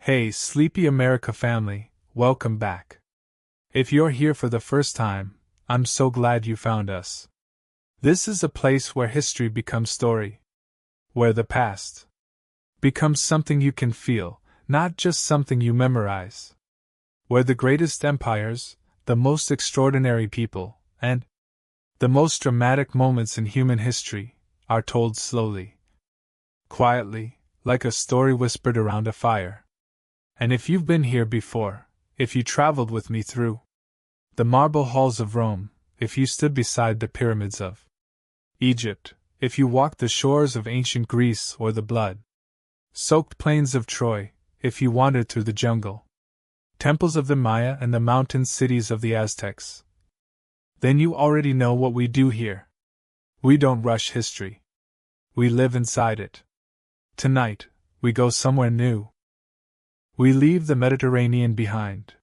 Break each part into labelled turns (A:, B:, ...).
A: Hey, Sleepy America family, welcome back. If you're here for the first time, I'm so glad you found us. This is a place where history becomes story. Where the past becomes something you can feel, not just something you memorize. Where the greatest empires, the most extraordinary people, and the most dramatic moments in human history are told slowly, quietly, like a story whispered around a fire. And if you've been here before, if you traveled with me through the marble halls of Rome, if you stood beside the pyramids of Egypt, if you walked the shores of ancient Greece or the blood-soaked plains of Troy, if you wandered through the jungle temples of the Maya and the mountain cities of the Aztecs, then you already know what we do here. We don't rush history. We live inside it. Tonight, we go somewhere new. We leave the Mediterranean behind.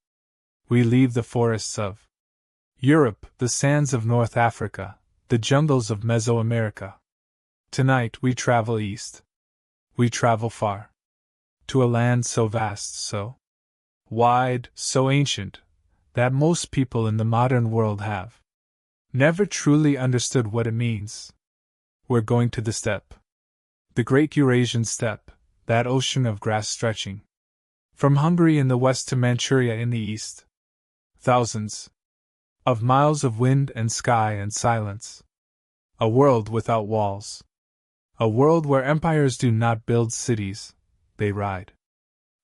A: We leave the forests of Europe, the sands of North Africa, the jungles of Mesoamerica. Tonight we travel east. We travel far. To a land so vast, so wide, so ancient, that most people in the modern world have never truly understood what it means. We're going to the steppe. The great Eurasian steppe, that ocean of grass stretching from Hungary in the west to Manchuria in the east. Thousands of miles of wind and sky and silence. A world without walls. A world where empires do not build cities, they ride.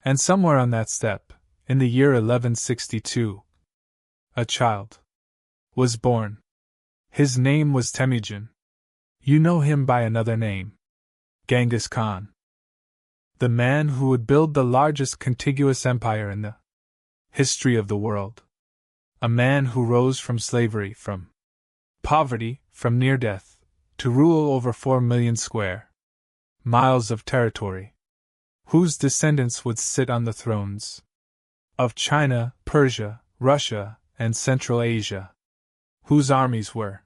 A: And somewhere on that steppe, in the year 1162, a child was born. His name was Temüjin. You know him by another name, Genghis Khan. The man who would build the largest contiguous empire in the history of the world. A man who rose from slavery, from poverty, from near death, to rule over 4 million square miles of territory. Whose descendants would sit on the thrones of China, Persia, Russia, and Central Asia. Whose armies were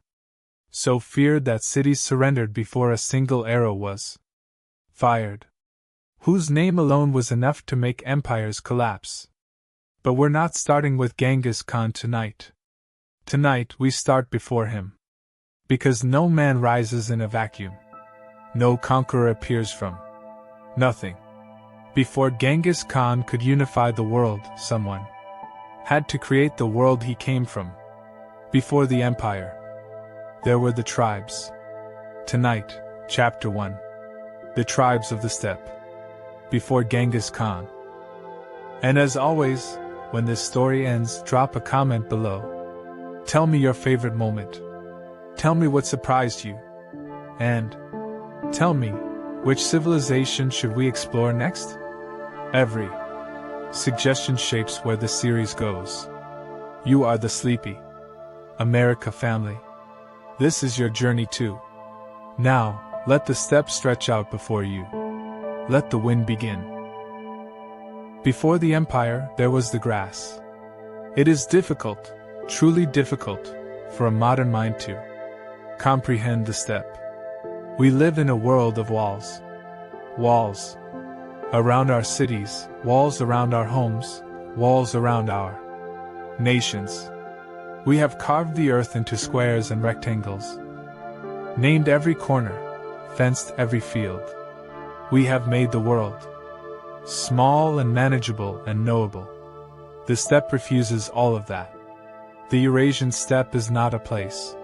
A: so feared that cities surrendered before a single arrow was fired. Whose name alone was enough to make empires collapse. But we're not starting with Genghis Khan tonight. Tonight we start before him. Because no man rises in a vacuum. No conqueror appears from nothing. Before Genghis Khan could unify the world, someone had to create the world he came from. Before the empire, there were the tribes. Tonight, Chapter 1. The tribes of the steppe. Before Genghis Khan. And as always, when this story ends, drop a comment below. Tell me your favorite moment. Tell me what surprised you. And tell me, which civilization should we explore next? Every suggestion shapes where the series goes. You are the Sleepy America family. This is your journey too. Now, let the steppe stretch out before you. Let the wind begin. Before the empire, there was the grass. It is difficult, truly difficult, for a modern mind to comprehend the steppe. We live in a world of walls. Walls around our cities, walls around our homes, walls around our nations. We have carved the earth into squares and rectangles, named every corner, fenced every field. We have made the world small and manageable and knowable. The steppe refuses all of that. The Eurasian steppe is not a place.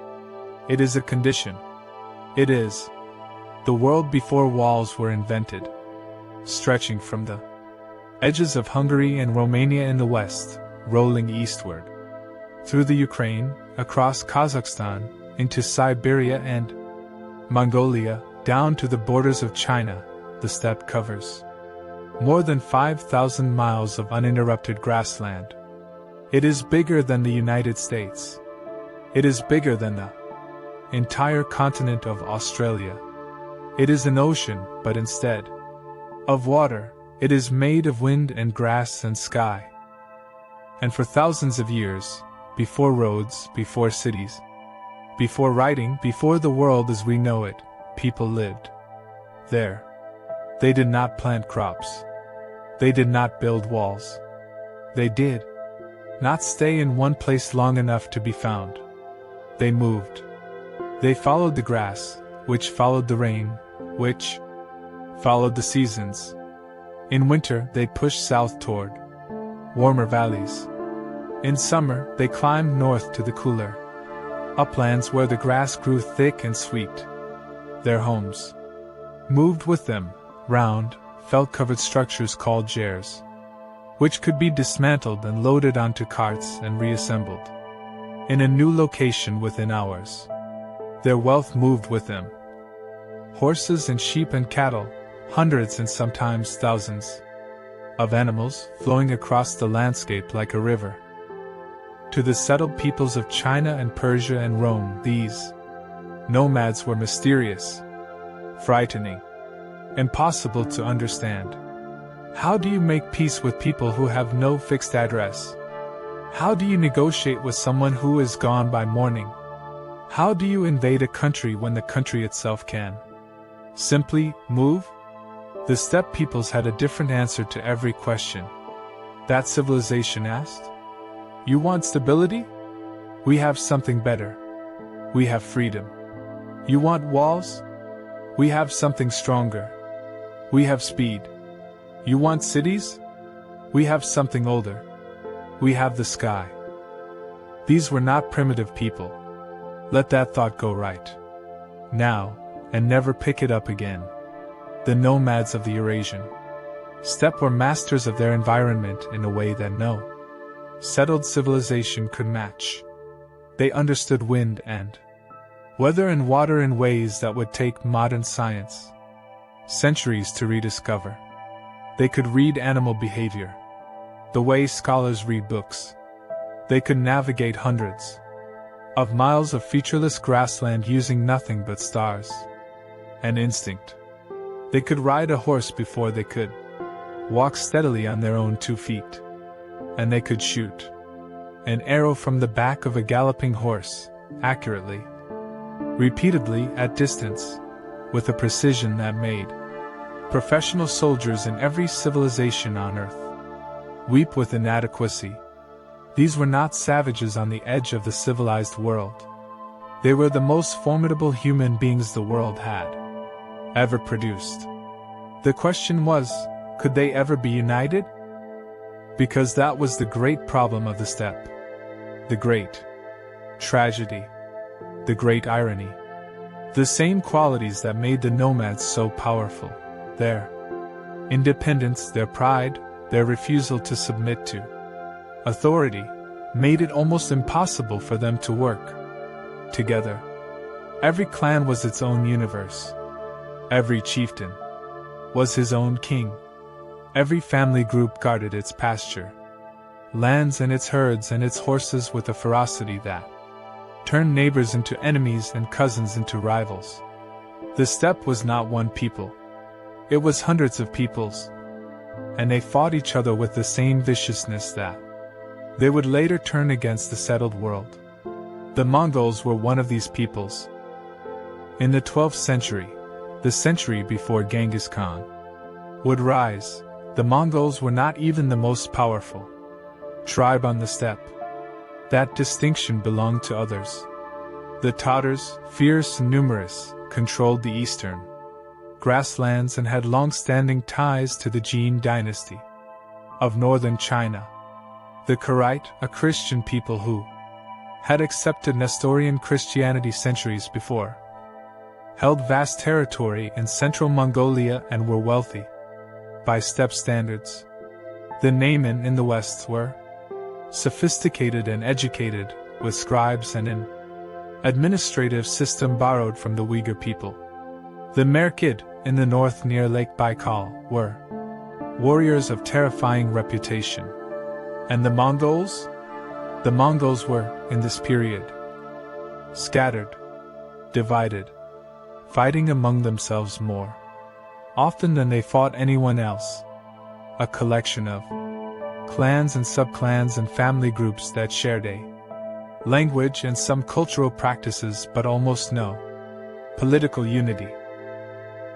A: It is a condition. It is the world before walls were invented, stretching from the edges of Hungary and Romania in the west, rolling eastward, through the Ukraine, across Kazakhstan, into Siberia and Mongolia, down to the borders of China. The steppe covers more than 5,000 miles of uninterrupted grassland. It is bigger than the United States. It is bigger than the entire continent of Australia. It is an ocean, but instead of water, it is made of wind and grass and sky. And for thousands of years, before roads, before cities, before writing, before the world as we know it, people lived there. They did not plant crops. They did not build walls. They did not stay in one place long enough to be found. They moved. They followed the grass, which followed the rain, which followed the seasons. In winter, they pushed south toward warmer valleys. In summer, they climbed north to the cooler uplands where the grass grew thick and sweet. Their homes moved with them, round, felt-covered structures called jars, which could be dismantled and loaded onto carts and reassembled in a new location within hours. Their wealth moved with them. Horses and sheep and cattle, hundreds and sometimes thousands of animals flowing across the landscape like a river. To the settled peoples of China and Persia and Rome, these nomads were mysterious, frightening, impossible to understand. How do you make peace with people who have no fixed address? How do you negotiate with someone who is gone by morning? How do you invade a country when the country itself can simply move? The steppe peoples had a different answer to every question that civilization asked. You want stability? We have something better. We have freedom. You want walls? We have something stronger. We have speed. You want cities? We have something older. We have the sky. These were not primitive people. Let that thought go right now, and never pick it up again. The nomads of the Eurasian steppe were masters of their environment in a way that no settled civilization could match. They understood wind and weather and water in ways that would take modern science centuries to rediscover. They could read animal behavior the way scholars read books. They could navigate hundreds of miles of featureless grassland using nothing but stars and instinct. They could ride a horse before they could walk steadily on their own 2 feet. And they could shoot an arrow from the back of a galloping horse, accurately, repeatedly at distance, with a precision that made professional soldiers in every civilization on earth weep with inadequacy. These were not savages on the edge of the civilized world. They were the most formidable human beings the world had ever produced. The question was, could they ever be united? Because that was the great problem of the steppe. The great tragedy. The great irony. The same qualities that made the nomads so powerful. Their independence, their pride, their refusal to submit to authority, made it almost impossible for them to work together. Every clan was its own universe. Every chieftain was his own king. Every family group guarded its pasture lands and its herds and its horses with a ferocity that turned neighbors into enemies and cousins into rivals. The steppe was not one people. It was hundreds of peoples, and they fought each other with the same viciousness that they would later turn against the settled world. The Mongols were one of these peoples. In the 12th century, the century before Genghis Khan would rise, the Mongols were not even the most powerful tribe on the steppe. That distinction belonged to others. The Tatars, fierce and numerous, controlled the eastern grasslands and had long-standing ties to the Jin dynasty of northern China. The Kharite, a Christian people who had accepted Nestorian Christianity centuries before, held vast territory in central Mongolia and were wealthy by steppe standards. The Naiman in the west were sophisticated and educated, with scribes and an administrative system borrowed from the Uyghur people. The Merkid, in the north near Lake Baikal, were warriors of terrifying reputation. And the Mongols? The Mongols were, in this period, scattered, divided, fighting among themselves more often than they fought anyone else. A collection of clans and subclans and family groups that shared a language and some cultural practices but almost no political unity.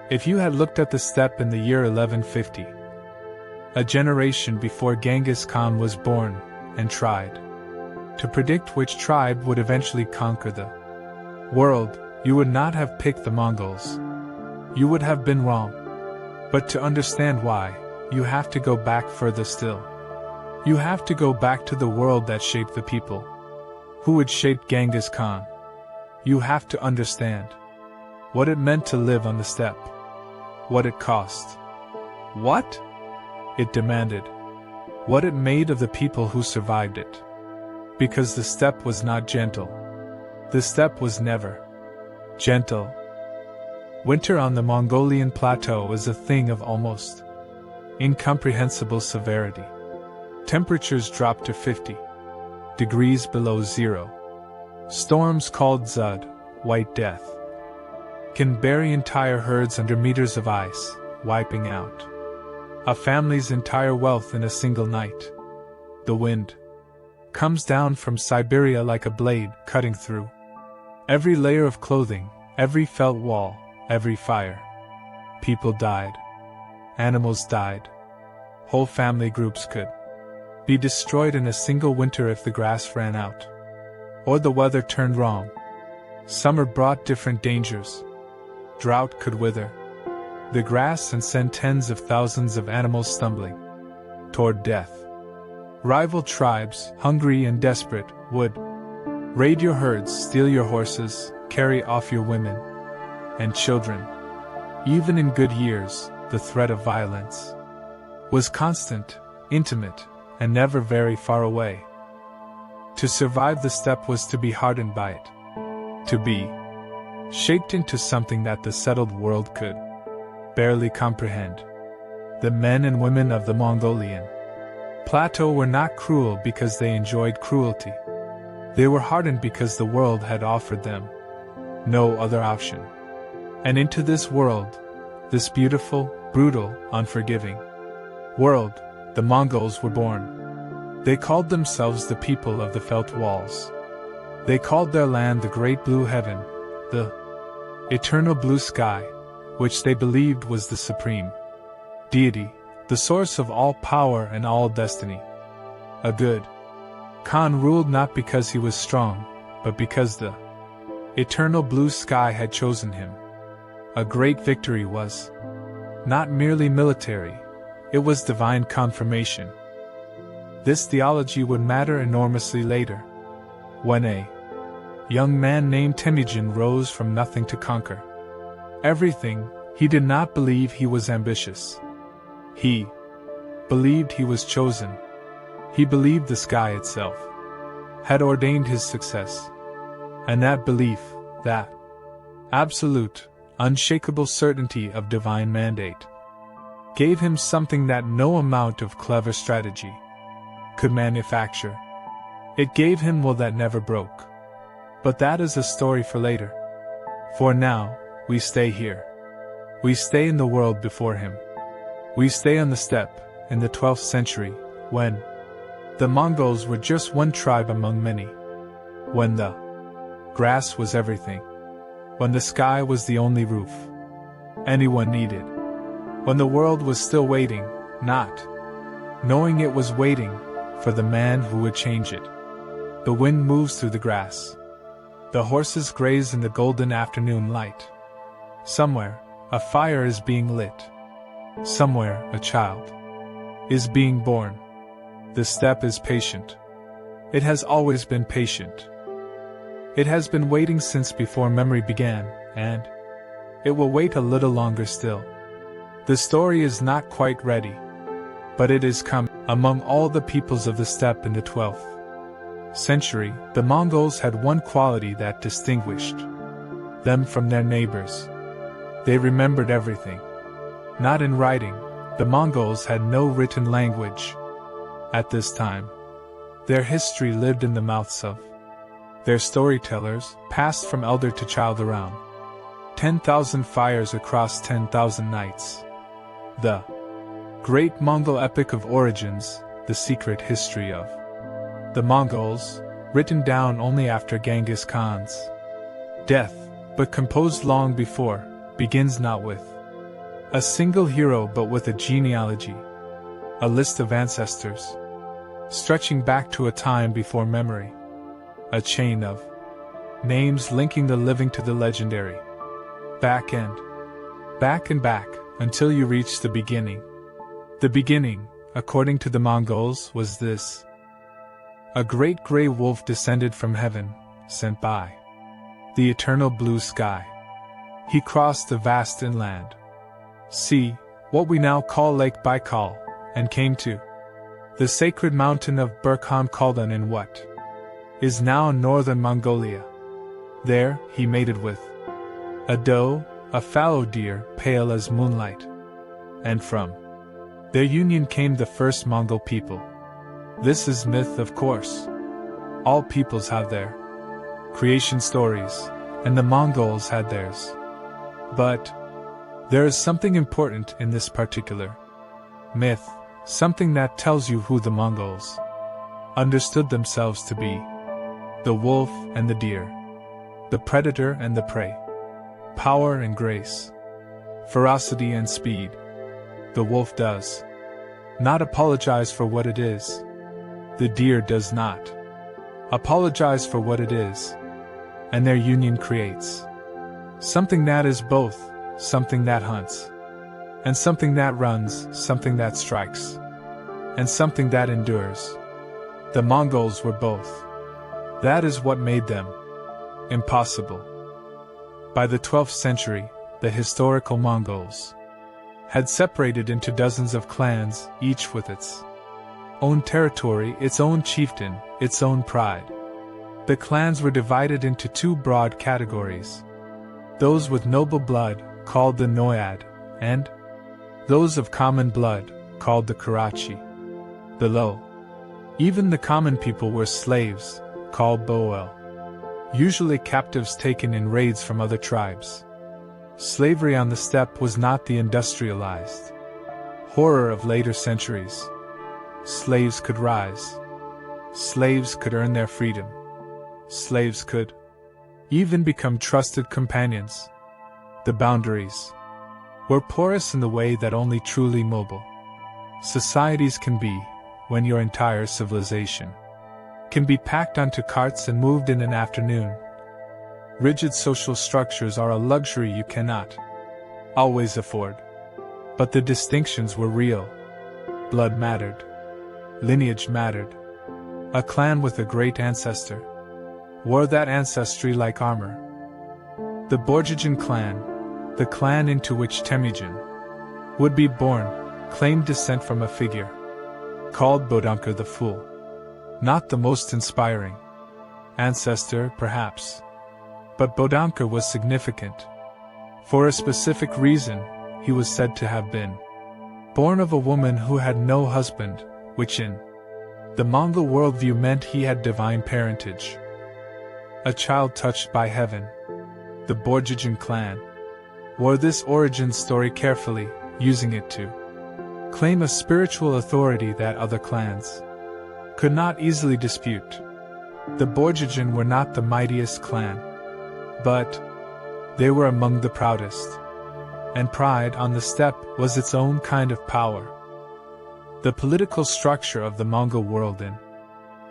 A: If you had looked at the steppe in the year 1150, A generation before Genghis Khan was born, and tried to predict which tribe would eventually conquer the world. You would not have picked the Mongols. You would have been wrong. But to understand why, you have to go back further still. You have to go back to the world that shaped the people. Who would shape Genghis Khan? You have to understand what it meant to live on the steppe. What it cost. What it demanded. What it made of the people who survived it. Because the steppe was not gentle. The steppe was never gentle. Winter on the Mongolian plateau is a thing of almost incomprehensible severity. Temperatures drop to 50 degrees below zero. Storms called Zud, White Death, can bury entire herds under meters of ice, wiping out a family's entire wealth in a single night. The wind comes down from Siberia like a blade, cutting through every layer of clothing, every felt wall, every fire. People died. Animals died. Whole family groups could be destroyed in a single winter if the grass ran out, or the weather turned wrong. Summer brought different dangers. Drought could wither the grass and send tens of thousands of animals stumbling toward death. Rival tribes, hungry and desperate, would raid your herds, steal your horses, carry off your women and children. Even in good years, the threat of violence was constant, intimate, and never very far away. To survive the steppe was to be hardened by it. To be shaped into something that the settled world could barely comprehend. The men and women of the Mongolian plateau were not cruel because they enjoyed cruelty. They were hardened because the world had offered them no other option. And into this world, this beautiful, brutal, unforgiving world, the Mongols were born. They called themselves the people of the felt walls. They called their land the Great Blue Heaven, the eternal blue sky, which they believed was the supreme deity, the source of all power and all destiny. A good Khan ruled not because he was strong, but because the eternal blue sky had chosen him. A great victory was not merely military, it was divine confirmation. This theology would matter enormously later, when a young man named Temüjin rose from nothing to conquer everything. He did not believe he was ambitious. He believed he was chosen. He believed the sky itself had ordained his success. And that belief, that absolute, unshakable certainty of divine mandate, gave him something that no amount of clever strategy could manufacture. It gave him will that never broke. But that is a story for later. For now, we stay here. We stay in the world before him. We stay on the steppe, in the 12th century, when the Mongols were just one tribe among many. When the grass was everything. When the sky was the only roof anyone needed. When the world was still waiting, not knowing it was waiting, for the man who would change it. The wind moves through the grass. The horses graze in the golden afternoon light. Somewhere, a fire is being lit. Somewhere, a child is being born. The steppe is patient. It has always been patient. It has been waiting since before memory began, and it will wait a little longer still. The story is not quite ready, but it is come. Among all the peoples of the steppe in the 12th century, the Mongols had one quality that distinguished them from their neighbors. They remembered everything. Not in writing, the Mongols had no written language. At this time, their history lived in the mouths of their storytellers, passed from elder to child around 10,000 fires across 10,000 nights. The great Mongol epic of origins, the secret history of the Mongols, written down only after Genghis Khan's death, but composed long before, begins not with a single hero but with a genealogy A list of ancestors, stretching back to a time before memory. A chain of names linking the living to the legendary. Back and back, until you reach the beginning. The beginning, according to the Mongols, was this. A great grey wolf descended from heaven, sent by the eternal blue sky. He crossed the vast inland sea, what we now call Lake Baikal, and came to the sacred mountain of Burkhan Khaldan in what is now northern Mongolia. There, he mated with a doe, a fallow deer pale as moonlight. And from their union came the first Mongol people. This is myth, of course. All peoples have their creation stories, and the Mongols had theirs. But there is something important in this particular myth, something that tells you who the Mongols understood themselves to be. The wolf and the deer. The predator and the prey. Power and grace. Ferocity and speed. The wolf does not apologize for what it is. The deer does not apologize for what it is. And their union creates something that is both, something that hunts, and something that runs, something that strikes, and something that endures. The Mongols were both. That is what made them impossible. By the 12th century, the historical Mongols had separated into dozens of clans, each with its own territory, its own chieftain, its own pride. The clans were divided into two broad categories. Those with noble blood, called the Noyad, and those of common blood, called the Karachi. The low. Even the common people were slaves, called Boel. Usually captives taken in raids from other tribes. Slavery on the steppe was not the industrialized horror of later centuries. Slaves could rise. Slaves could earn their freedom. Slaves could even become trusted companions. The boundaries were porous in the way that only truly mobile societies can be, when your entire civilization can be packed onto carts and moved in an afternoon. Rigid social structures are a luxury you cannot always afford. But the distinctions were real. Blood mattered. Lineage mattered. A clan with a great ancestor wore that ancestry like armor. The Borjigin clan, the clan into which Temüjin would be born, claimed descent from a figure called Bodankar the Fool. Not the most inspiring ancestor, perhaps. But Bodankar was significant. For a specific reason, he was said to have been born of a woman who had no husband, which in the Mongol worldview meant he had divine parentage. A child touched by heaven. The Borjigin clan wore this origin story carefully, using it to claim a spiritual authority that other clans could not easily dispute. The Borjigin were not the mightiest clan, but they were among the proudest. And pride on the steppe was its own kind of power. The political structure of the Mongol world in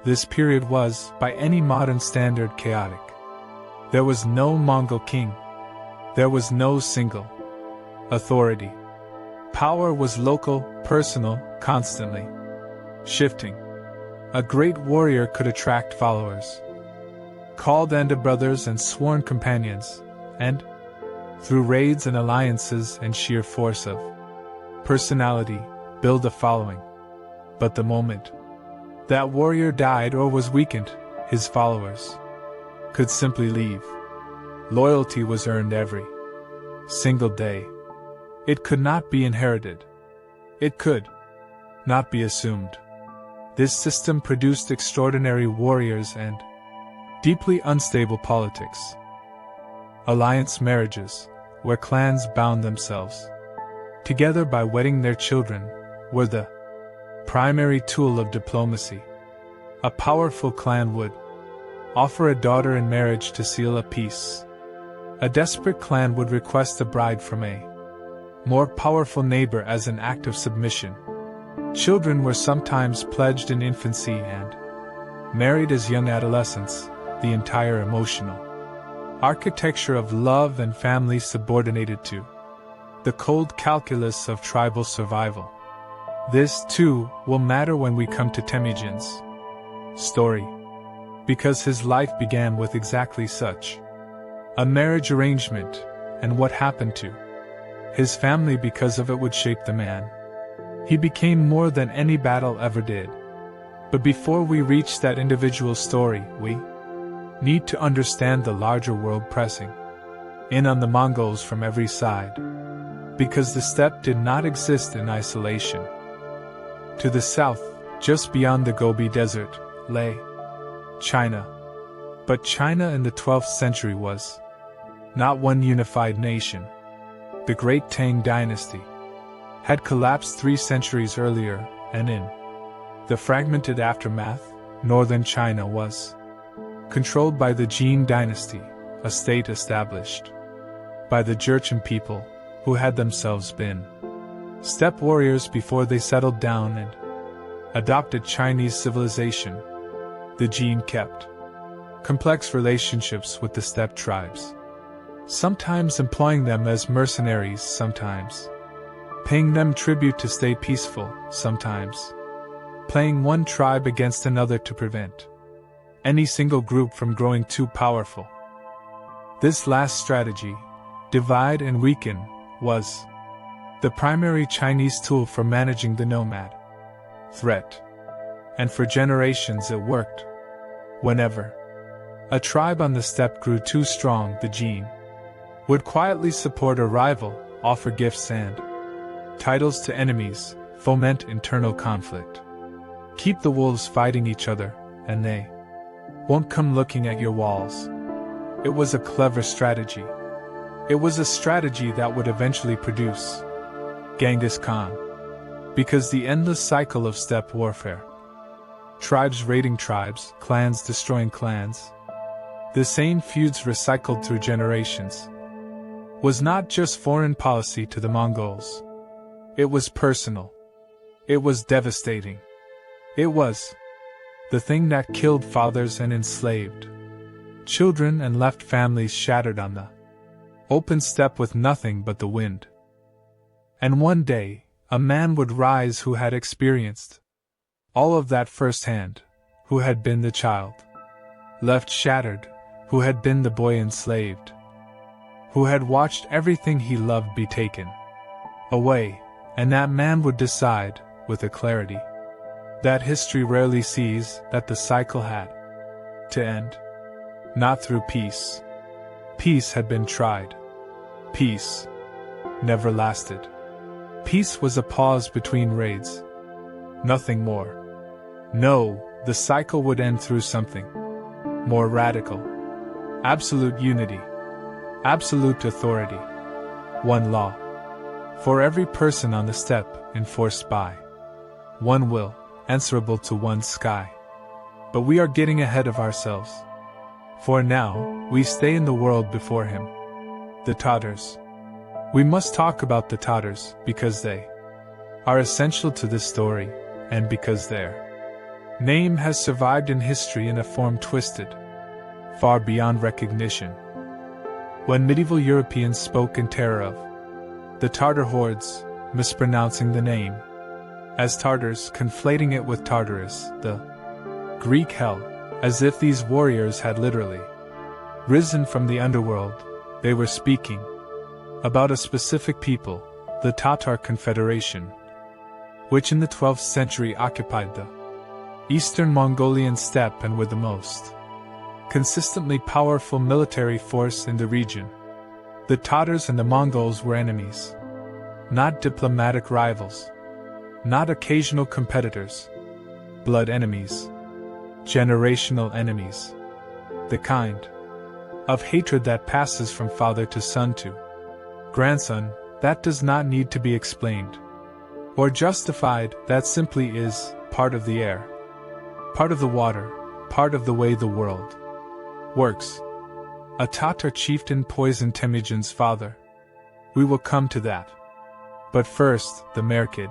A: this period was, by any modern standard, chaotic. There was no Mongol king. There was no single authority. Power was local, personal, constantly shifting. A great warrior could attract followers, called Anda brothers and sworn companions, and, through raids and alliances and sheer force of personality, build a following. But the moment that warrior died or was weakened, his followers could simply leave. Loyalty was earned every single day. It could not be inherited. It could not be assumed. This system produced extraordinary warriors and deeply unstable politics. Alliance marriages, where clans bound themselves together by wedding their children, were the primary tool of diplomacy. A powerful clan would offer a daughter in marriage to seal a peace. A desperate clan would request a bride from a more powerful neighbor as an act of submission. Children were sometimes pledged in infancy and married as young adolescents, the entire emotional architecture of love and family subordinated to the cold calculus of tribal survival. This, too, will matter when we come to Temüjin's story, because his life began with exactly such a marriage arrangement, and what happened to his family because of it would shape the man he became more than any battle ever did. But before we reach that individual story, we need to understand the larger world pressing in on the Mongols from every side, because the steppe did not exist in isolation. To the south, just beyond the Gobi Desert, lay China. But China in the 12th century was not one unified nation. The Great Tang dynasty had collapsed 3 centuries earlier, and in the fragmented aftermath, northern China was controlled by the Jin dynasty, a state established by the Jurchen people, who had themselves been steppe warriors before they settled down and adopted Chinese civilization. The Jin kept complex relationships with the steppe tribes, sometimes employing them as mercenaries, sometimes paying them tribute to stay peaceful, sometimes playing one tribe against another to prevent any single group from growing too powerful. This last strategy, divide and weaken, was the primary Chinese tool for managing the nomad threat, and for generations it worked. Whenever a tribe on the steppe grew too strong, the Jin would quietly support a rival, offer gifts and titles to enemies, foment internal conflict, keep the wolves fighting each other, and they won't come looking at your walls. It was a clever strategy. It was a strategy that would eventually produce Genghis Khan, because the endless cycle of steppe warfare, tribes raiding tribes, clans destroying clans, the same feuds recycled through generations, was not just foreign policy to the Mongols. It was personal. It was devastating. It was the thing that killed fathers and enslaved children and left families shattered on the open steppe with nothing but the wind. And one day, a man would rise who had experienced all of that firsthand, who had been the child left shattered, who had been the boy enslaved, who had watched everything he loved be taken away, and that man would decide, with a clarity that history rarely sees, that the cycle had to end. Not through peace. Peace had been tried. Peace never lasted. Peace was a pause between raids. Nothing more. No, the cycle would end through something more radical. Absolute unity. Absolute authority. One law for every person on the steppe, enforced by one will, answerable to one sky. But we are getting ahead of ourselves. For now, we stay in the world before him. The Tatars. We must talk about the Tatars, because they are essential to this story, and because their name has survived in history in a form twisted far beyond recognition. When medieval Europeans spoke in terror of the Tatar hordes, mispronouncing the name as Tartars, conflating it with Tartarus, the Greek hell, as if these warriors had literally risen from the underworld, they were speaking about a specific people, the Tatar Confederation, which in the 12th century occupied the eastern Mongolian steppe and were the most consistently powerful military force in the region. The Tatars and the Mongols were enemies, not diplomatic rivals, not occasional competitors, blood enemies, generational enemies, the kind of hatred that passes from father to son to grandson, that does not need to be explained or justified, that simply is part of the air, part of the water, part of the way the world works. A Tatar chieftain poisoned Temüjin's father. We will come to that. But first, the Merkid.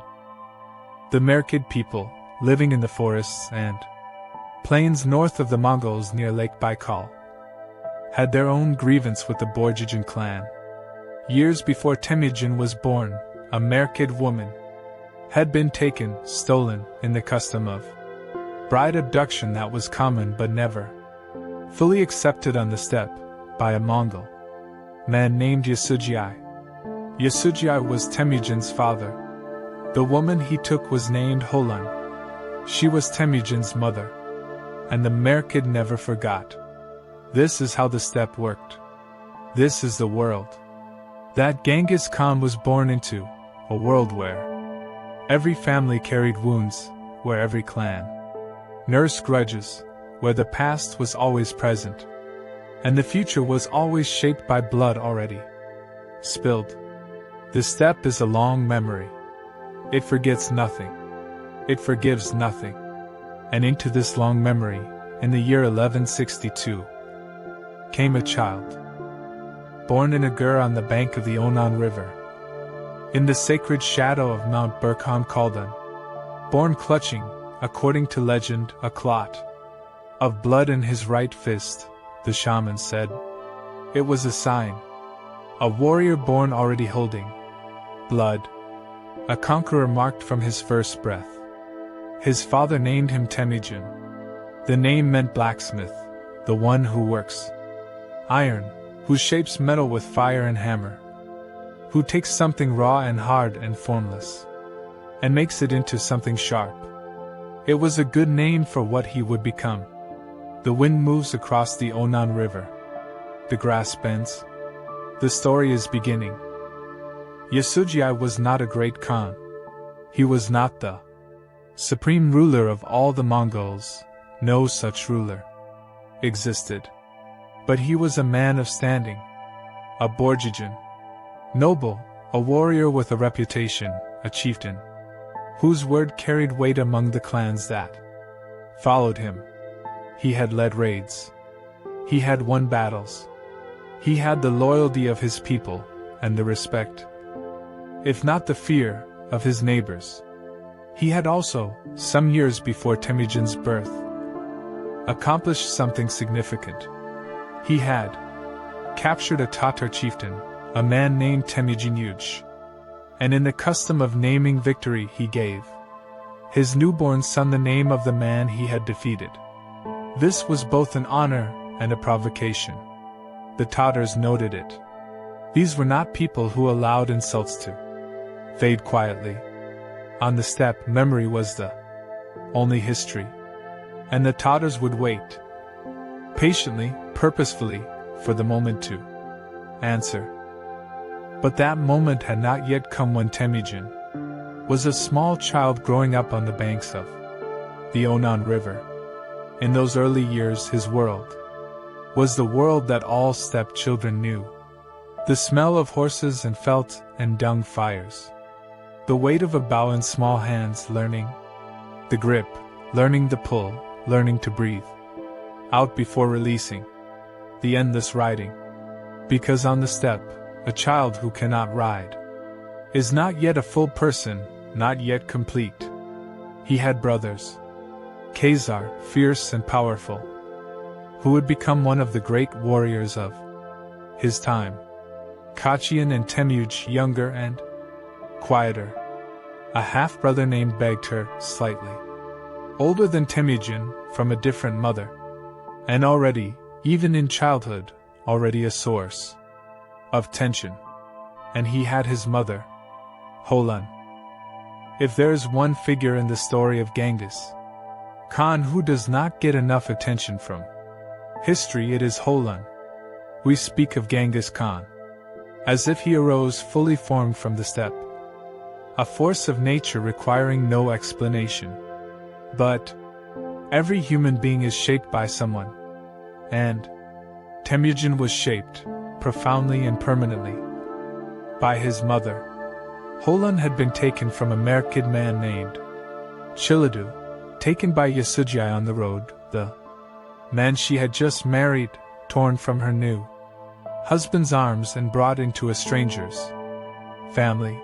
A: The Merkid people, living in the forests and plains north of the Mongols near Lake Baikal, had their own grievance with the Borjigin clan. Years before Temüjin was born, a Merkid woman had been taken, stolen, in the custom of bride abduction that was common but never fully accepted on the steppe by a Mongol man named Yasujiai. Yasujiai was Temüjin's father. The woman he took was named Holan. She was Temüjin's mother, and the Merkid never forgot. This is how the steppe worked. This is the world that Genghis Khan was born into, a world where every family carried wounds, where every clan nursed grudges, where the past was always present, and the future was always shaped by blood already spilled. The steppe is a long memory. It forgets nothing. It forgives nothing. And into this long memory, in the year 1162, came a child, born in a gur on the bank of the Onan River, in the sacred shadow of Mount Burkhan Khaldan, born clutching, according to legend, a clot of blood in his right fist. The shaman said it was a sign. A warrior born already holding blood, a conqueror marked from his first breath. His father named him Temüjin. The name meant blacksmith, the one who works iron, who shapes metal with fire and hammer, who takes something raw and hard and formless, and makes it into something sharp. It was a good name for what he would become. The wind moves across the Onan River. The grass bends. The story is beginning. Yasujiai was not a great Khan. He was not the supreme ruler of all the Mongols. No such ruler existed. But he was a man of standing, a Borjigin, noble, a warrior with a reputation, a chieftain, whose word carried weight among the clans that followed him. He had led raids. He had won battles. He had the loyalty of his people, and the respect, if not the fear, of his neighbors. He had also, some years before Temüjin's birth, accomplished something significant. He had captured a Tatar chieftain, a man named Temüjin Yuj, and in the custom of naming victory he gave his newborn son the name of the man he had defeated. This was both an honor and a provocation. The Tatars noted it. These were not people who allowed insults to fade quietly. On the steppe, memory was the only history, and the Tatars would wait patiently, purposefully, for the moment to answer. But that moment had not yet come when Temüjin was a small child growing up on the banks of the Onan River. In those early years, his world was the world that all steppe children knew. The smell of horses and felt and dung fires. The weight of a bow in small hands, learning the grip, learning the pull, learning to breathe out before releasing. The endless riding. Because on the steppe, a child who cannot ride is not yet a full person, not yet complete. He had brothers, Khazar, fierce and powerful, who would become one of the great warriors of his time. Kachian and Temüj, younger and quieter. A half-brother named Begtur, slightly older than Temüjin, from a different mother, and already, even in childhood, already a source of tension. And he had his mother, Holan. If there is one figure in the story of Genghis Khan who does not get enough attention from history, it is Holan. We speak of Genghis Khan as if he arose fully formed from the steppe, a force of nature requiring no explanation. But every human being is shaped by someone, and Temüjin was shaped, profoundly and permanently, by his mother. Holan had been taken from a Merkid man named Chiladu, taken by Yasujiai on the road, the man she had just married, torn from her new husband's arms and brought into a stranger's family.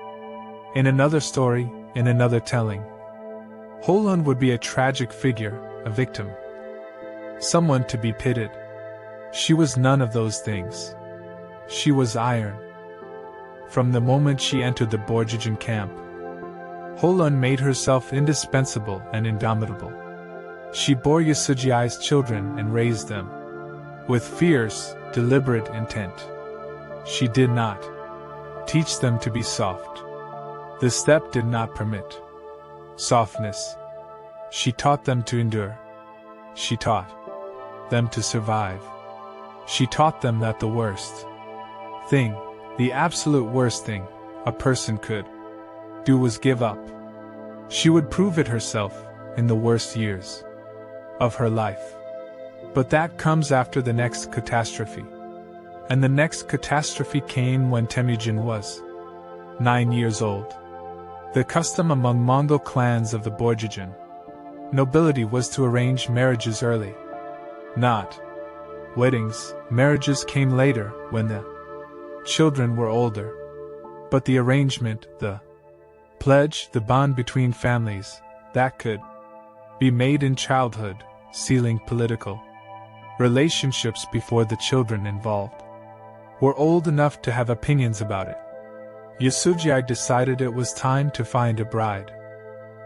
A: In another story, in another telling, Holun would be a tragic figure, a victim. Someone to be pitied. She was none of those things. She was iron. From the moment she entered the Bedtime camp, Holun made herself indispensable and indomitable. She bore Yasujai's children and raised them with fierce, deliberate intent. She did not teach them to be soft. The steppe did not permit softness. She taught them to endure. She taught them to survive. She taught them that the worst thing, the absolute worst thing, a person could do was give up. She would prove it herself in the worst years of her life. But that comes after the next catastrophe. And the next catastrophe came when Temüjin was 9 years old. The custom among Mongol clans of the Bedtime nobility was to arrange marriages early. Not weddings, marriages came later when the children were older. But the arrangement, the pledge, the bond between families, that could be made in childhood, sealing political relationships before the children involved were old enough to have opinions about it. Yasujai decided it was time to find a bride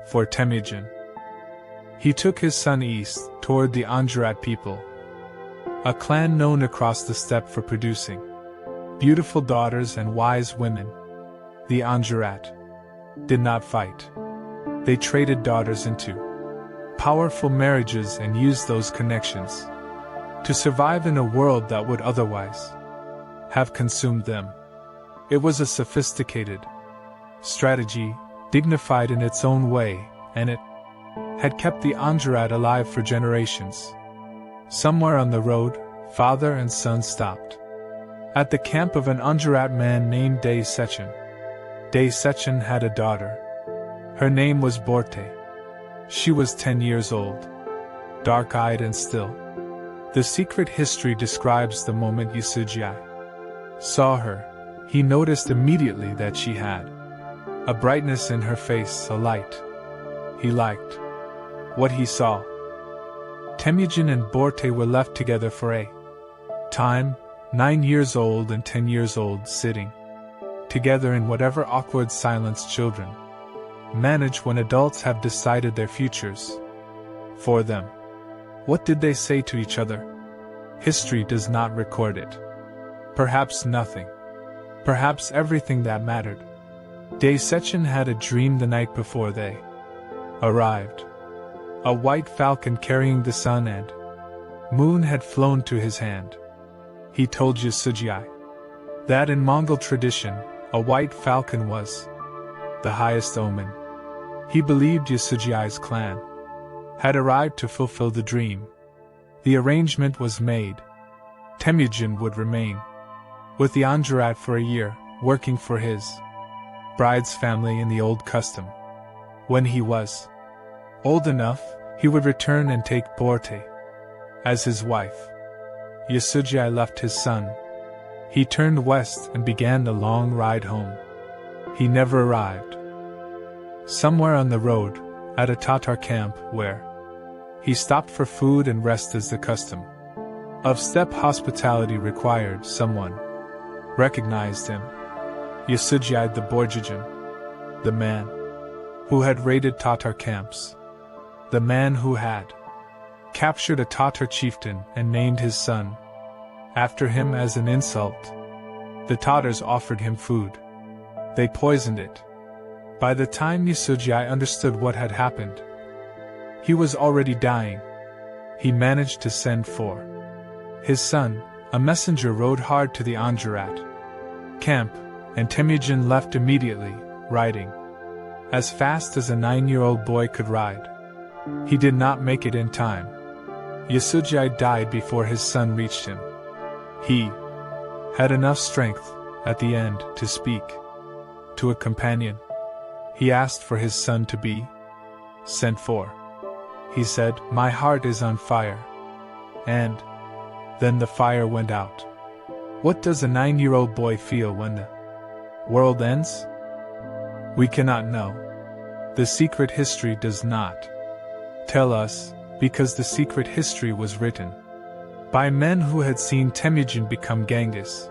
A: for Temüjin. He took his son east, toward the Anjurat people, a clan known across the steppe for producing beautiful daughters and wise women. The Anjurat did not fight. They traded daughters into powerful marriages and used those connections to survive in a world that would otherwise have consumed them. It was a sophisticated strategy, dignified in its own way, and it had kept the Anjurat alive for generations. Somewhere on the road, father and son stopped at the camp of an Anjurat man named Day Sechin. Day Sechin had a daughter. Her name was Borte. She was 10 years old, dark-eyed and still. The secret history describes the moment Yasujai saw her. He noticed immediately that she had a brightness in her face, a light. He liked what he saw. Temüjin and Borte were left together for a time, 9 years old and 10 years old, sitting together in whatever awkward silence children manage when adults have decided their futures for them. What did they say to each other? History does not record it. Perhaps nothing. Perhaps everything that mattered. Day Sechin had a dream the night before they arrived. A white falcon carrying the sun and moon had flown to his hand. He told Yasujai that in Mongol tradition, a white falcon was the highest omen. He believed Yasujai's clan had arrived to fulfill the dream. The arrangement was made. Temüjin would remain with the Anjurat for a year, working for his bride's family in the old custom. When he was old enough, he would return and take Borte as his wife. Yasujai left his son. He turned west and began the long ride home. He never arrived. Somewhere on the road, at a Tatar camp where he stopped for food and rest as the custom of steppe hospitality required, someone recognized him. Yasujai the Bedtime, the man who had raided Tatar camps, the man who had captured a Tatar chieftain and named his son after him as an insult. The Tatars offered him food. They poisoned it. By the time Yasujai understood what had happened, he was already dying. He managed to send for his son. A messenger rode hard to the Anjurat camp, and Temüjin left immediately, riding as fast as a 9-year-old boy could ride. He did not make it in time. Yasujai died before his son reached him. He had enough strength, at the end, to speak to a companion. He asked for his son to be sent for. He said, "My heart is on fire." And then the fire went out. What does a 9-year-old boy feel when the world ends? We cannot know. The secret history does not tell us, because the secret history was written by men who had seen Temüjin become Genghis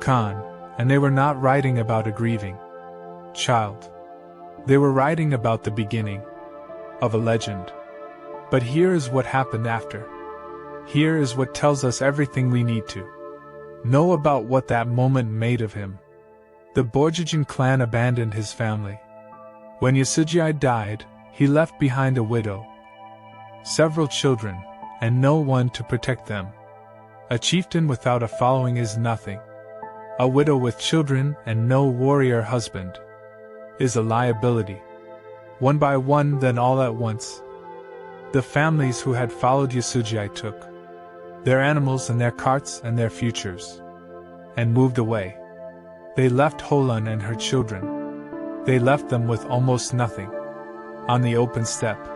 A: Khan, and they were not writing about a grieving child. They were writing about the beginning of a legend. But here is what happened after. Here is what tells us everything we need to know about what that moment made of him. The Borjigin clan abandoned his family. When Yasujai died, he left behind a widow, several children, and no one to protect them. A chieftain without a following is nothing. A widow with children and no warrior husband is a liability. One by one, then all at once, the families who had followed Yasujai took their animals and their carts and their futures, and moved away. They left Holan and her children. They left them with almost nothing, on the open steppe,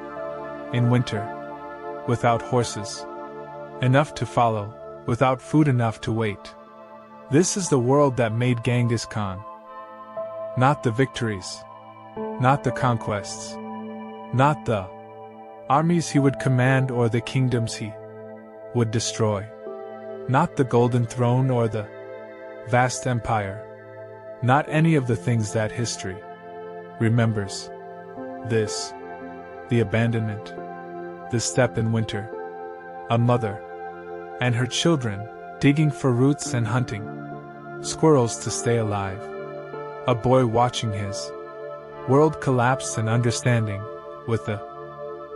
A: in winter, without horses enough to follow, without food enough to wait. This is the world that made Genghis Khan. Not the victories, not the conquests, not the armies he would command or the kingdoms he would destroy, not the golden throne or the vast empire, not any of the things that history remembers. This, the abandonment, the steppe in winter, a mother and her children digging for roots and hunting squirrels to stay alive, a boy watching his world collapse and understanding with the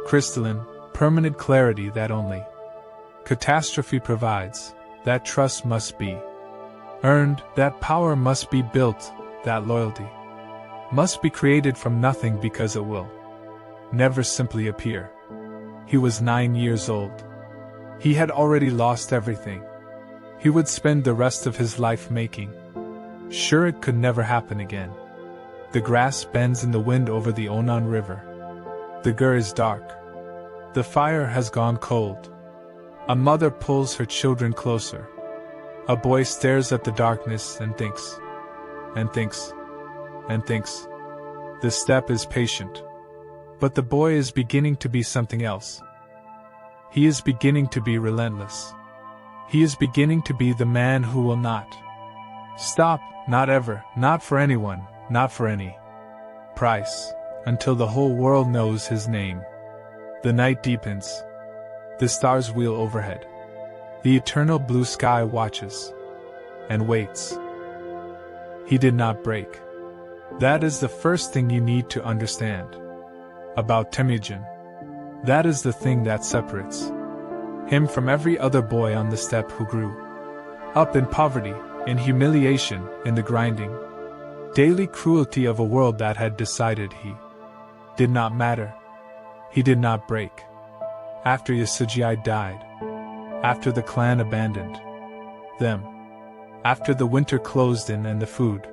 A: crystalline, permanent clarity that only catastrophe provides. That trust must be earned, that power must be built, that loyalty must be created from nothing because it will never simply appear. He was 9 years old. He had already lost everything. He would spend the rest of his life making sure it could never happen again. The grass bends in the wind over the Onan River. The Gur is dark. The fire has gone cold. A mother pulls her children closer. A boy stares at the darkness and thinks, and thinks, and thinks. The steppe is patient. But the boy is beginning to be something else. He is beginning to be relentless. He is beginning to be the man who will not stop, not ever, not for anyone, not for any price, until the whole world knows his name. The night deepens. The stars wheel overhead. The eternal blue sky watches and waits. He did not break. That is the first thing you need to understand about Temüjin. That is the thing that separates him from every other boy on the steppe who grew up in poverty, in humiliation, in the grinding daily cruelty of a world that had decided he did not matter. He did not break. After Yasujai died, after the clan abandoned them, after the winter closed in and the food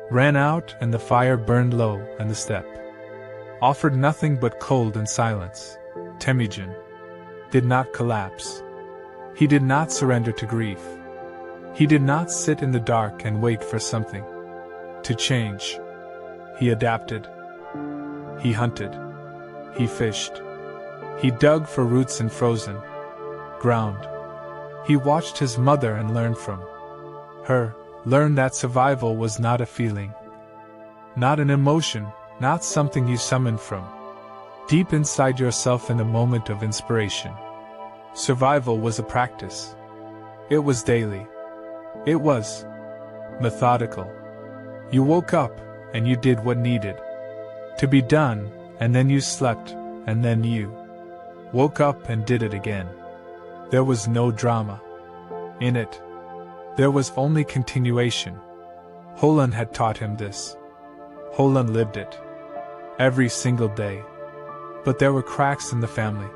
A: ran out and the fire burned low and the steppe offered nothing but cold and silence, Temüjin did not collapse. He did not surrender to grief. He did not sit in the dark and wait for something to change. He adapted. He hunted. He fished. He dug for roots in frozen ground. He watched his mother and learned from her, learned that survival was not a feeling, not an emotion, not something you summon from deep inside yourself in a moment of inspiration. Survival was a practice. It was daily. It was methodical. You woke up, and you did what needed to be done, and then you slept, and then you woke up and did it again. There was no drama in it. There was only continuation. Holan had taught him this. Holan lived it every single day. But there were cracks in the family.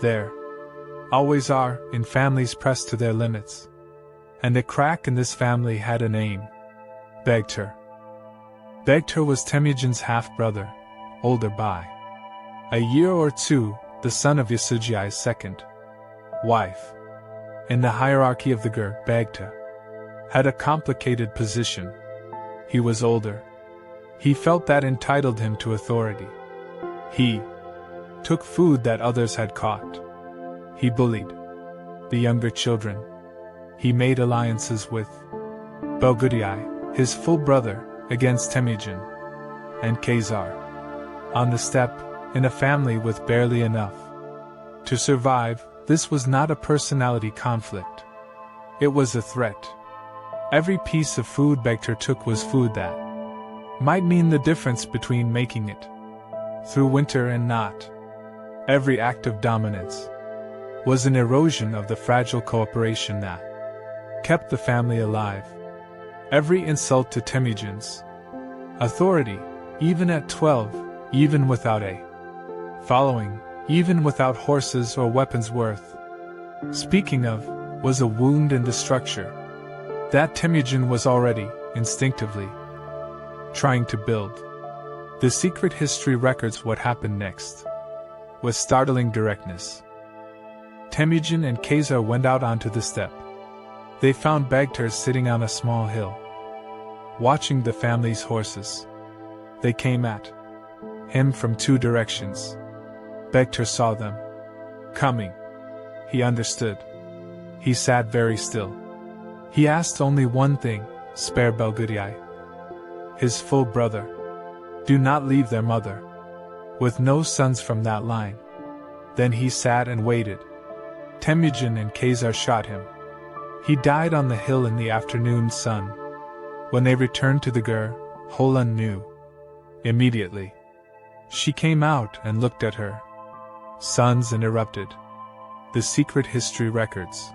A: There always are in families pressed to their limits. And a crack in this family had a name. Bedtime. Bedtime was Temüjin's half-brother, older by a year or two, the son of Yasujai's second wife. In the hierarchy of the Gur, Bedtime had a complicated position. He was older. He felt that entitled him to authority. He took food that others had caught. He bullied the younger children. He made alliances with Belgudai, his full brother, against Temüjin and Khazar. On the steppe, in a family with barely enough to survive, this was not a personality conflict. It was a threat. Every piece of food Bektar took was food that might mean the difference between making it through winter and not. Every act of dominance was an erosion of the fragile cooperation that kept the family alive. Every insult to Temüjin's authority, even at 12, even without a following, even without horses or weapons worth speaking of, was a wound in the structure that Temüjin was already, instinctively, trying to build. The secret history records what happened next with startling directness. Temüjin and Khazar went out onto the steppe. They found Bektar sitting on a small hill, watching the family's horses. They came at him from two directions. Bektar saw them coming. He understood. He sat very still. He asked only one thing, spare Belgudai, his full brother. Do not leave their mother, with no sons from that line. Then he sat and waited. Temüjin and Khazar shot him. He died on the hill in the afternoon sun. When they returned to the Gur, Holan knew immediately. She came out and looked at her sons and erupted the secret history records.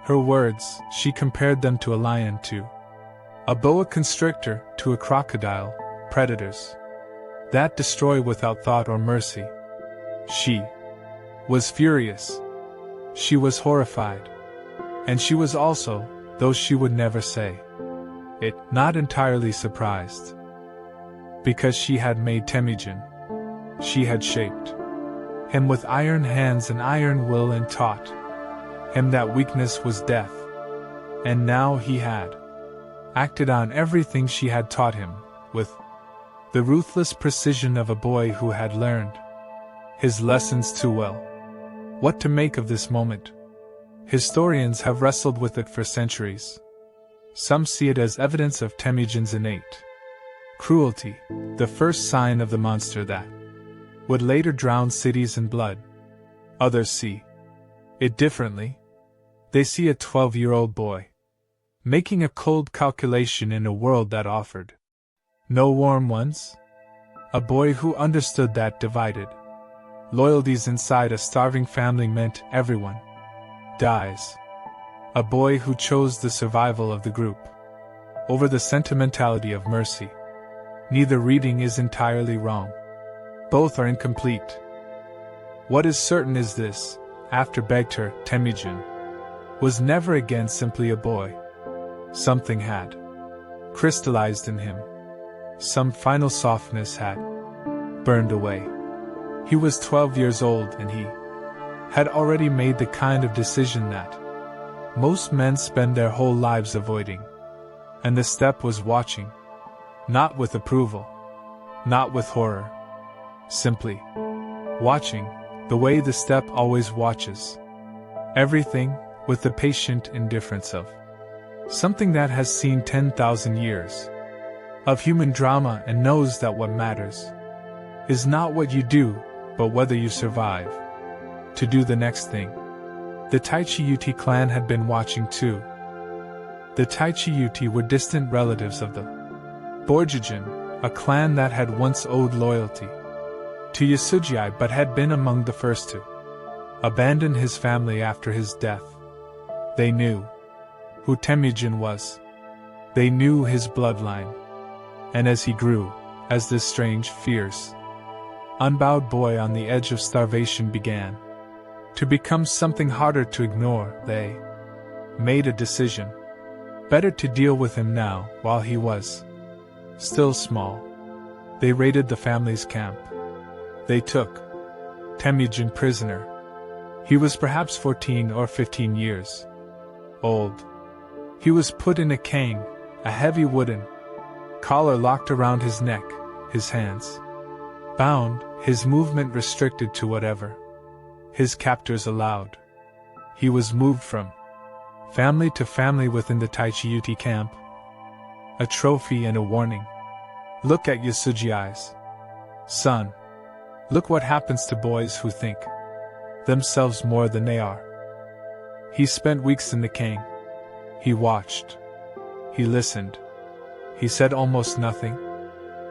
A: Her words, she compared them to a lion, to a boa constrictor, to a crocodile, predators that destroy without thought or mercy. She was furious. She was horrified. And she was also, though she would never say it, not entirely surprised. Because she had made Temüjin. She had shaped him with iron hands and iron will and taught him that weakness was death. And now he had acted on everything she had taught him, with the ruthless precision of a boy who had learned his lessons too well. What to make of this moment? Historians have wrestled with it for centuries. Some see it as evidence of Temüjin's innate cruelty, the first sign of the monster that would later drown cities in blood. Others see it differently. They see a 12-year-old boy making a cold calculation in a world that offered no warm ones. A boy who understood that divided loyalties inside a starving family meant everyone dies. A boy who chose the survival of the group over the sentimentality of mercy. Neither reading is entirely wrong. Both are incomplete. What is certain is this: after Bektar, Temüjin was never again simply a boy. Something had crystallized in him. Some final softness had burned away. He was 12 years old and he had already made the kind of decision that most men spend their whole lives avoiding. And the steppe was watching. Not with approval. Not with horror. Simply watching, the way the steppe always watches. Everything, with the patient indifference of something that has seen 10,000 years of human drama and knows that what matters is not what you do, but whether you survive to do the next thing. The Taichi clan had been watching too. The Taichi were distant relatives of the Borjigin, a clan that had once owed loyalty to Yasujii but had been among the first to abandon his family after his death. They knew who Temüjin was. They knew his bloodline. And as he grew, as this strange, fierce, unbowed boy on the edge of starvation began to become something harder to ignore, they made a decision. Better to deal with him now, while he was still small. They raided the family's camp. They took Temüjin prisoner. He was perhaps 14 or 15 years old. He was put in a cane, a heavy wooden Collar locked around his neck, his hands bound, his movement restricted to whatever his captors allowed. He was moved from family to family within the Temüjin camp, a trophy and a warning. Look at Yasuji's son. Look what happens to boys who think themselves more than they are. He spent weeks in the king. He watched. He listened. He said almost nothing.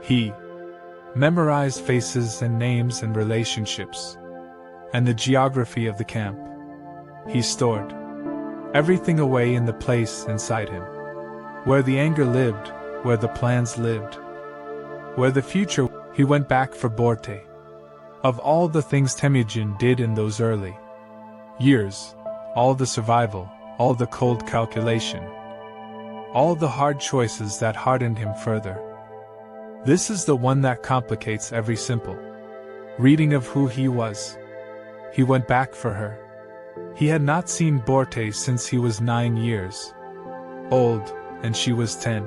A: He memorized faces and names and relationships, and the geography of the camp. He stored everything away in the place inside him, where the anger lived, where the plans lived, where the future. He went back for Borte. Of all the things Temüjin did in those early years, all the survival, all the cold calculation, all the hard choices that hardened him further, this is the one that complicates every simple reading of who he was. He went back for her. He had not seen Borte since he was 9 years old, and she was 10.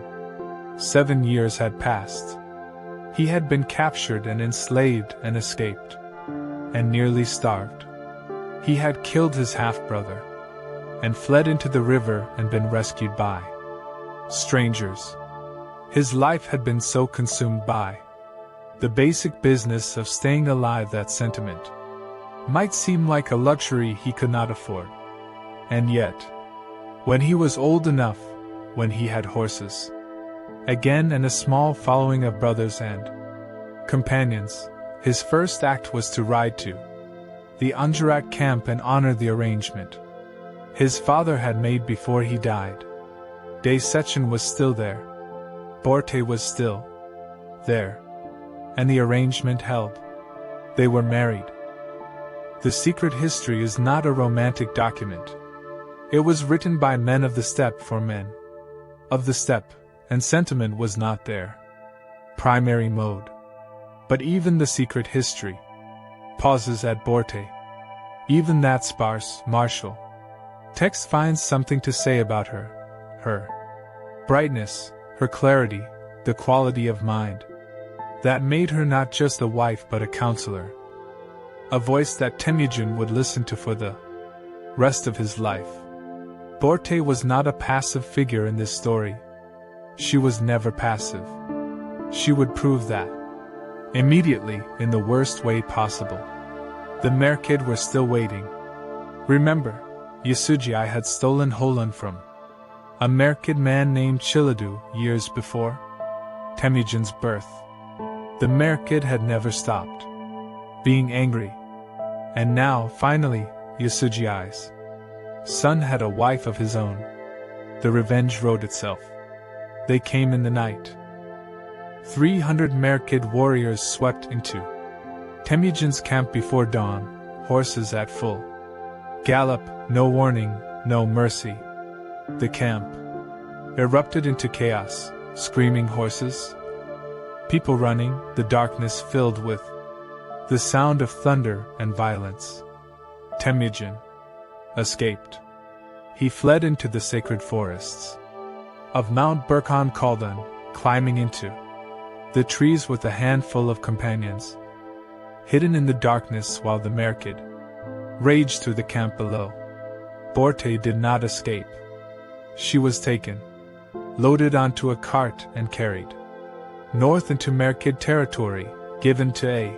A: 7 years had passed. He had been captured and enslaved and escaped, and nearly starved. He had killed his half-brother, and fled into the river and been rescued by strangers. His life had been so consumed by the basic business of staying alive that sentiment might seem like a luxury he could not afford. And yet, when he was old enough, when he had horses again and a small following of brothers and companions, his first act was to ride to the Anjarak camp and honor the arrangement his father had made before he died. De Sechin was still there. Borte was still there. And the arrangement held. They were married. The secret history is not a romantic document. It was written by men of the steppe for men of the steppe, and sentiment was not their primary mode. But even the secret history pauses at Borte. Even that sparse, martial text finds something to say about her brightness, her clarity, the quality of mind that made her not just a wife but a counselor, a voice that Temüjin would listen to for the rest of his life. Borte was not a passive figure in this story. She was never passive. She would prove that immediately, in the worst way possible. The Merkid were still waiting. Remember, Yasuji had stolen Holan from a Merkid man named Chiladu years before Temüjin's birth. The Merkid had never stopped being angry. And now, finally, Yasuji's son had a wife of his own. The revenge wrote itself. They came in the night. 300 Merkid warriors swept into Temüjin's camp before dawn, horses at full gallop, no warning, no mercy. The camp erupted into chaos, screaming horses, people running, the darkness filled with the sound of thunder and violence. Temüjin escaped. He fled into the sacred forests of Mount Burkhan Khaldan, climbing into the trees with a handful of companions, hidden in the darkness while the Merkid raged through the camp below. Borte did not escape. She was taken, loaded onto a cart and carried north into Merkid territory, given to a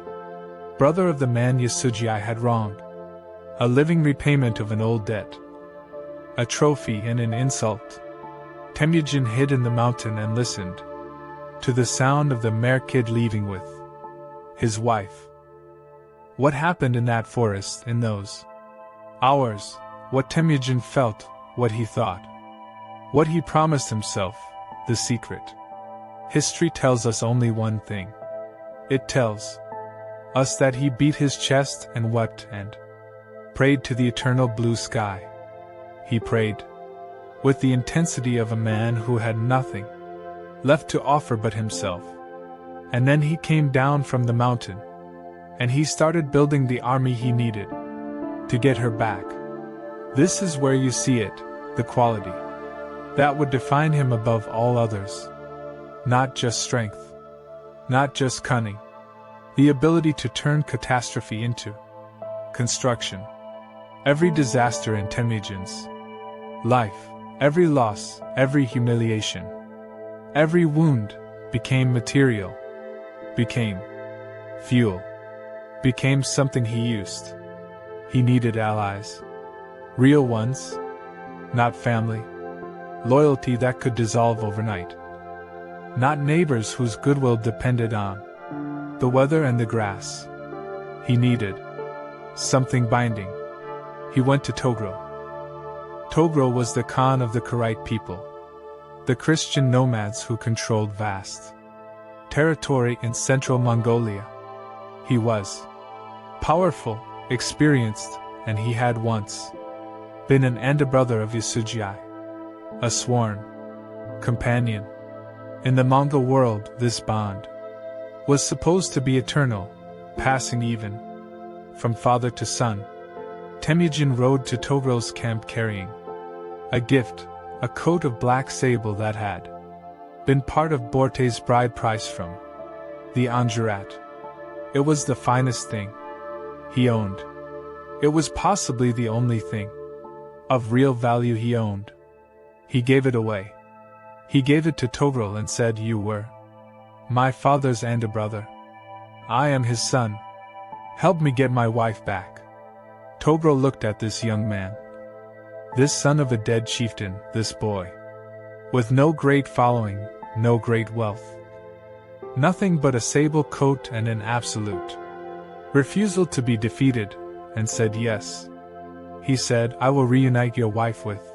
A: brother of the man Yasuji had wronged, a living repayment of an old debt, a trophy and an insult. Temüjin hid in the mountain and listened to the sound of the Merkid leaving with his wife. What happened in that forest in those hours, what Temüjin felt, what he thought, what he promised himself, the secret. History tells us only one thing. It tells us that he beat his chest and wept and prayed to the eternal blue sky. He prayed with the intensity of a man who had nothing left to offer but himself. And then he came down from the mountain, and he started building the army he needed to get her back. This is where you see it, the quality that would define him above all others. Not just strength. Not just cunning. The ability to turn catastrophe into construction. Every disaster in Temüjin's life, every loss, every humiliation, every wound became material, became fuel, became something he used. He needed allies. Real ones, not family. Loyalty that could dissolve overnight. Not neighbors whose goodwill depended on the weather and the grass. He needed something binding. He went to Togro. Togro was the Khan of the Kharite people, the Christian nomads who controlled vast territory in central Mongolia. He was powerful, experienced, and he had once been an elder brother of Yasujai, a sworn companion. In the Mongol world, this bond was supposed to be eternal, passing even from father to son. Temüjin rode to Togro's camp carrying a gift, a coat of black sable that had been part of Borte's bride price from the Anjurat. It was the finest thing he owned. It was possibly the only thing of real value he owned. He gave it away. He gave it to Togro and said, "You were my father's elder brother. I am his son. Help me get my wife back." Togro looked at this young man, this son of a dead chieftain, this boy, with no great following, no great wealth, nothing but a sable coat and an absolute refusal to be defeated, and said yes. He said, "I will reunite your wife with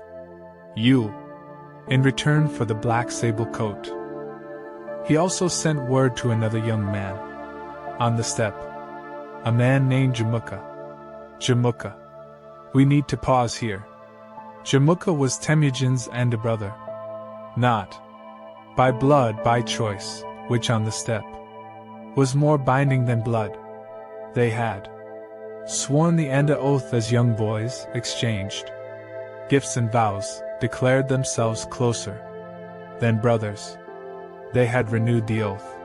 A: you in return for the black sable coat." He also sent word to another young man on the steppe, a man named Jamuka. Jamuka. We need to pause here. Jamuka was Temüjin's elder brother. Not by blood, by choice, which on the steppe was more binding than blood. They had sworn the elder oath as young boys, exchanged gifts and vows, declared themselves closer than brothers. They had renewed the oath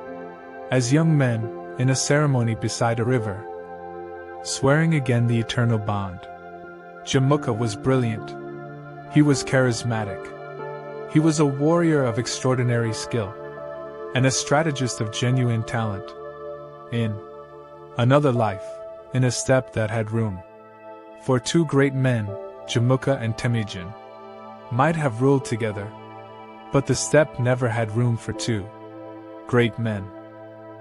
A: as young men in a ceremony beside a river, swearing again the eternal bond. Jamuka was brilliant. He was charismatic. He was a warrior of extraordinary skill, and a strategist of genuine talent. In another life, in a steppe that had room for two great men, Jamuka and Temüjin might have ruled together, but the steppe never had room for two great men.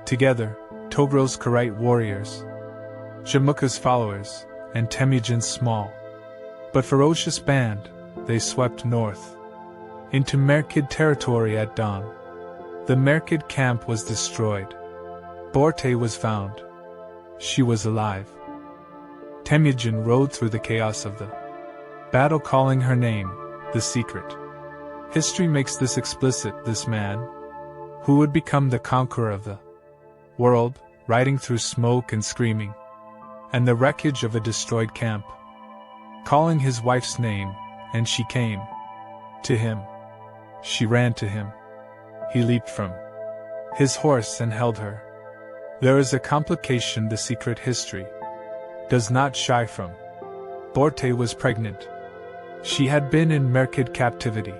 A: Together, Togro's Kharite warriors, Jamuka's followers, and Temüjin's small but ferocious band, they swept north into Merkid territory at dawn. The Merkid camp was destroyed. Borte was found. She was alive. Temüjin rode through the chaos of the battle, calling her name, the secret. History makes this explicit, this man, who would become the conqueror of the world, riding through smoke and screaming, and the wreckage of a destroyed camp, calling his wife's name, and she came to him. She ran to him. He leaped from his horse and held her. There is a complication the secret history does not shy from. Borte was pregnant. She had been in Merkid captivity.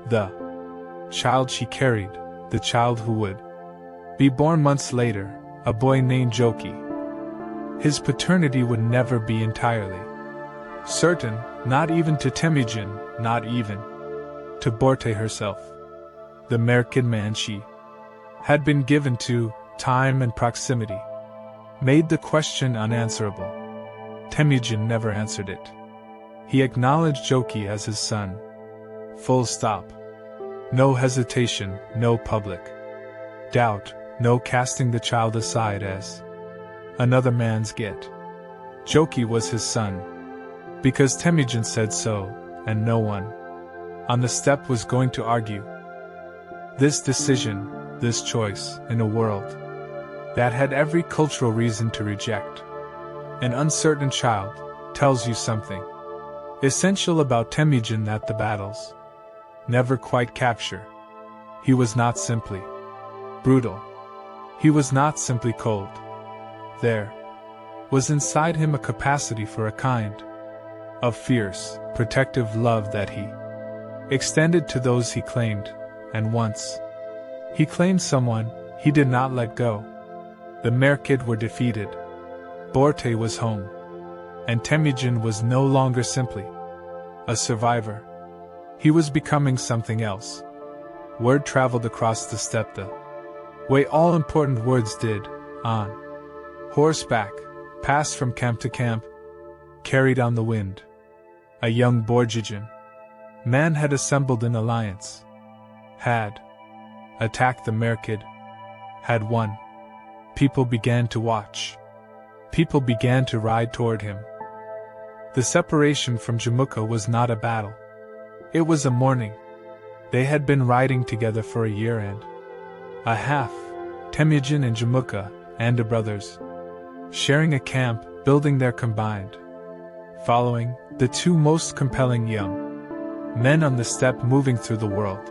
A: The child she carried, the child who would be born months later, a boy named Joki. His paternity would never be entirely certain, not even to Temüjin, not even to Borte herself. The Merkid man she had been given to, time and proximity, made the question unanswerable. Temüjin never answered it. He acknowledged Joki as his son. Full stop. No hesitation, no public doubt, no casting the child aside as another man's get. Joki was his son, because Temüjin said so, and no one on the steppe was going to argue this decision, this choice, in a world that had every cultural reason to reject. An uncertain child tells you something essential about Temüjin that the battles never quite capture. He was not simply brutal. He was not simply cold. There was inside him a capacity for a kind of fierce, protective love that he extended to those he claimed, and once he claimed someone, he did not let go. The Merkid were defeated. Borte was home. And Temüjin was no longer simply a survivor. He was becoming something else. Word traveled across the steppe the way all important words did, on horseback, passed from camp to camp, carried on the wind. A young Borjigin man had assembled an alliance, had attacked the Merkid, had won. People began to watch. People began to ride toward him. The separation from Jamuka was not a battle. It was a mourning. They had been riding together for a year and a half, Temüjin and Jamuka, and the brothers, sharing a camp, building their combined following, the two most compelling young men on the steppe moving through the world,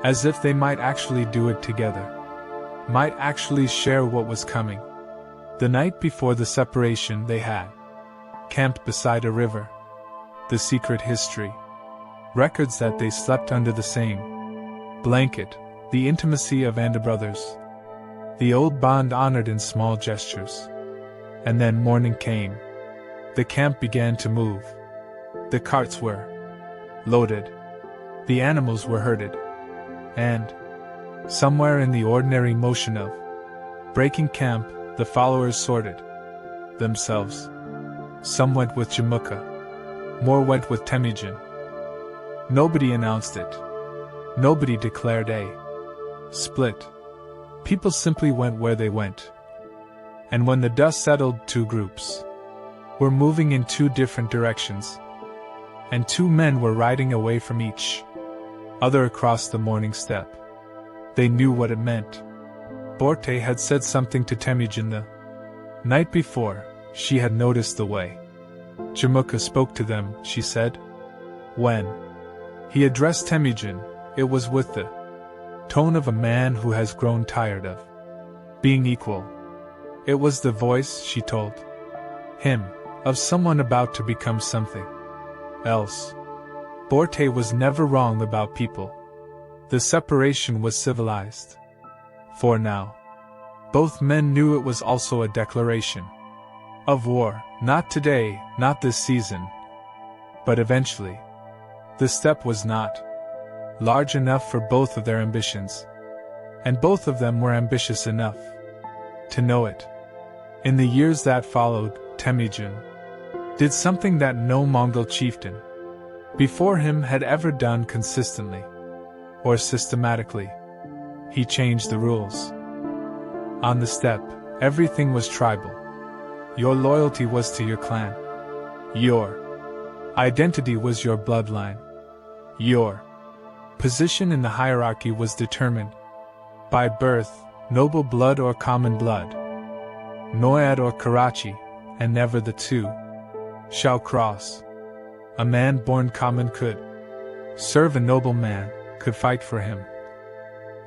A: as if they might actually do it together, might actually share what was coming. The night before the separation they had camped beside a river. The secret history records that they slept under the same blanket, the intimacy of Anda brothers, the old bond honored in small gestures. And then morning came. The camp began to move. The carts were loaded. The animals were herded. And somewhere in the ordinary motion of breaking camp, the followers sorted themselves. Some went with Jamuka. More went with Temüjin. Nobody announced it. Nobody declared a split. People simply went where they went. And when the dust settled, two groups were moving in two different directions. And two men were riding away from each other across the morning steppe. They knew what it meant. Borte had said something to Temüjin the night before. She had noticed the way Jamuka spoke to them, she said. When he addressed Temüjin, it was with the tone of a man who has grown tired of being equal. It was the voice, she told him, of someone about to become something else. Borte was never wrong about people. The separation was civilized. For now, both men knew it was also a declaration of war, not today, not this season, but eventually. The steppe was not large enough for both of their ambitions, and both of them were ambitious enough to know it. In the years that followed, Temüjin did something that no Mongol chieftain before him had ever done consistently or systematically. He changed the rules. On the steppe, everything was tribal. Your loyalty was to your clan. Your identity was your bloodline. Your position in the hierarchy was determined by birth, noble blood or common blood, Noyad or Karachi, and never the two shall cross. A man born common could serve a noble man, could fight for him,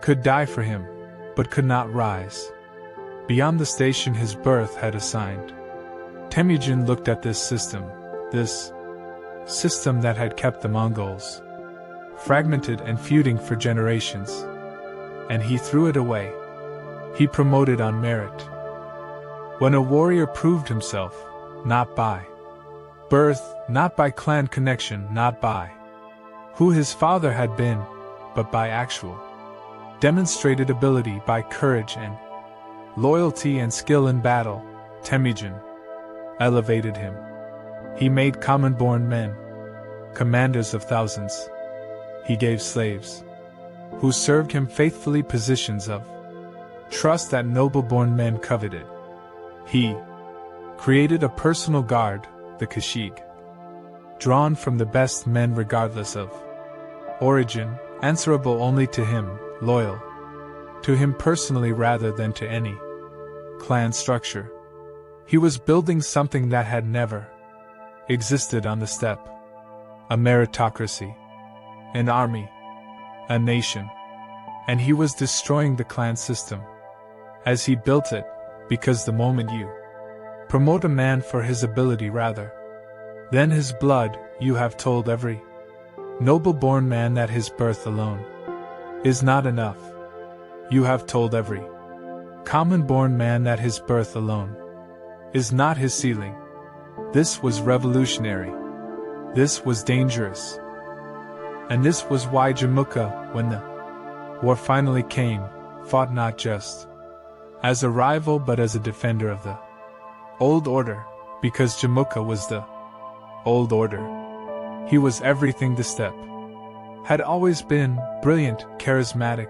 A: could die for him, but could not rise beyond the station his birth had assigned. Temüjin looked at this system that had kept the Mongols fragmented and feuding for generations, and he threw it away. He promoted on merit. When a warrior proved himself, not by birth, not by clan connection, not by who his father had been, but by actual demonstrated ability, by courage and loyalty and skill in battle, Temüjin elevated him. He made common-born men commanders of thousands. He gave slaves who served him faithfully positions of trust that noble-born men coveted. He created a personal guard, the Kashig, drawn from the best men regardless of origin, answerable only to him, loyal to him personally rather than to any clan structure. He was building something that had never existed on the steppe: a meritocracy, an army, a nation, And he was destroying the clan system as he built it, because the moment you promote a man for his ability rather than his blood, you have told every noble-born man that his birth alone is not enough. You have told every common-born man that his birth alone is not his ceiling. This was revolutionary. This was dangerous. And this was why Jamuka, when the war finally came, fought not just as a rival but as a defender of the old order, because Jamuka was the old order. He was everything the steppe had always been: brilliant, charismatic,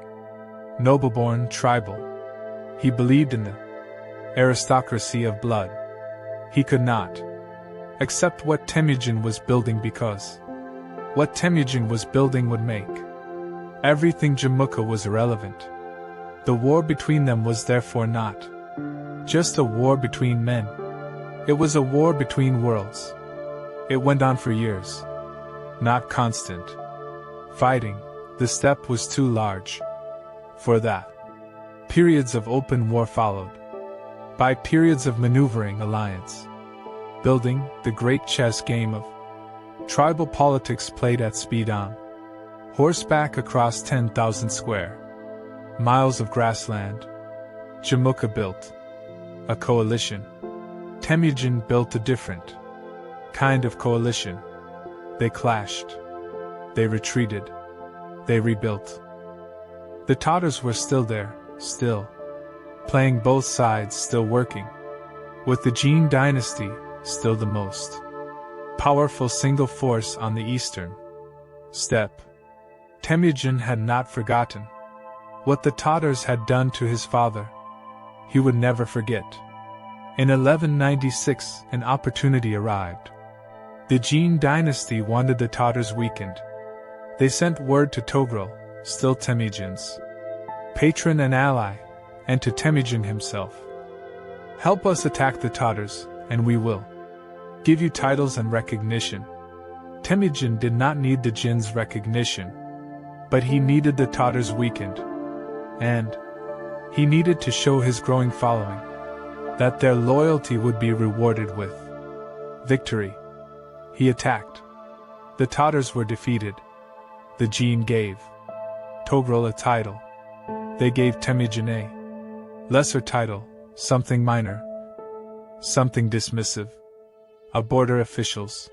A: noble-born, tribal. He believed in the aristocracy of blood. He could not accept what Temüjin was building, because what Temüjin was building would make everything Jamuka was irrelevant. The war between them was therefore not just a war between men. It was a war between worlds. It went on for years. Not constant fighting. The steppe was too large for that. Periods of open war followed by periods of maneuvering, alliance building, the great chess game of tribal politics played at speed on horseback across 10,000 square miles of grassland. Jamuka built a coalition. Temüjin built a different kind of coalition. They clashed. They retreated. They rebuilt. The Tatars were still there, still playing both sides, still working with the Jin dynasty, still the most powerful single force on the eastern steppe. Temüjin had not forgotten what the Tatars had done to his father. He would never forget. In 1196, an opportunity arrived. The Jin dynasty wanted the Tatars weakened. They sent word to Togrul, still Temüjin's patron and ally, and to Temüjin himself. Help us attack the Tatars, and we will give you titles and recognition. Temüjin did not need the Jin's recognition, but he needed the Tatars weakened. And he needed to show his growing following that their loyalty would be rewarded with victory. He attacked. The Tatars were defeated. The Jin gave Togrul a title. They gave Temüjin a lesser title, something minor, something dismissive, a border official's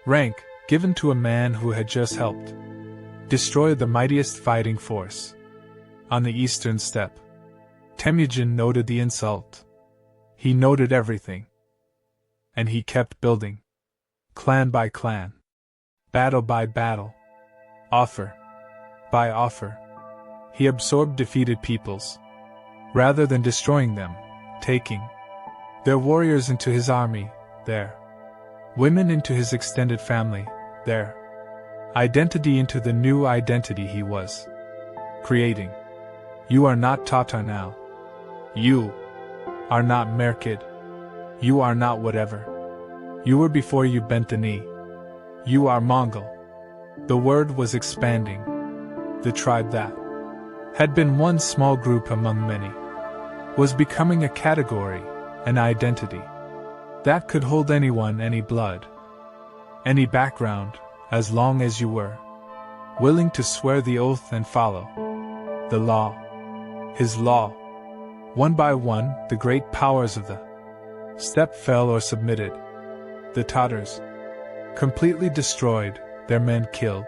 A: rank given to a man who had just helped destroy the mightiest fighting force on the eastern steppe. Temüjin noted the insult. He noted everything. And he kept building. Clan by clan. Battle by battle. Offer by offer. He absorbed defeated peoples. Rather than destroying them, taking their warriors into his army, their women into his extended family, their identity into the new identity he was creating. You are not Tatar now. You are not Merkid. You are not whatever you were before you bent the knee. You are Mongol. The word was expanding. The tribe that had been one small group among many was becoming a category, an identity that could hold anyone, any blood, any background, as long as you were willing to swear the oath and follow the law. His law. One by one, the great powers of the steppe fell or submitted. The Tatars, completely destroyed, their men killed,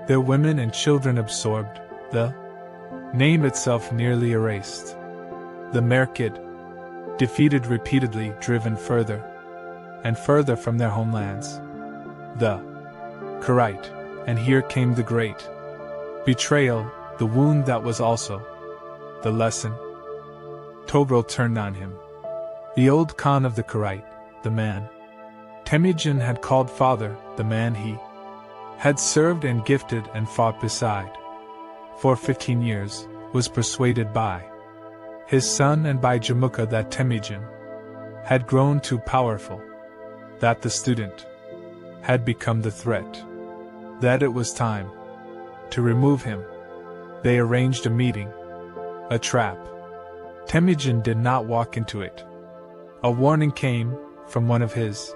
A: their women and children absorbed, the name itself nearly erased. The Merkid, defeated repeatedly, driven further and further from their homelands. The Kharit, and here came the great betrayal, the wound that was also the lesson. Togrul turned on him. The old Khan of the Kharit, the man Temüjin had called father, the man he had served and gifted and fought beside for 15 years, was persuaded by his son and by Jamuka that Temüjin had grown too powerful, that the student had become the threat, that it was time to remove him. They arranged a meeting. A trap. Temüjin did not walk into it. A warning came from one of his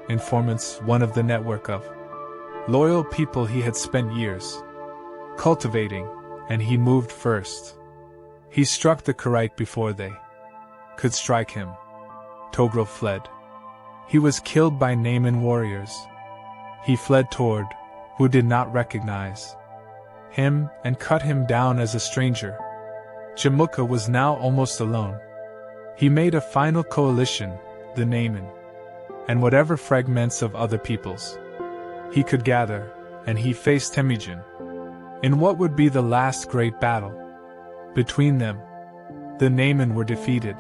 A: informants, one of the network of loyal people he had spent years cultivating, and he moved first. He struck the khanate before they could strike him. Togrul fled. He was killed by Naiman warriors. He fled toward who did not recognize him and cut him down as a stranger. Jamuka was now almost alone. He made a final coalition, the Naiman, and whatever fragments of other peoples he could gather, and he faced Temüjin in what would be the last great battle. Between them, the Naiman were defeated.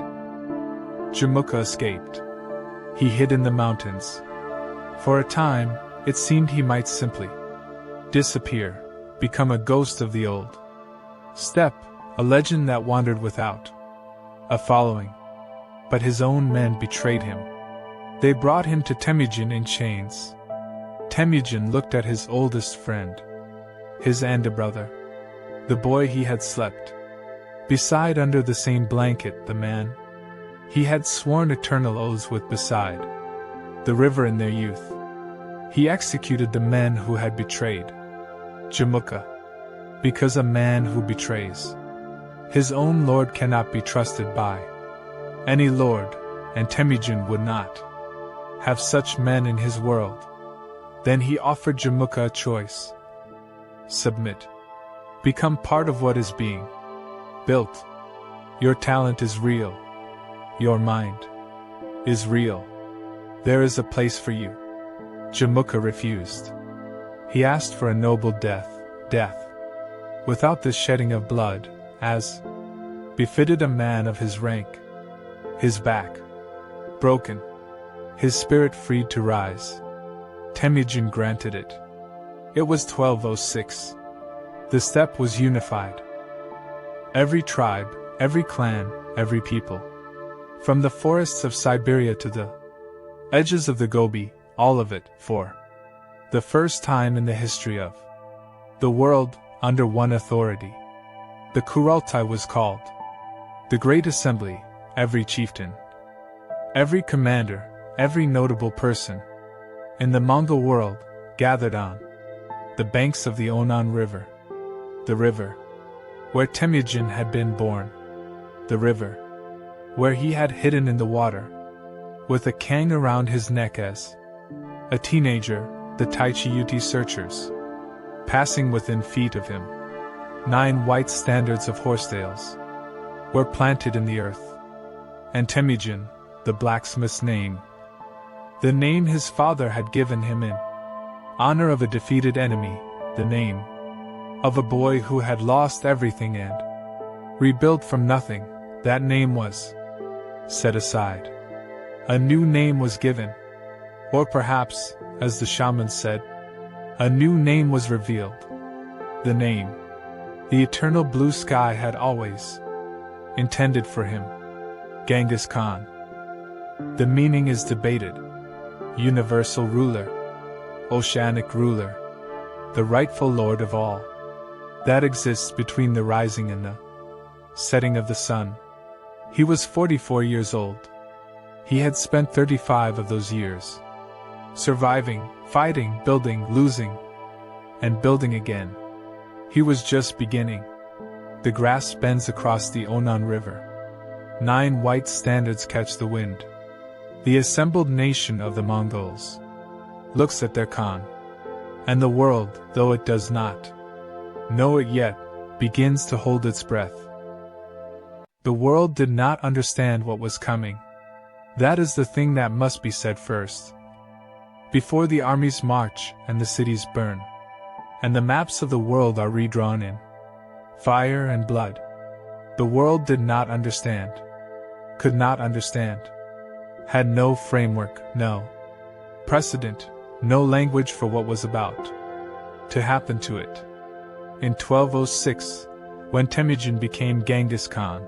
A: Jamuka escaped. He hid in the mountains. For a time, it seemed he might simply disappear, become a ghost of the old steppe, a legend that wandered without a following. But his own men betrayed him. They brought him to Temüjin in chains. Temüjin looked at his oldest friend, his elder brother, the boy he had slept beside under the same blanket, the man he had sworn eternal oaths with beside the river in their youth. He executed the men who had betrayed Jamuka, because a man who betrays his own lord cannot be trusted by any lord, and Temüjin would not have such men in his world. Then he offered Jamuka a choice. Submit. Become part of what is being built. Your talent is real. Your mind is real. There is a place for you. Jamuka refused. He asked for a noble death, without the shedding of blood, as befitted a man of his rank. His back broken, his spirit freed to rise. Temüjin granted it. It was 1206. The steppe was unified. Every tribe, every clan, every people, from the forests of Siberia to the edges of the Gobi, all of it, for the first time in the history of the world, under one authority. The Kurultai was called. The Great Assembly, every chieftain, every commander, every notable person in the Mongol world, gathered on the banks of the Onan River. The river where Temüjin had been born. The river where he had hidden in the water, with a kang around his neck as a teenager, the Taichiyuti searchers, passing within feet of him. 9 white standards of horsetails were planted in the earth. And Temüjin, the blacksmith's name, the name his father had given him in honor of a defeated enemy, the name of a boy who had lost everything and rebuilt from nothing, that name was set aside. A new name was given. Or perhaps, as the shamans said, a new name was revealed. The name the eternal blue sky had always intended for him. Genghis Khan. The meaning is debated. Universal ruler, oceanic ruler, the rightful lord of all that exists between the rising and the setting of the sun. He was 44 years old. He had spent 35 of those years surviving, fighting, building, losing, and building again. He was just beginning. The grass bends across the Onan River. 9 white standards catch the wind. The assembled nation of the Mongols looks at their Khan, and the world, though it does not know it yet, begins to hold its breath. The world did not understand what was coming. That is the thing that must be said first. Before the armies march and the cities burn, and the maps of the world are redrawn in fire and blood, the world did not understand, could not understand, had no framework, no precedent, no language for what was about to happen to it. In 1206, when Temüjin became Genghis Khan,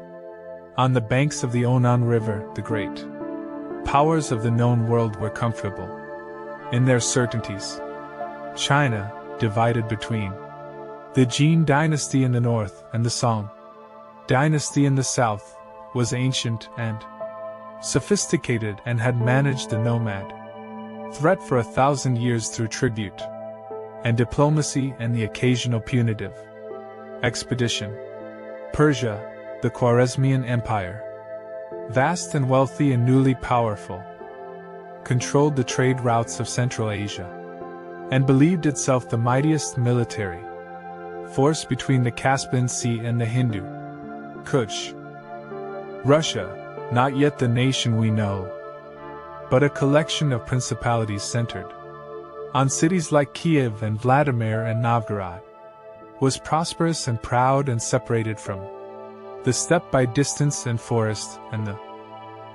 A: on the banks of the Onan River, the great powers of the known world were comfortable in their certainties. China, divided between The Jin dynasty in the north and the Song dynasty in the south was ancient and sophisticated and had managed the nomad threat for 1,000 years through tribute and diplomacy and the occasional punitive expedition. Persia, the Khwarezmian Empire, vast and wealthy and newly powerful, controlled the trade routes of Central Asia, and believed itself the mightiest military force between the Caspian Sea and the Hindu Kush. Russia, not yet the nation we know, but a collection of principalities centered on cities like Kiev and Vladimir and Novgorod, was prosperous and proud and separated from the steppe by distance and forest and the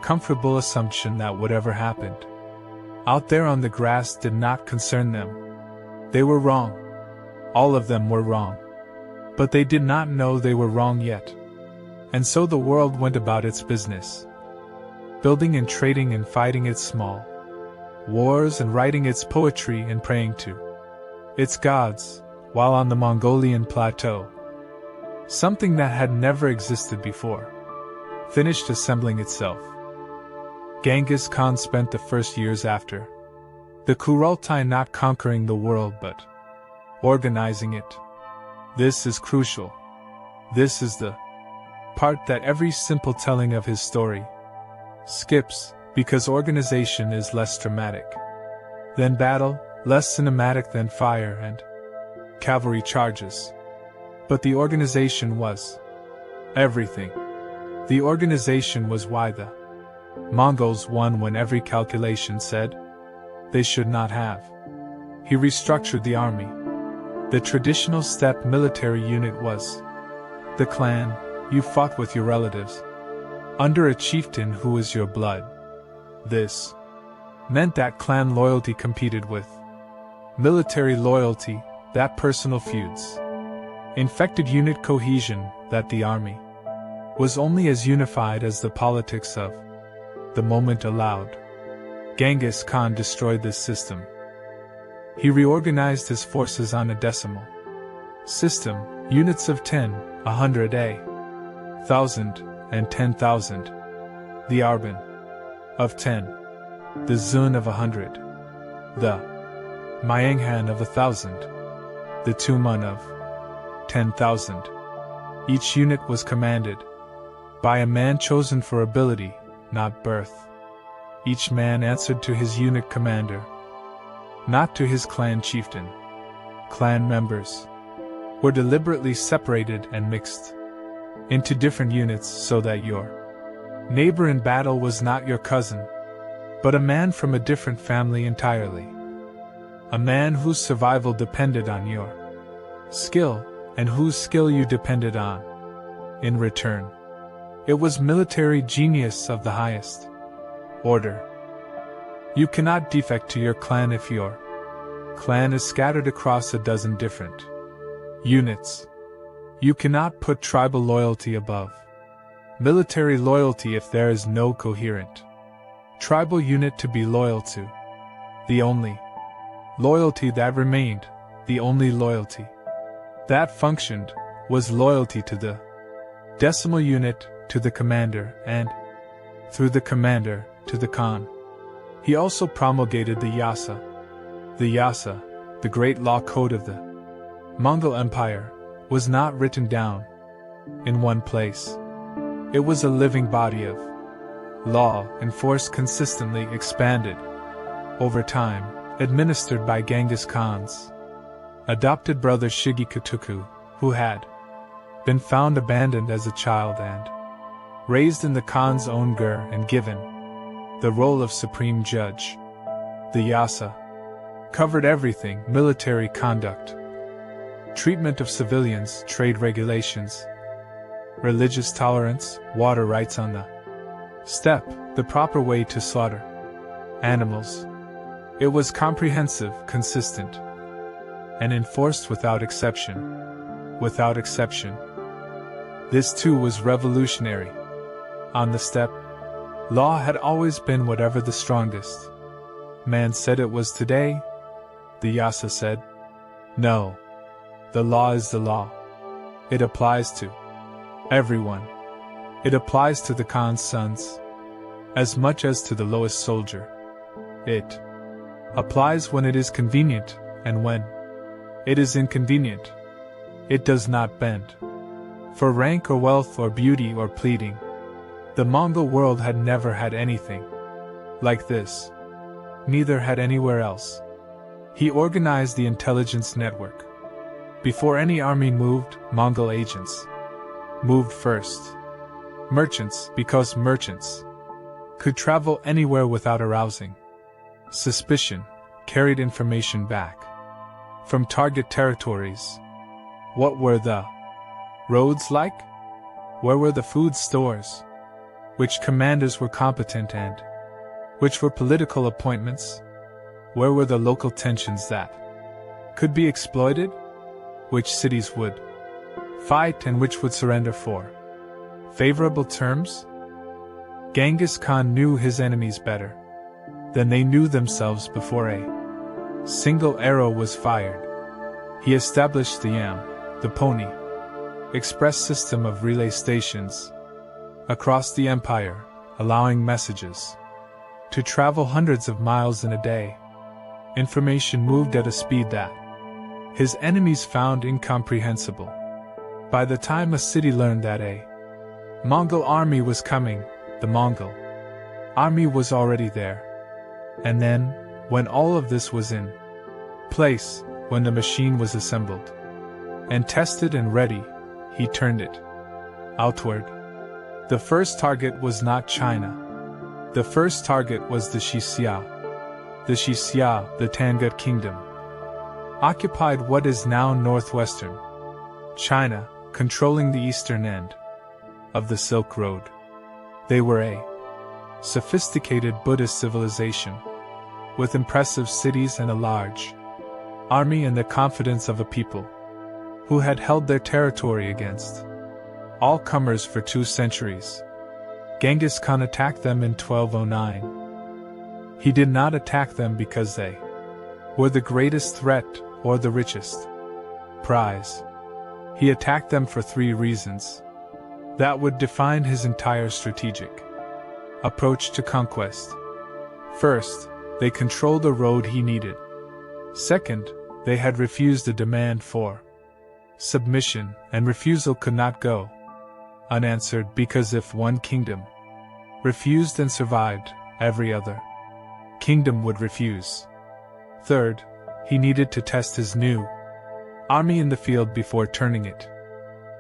A: comfortable assumption that whatever happened out there on the grass did not concern them. They were wrong. All of them were wrong. But they did not know they were wrong yet. And so the world went about its business, building and trading and fighting its small wars and writing its poetry and praying to its gods, while on the Mongolian plateau, something that had never existed before finished assembling itself. Genghis Khan spent the first years after the Kurultai not conquering the world but organizing it. This is crucial. This is the part that every simple telling of his story skips, because organization is less dramatic than battle, less cinematic than fire and cavalry charges. But the organization was everything. The organization was why the Mongols won when every calculation said they should not have. He restructured the army. The traditional steppe military unit was the clan. You fought with your relatives, under a chieftain who was your blood. This meant that clan loyalty competed with military loyalty, that personal feuds infected unit cohesion, that the army was only as unified as the politics of the moment allowed. Genghis Khan destroyed this system. He reorganized his forces on a decimal system, units of 10, 100, 1,000, and 10,000. The Arban of 10, the Zun of 100, the Mayanghan of 1,000, the Tumun of 10,000. Each unit was commanded by a man chosen for ability, not birth. Each man answered to his unit commander, not to his clan chieftain. Clan members were deliberately separated and mixed into different units so that your neighbor in battle was not your cousin, but a man from a different family entirely. A man whose survival depended on your skill, and whose skill you depended on in return. It was military genius of the highest order. You cannot defect to your clan if your clan is scattered across a dozen different units. You cannot put tribal loyalty above military loyalty if there is no coherent tribal unit to be loyal to. The only loyalty that remained, the only loyalty that functioned, was loyalty to the decimal unit, to the commander, and, through the commander, to the Khan. He also promulgated the Yasa. The Yasa, the great law code of the Mongol Empire, was not written down in one place. It was a living body of law, enforced consistently, expanded over time, administered by Genghis Khan's adopted brother Shigi Katuku, who had been found abandoned as a child and raised in the Khan's own gur and given the role of supreme judge. The Yasa covered everything: military conduct, treatment of civilians, trade regulations, religious tolerance, water rights on the steppe, the proper way to slaughter animals. It was comprehensive, consistent, and enforced without exception. Without exception. This too was revolutionary. On the steppe, law had always been whatever the strongest man said it was. Today, the Yasa said, no. The law is the law. It applies to everyone. It applies to the Khan's sons as much as to the lowest soldier. It applies when it is convenient, and when it is inconvenient, it does not bend. For rank or wealth or beauty or pleading, the Mongol world had never had anything like this. Neither had anywhere else. He organized the intelligence network. Before any army moved, Mongol agents moved first. Merchants, because merchants could travel anywhere without arousing suspicion, carried information back from target territories. What were the roads like? Where were the food stores? Which commanders were competent and which were political appointments? Where were the local tensions that could be exploited? Which cities would fight and which would surrender for favorable terms? Genghis Khan knew his enemies better than they knew themselves before a single arrow was fired. He established the yam, the pony, express system of relay stations across the empire, allowing messages to travel hundreds of miles in a day. Information moved at a speed that his enemies found incomprehensible. By the time a city learned that a Mongol army was coming, the Mongol army was already there. And then, when all of this was in place, when the machine was assembled and tested and ready, he turned it outward. The first target was not China. The first target was the Xia. The Xia, the Tangut Kingdom, occupied what is now northwestern China, controlling the eastern end of the Silk Road. They were a sophisticated Buddhist civilization, with impressive cities and a large army and the confidence of a people who had held their territory against all comers for 2 centuries. Genghis Khan attacked them in 1209. He did not attack them because they were the greatest threat or the richest prize. He attacked them for 3 reasons that would define his entire strategic approach to conquest. First, they controlled a road he needed. Second, they had refused a demand for submission, and refusal could not go unanswered, because if one kingdom refused and survived, every other kingdom would refuse. Third, he needed to test his new army in the field before turning it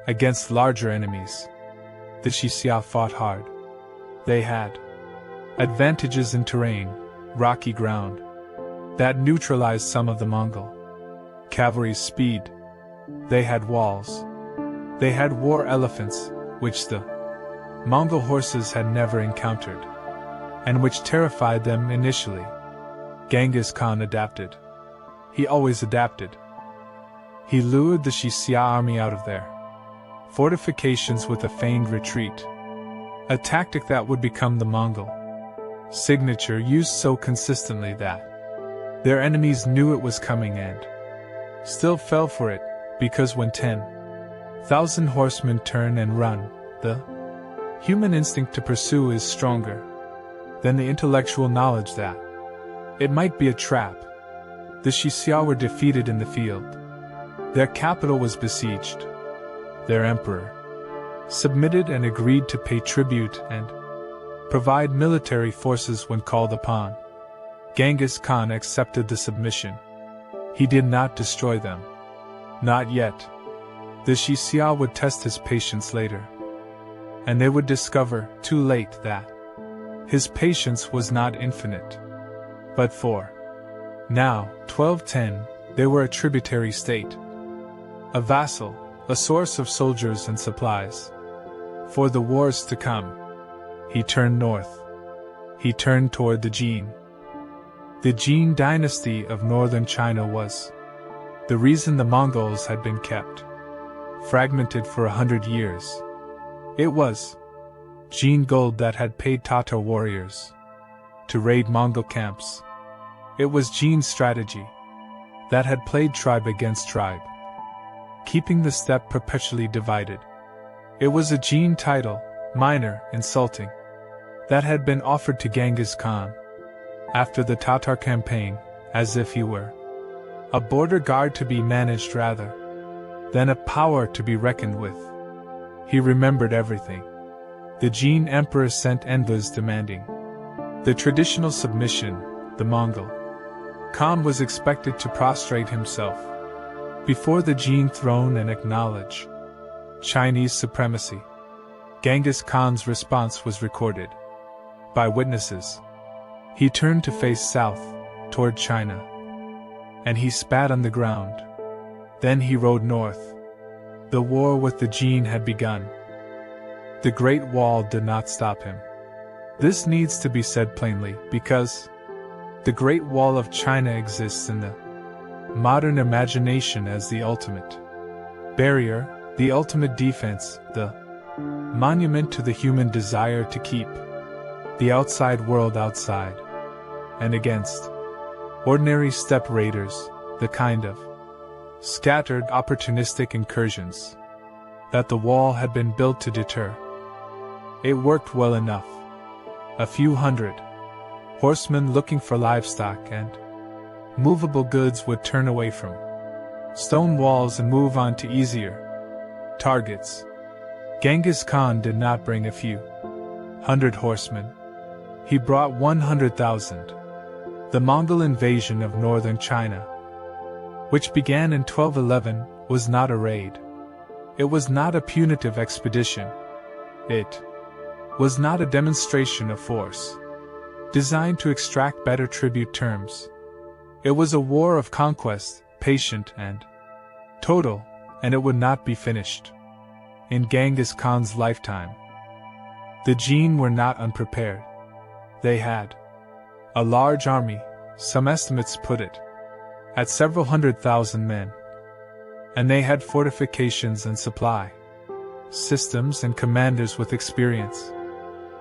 A: against larger enemies. The Xia fought hard. They had advantages in terrain, rocky ground, that neutralized some of the Mongol cavalry's speed. They had walls. They had war elephants, which the Mongol horses had never encountered, and which terrified them initially. Genghis Khan adapted. He always adapted. He lured the Xia army out of their fortifications with a feigned retreat, a tactic that would become the Mongol signature, used so consistently that their enemies knew it was coming and still fell for it, because when 10,000 horsemen turn and run, the human instinct to pursue is stronger than the intellectual knowledge that it might be a trap. The Xia were defeated in the field. Their capital was besieged. Their emperor submitted and agreed to pay tribute and provide military forces when called upon. Genghis Khan accepted the submission. He did not destroy them. Not yet. The Xia would test his patience later, and they would discover, too late, that his patience was not infinite. But for now, 1210, they were a tributary state, a vassal, a source of soldiers and supplies. For the wars to come, he turned north. He turned toward the Jin. The Jin dynasty of northern China was the reason the Mongols had been kept fragmented for 100 years. It was Jin gold that had paid Tatar warriors to raid Mongol camps. It was Jin's strategy that had played tribe against tribe. keeping the steppe perpetually divided. It was a Jin title, minor, insulting, that had been offered to Genghis Khan after the Tatar campaign, as if he were a border guard to be managed rather than a power to be reckoned with. He remembered everything. The Jin emperor sent envoys demanding the traditional submission. The Mongol Khan was expected to prostrate himself before the Jin throne and acknowledge Chinese supremacy. Genghis Khan's response was recorded by witnesses. He turned to face south, toward China, and he spat on the ground. Then he rode north. The war with the Jin had begun. The Great Wall did not stop him. This needs to be said plainly, because the Great Wall of China exists in the modern imagination as the ultimate barrier, the ultimate defense, the monument to the human desire to keep the outside world outside, and against ordinary steppe raiders, the kind of scattered, opportunistic incursions that the wall had been built to deter. It worked well enough. A few hundred horsemen looking for livestock and movable goods would turn away from stone walls and move on to easier targets. Genghis Khan did not bring a few hundred horsemen. He brought 100,000. The Mongol invasion of northern China, which began in 1211, was not a raid. It was not a punitive expedition. It was not a demonstration of force designed to extract better tribute terms. It was a war of conquest, patient and total, and it would not be finished in Genghis Khan's lifetime. The Jin were not unprepared. They had a large army, some estimates put it at several 100,000 men, and they had fortifications and supply systems and commanders with experience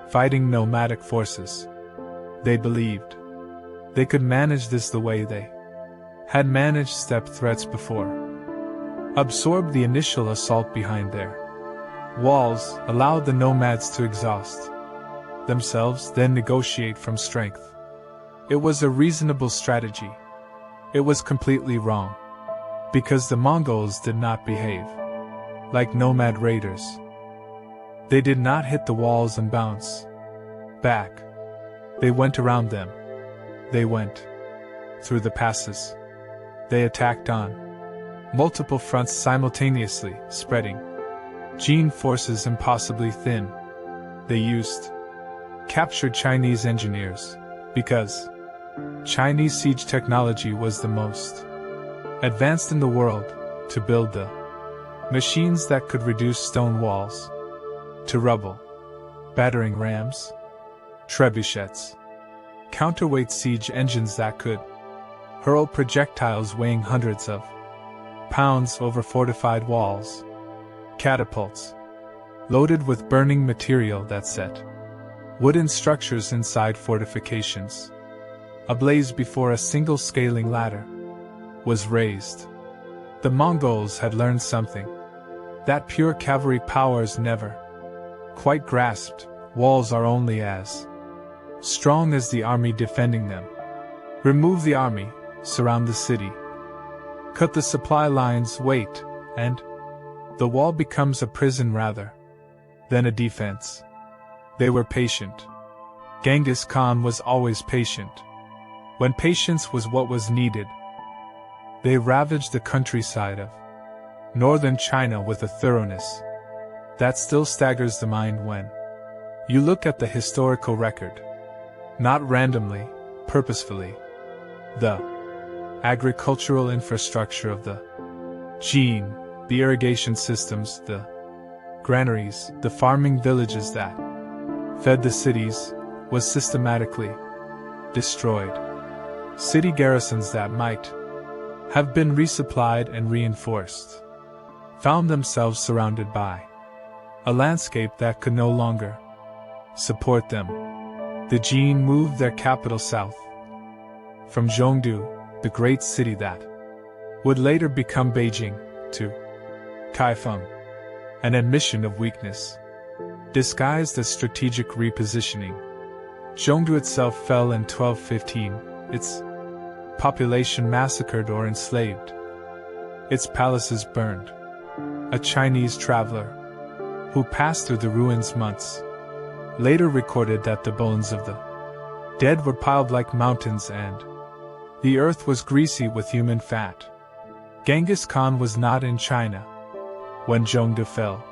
A: fighting nomadic forces. They believed they could manage this the way they had managed steppe threats before. Absorb the initial assault behind their walls, allowed the nomads to exhaust themselves, then negotiate from strength. It was a reasonable strategy. It was completely wrong, because the Mongols did not behave like nomad raiders. They did not hit the walls and bounce back. They went around them. They went through the passes. They attacked on multiple fronts simultaneously, spreading Jin forces impossibly thin. They captured Chinese engineers, because Chinese siege technology was the most advanced in the world, to build the machines that could reduce stone walls to rubble, battering rams, trebuchets, counterweight siege engines that could hurl projectiles weighing hundreds of pounds over fortified walls, catapults loaded with burning material that set wooden structures inside fortifications ablaze before a single scaling ladder was raised. The Mongols had learned something that pure cavalry powers never quite grasped. Walls are only as strong as the army defending them. Remove the army, surround the city, cut the supply lines, wait, and the wall becomes a prison rather than a defense. They were patient. Genghis Khan was always patient. When patience was what was needed, they ravaged the countryside of northern China with a thoroughness that still staggers the mind when you look at the historical record. Not randomly, purposefully. The agricultural infrastructure of the Jin, the irrigation systems, the granaries, the farming villages that fed the cities, was systematically destroyed. City garrisons that might have been resupplied and reinforced found themselves surrounded by a landscape that could no longer support them. The Jin moved their capital south from Zhongdu, the great city that would later become Beijing, to Kaifeng, an admission of weakness, disguised as strategic repositioning. Zhongdu itself fell in 1215, its population massacred or enslaved, its palaces burned. A Chinese traveler, who passed through the ruins months later, recorded that the bones of the dead were piled like mountains and the earth was greasy with human fat. Genghis Khan was not in China when Zhongdu fell.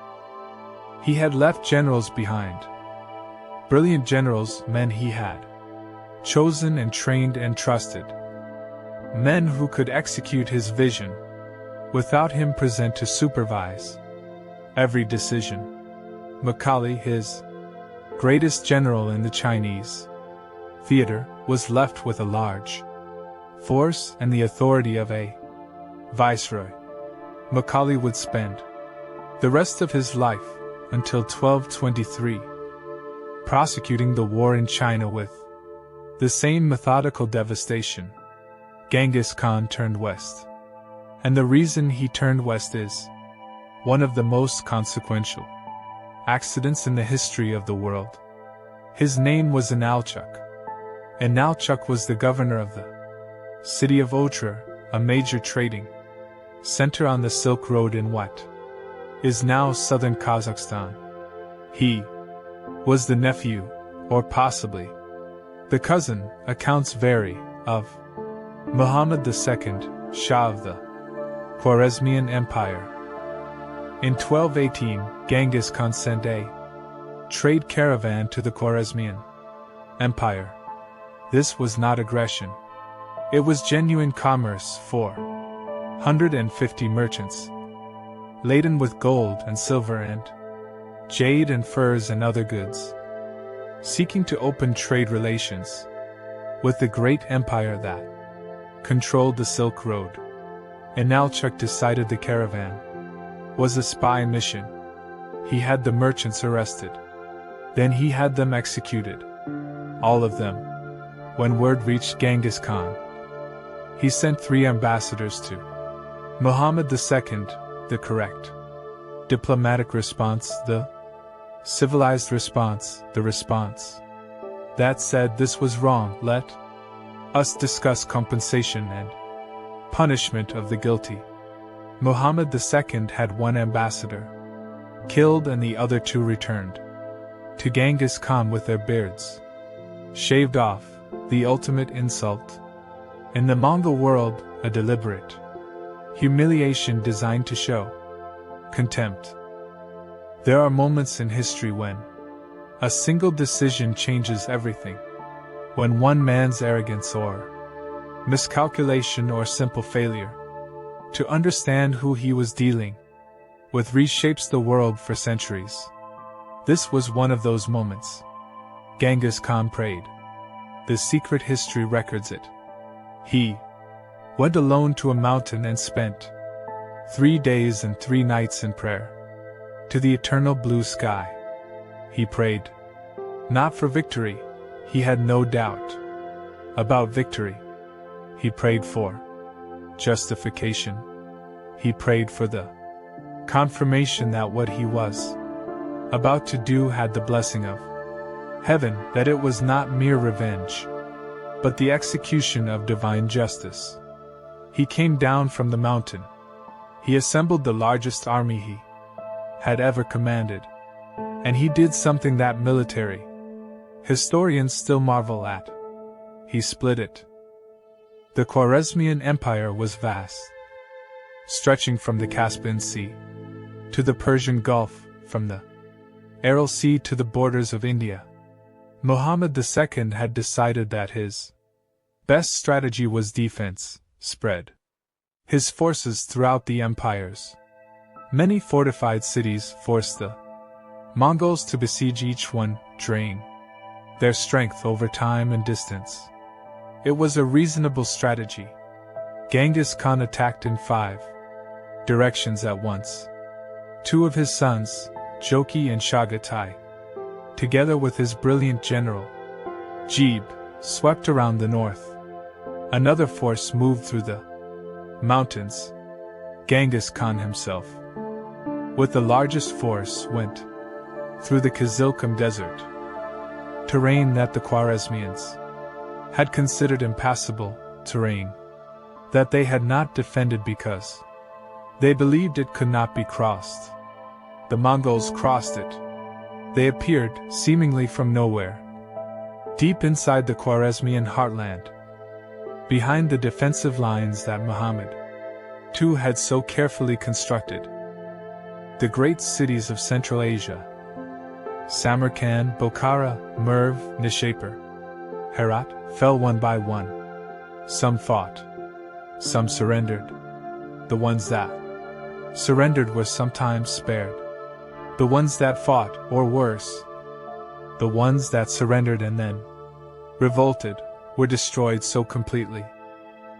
A: He had left generals behind. Brilliant generals, men he had chosen and trained and trusted. Men who could execute his vision without him present to supervise every decision. Macaulay, his greatest general in the Chinese theater, was left with a large force and the authority of a viceroy. Macaulay would spend the rest of his life, until 1223, prosecuting the war in China with the same methodical devastation. Genghis Khan turned west. And the reason he turned west is one of the most consequential accidents in the history of the world. His name was Inalchuq. Inalchuq was the governor of the city of Otrar, a major trading center on the Silk Road in what is now southern Kazakhstan. He was the nephew, or possibly the cousin, accounts vary, of Muhammad II, Shah of the Khwarezmian Empire. In 1218, Genghis Khan sent a trade caravan to the Khwarezmian Empire. This was not aggression. It was genuine commerce. 450 merchants, laden with gold and silver and jade and furs and other goods, seeking to open trade relations with the great empire that controlled the Silk Road. Inalchuq decided the caravan was a spy mission. He had the merchants arrested. Then he had them executed. All of them. When word reached Genghis Khan, he sent 3 ambassadors to Muhammad II, the correct diplomatic response, the civilized response, the response that said this was wrong, let us discuss compensation and punishment of the guilty. Muhammad II had 1 ambassador killed and the other 2 returned to Genghis Khan with their beards shaved off, the ultimate insult in the Mongol world, a deliberate humiliation designed to show contempt. There are moments in history when a single decision changes everything. When one man's arrogance or miscalculation or simple failure to understand who he was dealing with reshapes the world for centuries. This was one of those moments. Genghis Khan prayed. The secret history records it. He went alone to a mountain and spent 3 days and 3 nights in prayer to the eternal blue sky. He prayed not for victory. He had no doubt about victory. He prayed for justification. He prayed for the confirmation that what he was about to do had the blessing of heaven, that it was not mere revenge, but the execution of divine justice. He came down from the mountain. He assembled the largest army he had ever commanded, and he did something that military historians still marvel at. He split it. The Khwarezmian Empire was vast, stretching from the Caspian Sea to the Persian Gulf, from the Aral Sea to the borders of India. Muhammad II had decided that his best strategy was defense, spread his forces throughout the empires. Many fortified cities forced the Mongols to besiege each one, drain their strength over time and distance. It was a reasonable strategy. Genghis Khan attacked in 5 directions at once. 2 of his sons, Joki and Chagatai, together with his brilliant general, Jebe, swept around the north. Another force moved through the mountains. Genghis Khan himself with the largest force, went through the Kizilkum Desert, terrain that the Khwarezmians had considered impassable, terrain that they had not defended because they believed it could not be crossed. The Mongols crossed it. They appeared, seemingly from nowhere, deep inside the Khwarezmian heartland, behind the defensive lines that Muhammad II had so carefully constructed. The great cities of Central Asia, Samarkand, Bokhara, Merv, Nishapur, Herat, fell one by one. Some fought. Some surrendered. The ones that surrendered were sometimes spared. The ones that fought, or worse, the ones that surrendered and then revolted, were destroyed so completely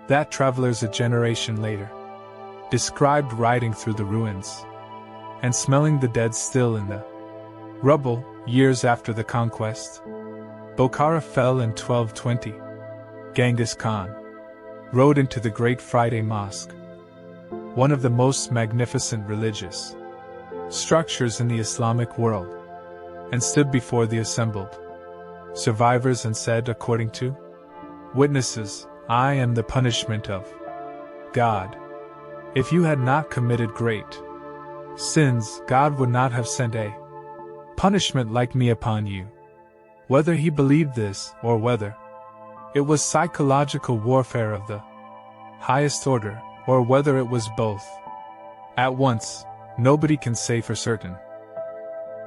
A: that travelers a generation later described riding through the ruins and smelling the dead still in the rubble. Years after the conquest, Bokhara fell in 1220. Genghis Khan rode into the Great Friday Mosque, one of the most magnificent religious structures in the Islamic world, and stood before the assembled survivors and said, according to witnesses, "I am the punishment of God. If you had not committed great sins, God would not have sent a punishment like me upon you." Whether he believed this, or whether it was psychological warfare of the highest order, or whether it was both at once, nobody can say for certain.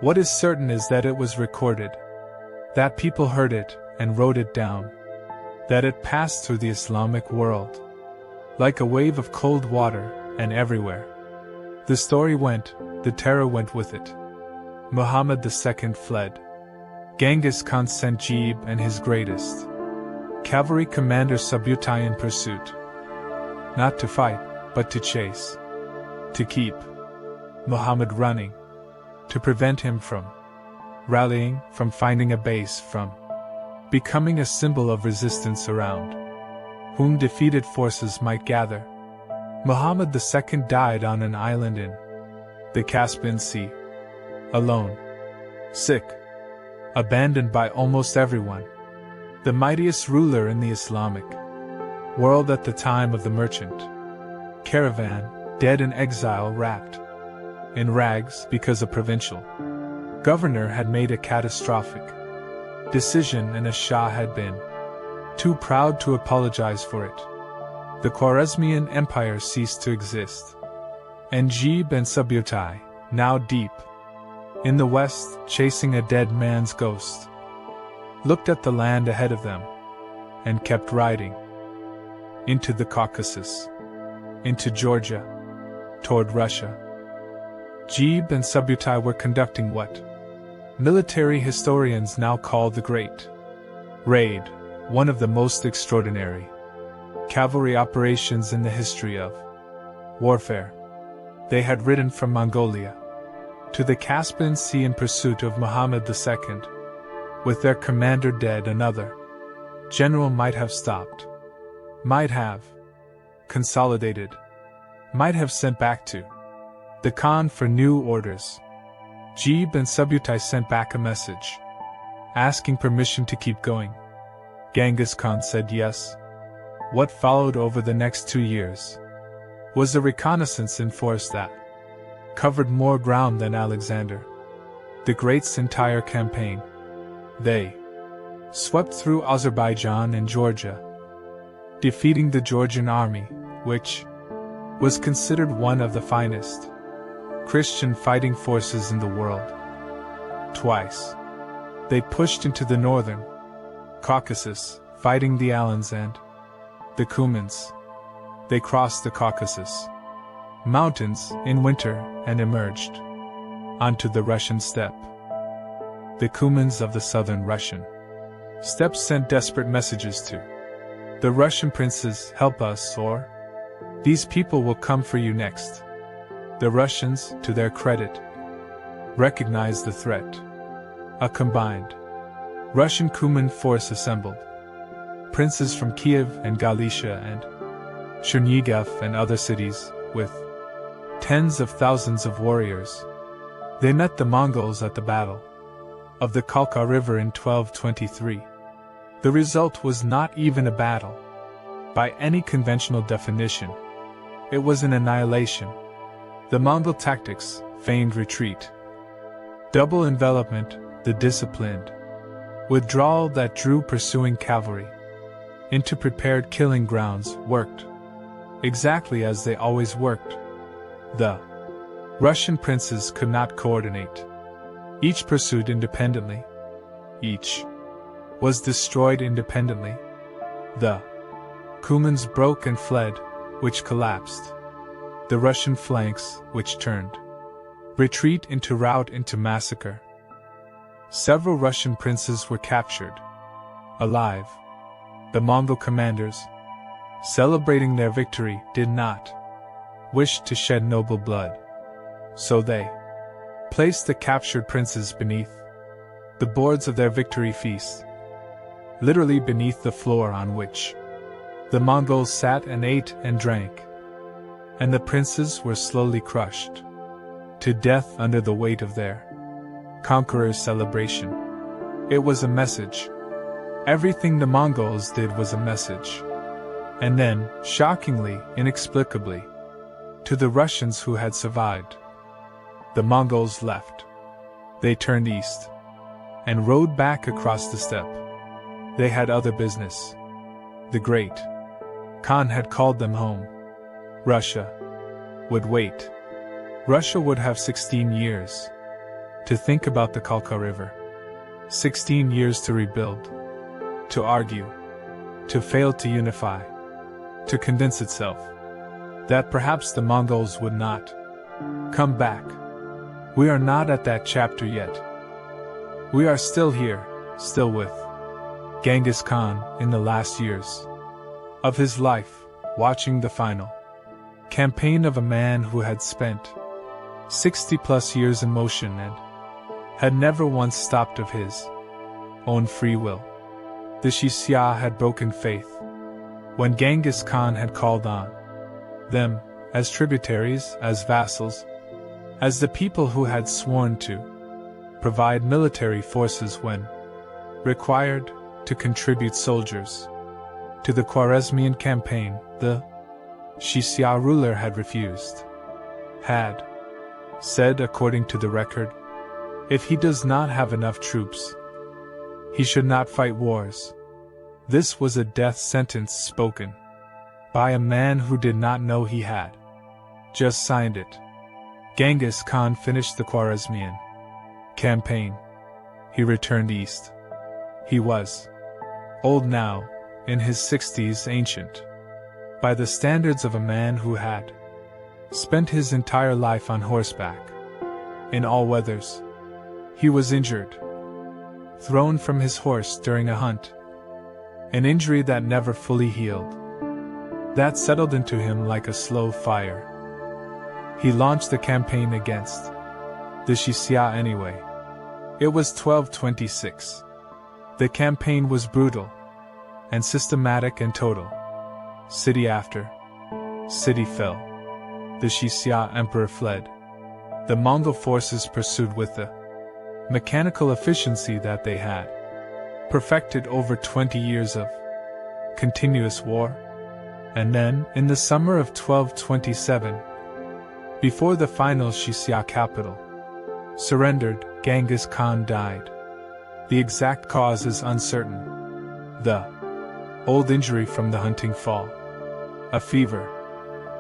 A: What is certain is that it was recorded, that people heard it and wrote it down, that it passed through the Islamic world like a wave of cold water, and everywhere the story went, the terror went with it. Muhammad II fled. Genghis Khan sent Jib and his greatest cavalry commander Subutai in pursuit, not to fight, but to chase, to keep Muhammad running, to prevent him from rallying, from finding a base, from becoming a symbol of resistance around whom defeated forces might gather. Muhammad II died on an island in the Caspian Sea, alone, sick, abandoned by almost everyone. The mightiest ruler in the Islamic world at the time of the merchant caravan, dead in exile, wrapped in rags because a provincial governor had made a catastrophic decision and a Shah had been too proud to apologize for it. The Khwarezmian Empire ceased to exist. And Jib and Subutai, now deep in the west, chasing a dead man's ghost, looked at the land ahead of them and kept riding into the Caucasus, into Georgia, toward Russia. Jib and Subutai were conducting what military historians now call the Great Raid, one of the most extraordinary cavalry operations in the history of warfare. They had ridden from Mongolia to the Caspian Sea in pursuit of Muhammad II. With their commander dead, another general might have stopped, might have consolidated, might have sent back to the Khan for new orders. Jib and Subutai sent back a message, asking permission to keep going. Genghis Khan said yes. What followed over the next 2 years was a reconnaissance in force that covered more ground than Alexander the Great's entire campaign. They swept through Azerbaijan and Georgia, defeating the Georgian army, which was considered one of the finest Christian fighting forces in the world. Twice, they pushed into the northern Caucasus, fighting the Alans and the Cumans. They crossed the Caucasus mountains in winter and emerged onto the Russian steppe. The Cumans of the southern Russian steppe sent desperate messages to the Russian princes, "Help us, or these people will come for you next." The Russians, to their credit, recognized the threat. A combined Russian Cuman force assembled. Princes from Kiev and Galicia and Chernihiv and other cities, with tens of thousands of warriors. They met the Mongols at the Battle of the Khalkha River in 1223. The result was not even a battle. By any conventional definition, it was an annihilation. The Mongol tactics, feigned retreat, double envelopment, the disciplined withdrawal that drew pursuing cavalry into prepared killing grounds, worked exactly as they always worked. The Russian princes could not coordinate. Each pursued independently. Each was destroyed independently. The Cumans broke and fled, which collapsed. The Russian flanks, which turned retreat into rout into massacre. Several Russian princes were captured alive. The Mongol commanders, celebrating their victory, did not wish to shed noble blood. So they placed the captured princes beneath the boards of their victory feast, literally beneath the floor on which the Mongols sat and ate and drank, and the princes were slowly crushed to death under the weight of their conqueror's celebration. It was a message. Everything the Mongols did was a message. And then, shockingly, inexplicably, to the Russians who had survived, the Mongols left. They turned east and rode back across the steppe. They had other business. The great Khan had called them home. Russia would wait. Russia would have 16 years to think about the Khalkha River. 16 years to rebuild, to argue, to fail to unify, to convince itself that perhaps the Mongols would not come back. We are not at that chapter yet. We are still here, still with Genghis Khan in the last years of his life, watching the final campaign of a man who had spent 60+ years in motion and had never once stopped of his own free will. The Xia had broken faith when Genghis Khan had called on them as tributaries, as vassals, as the people who had sworn to provide military forces when required, to contribute soldiers to the Khwarezmian campaign. The Xia ruler had refused, had said, according to the record, if he does not have enough troops, he should not fight wars. This was a death sentence spoken by a man who did not know he had just signed it. Genghis Khan finished the Khwarezmian campaign. He returned east. He was old now, in his 60s, ancient by the standards of a man who had spent his entire life on horseback, in all weathers. He was injured, thrown from his horse during a hunt, an injury that never fully healed, that settled into him like a slow fire. He launched the campaign against the Xia anyway. It was 1226. The campaign was brutal and systematic and total. City after city fell. The Xia emperor fled. The Mongol forces pursued with the mechanical efficiency that they had perfected over 20 years of continuous war. And then, in the summer of 1227, before the final Xia capital surrendered, Genghis Khan died. The exact cause is uncertain. The old injury from the hunting fall, a fever,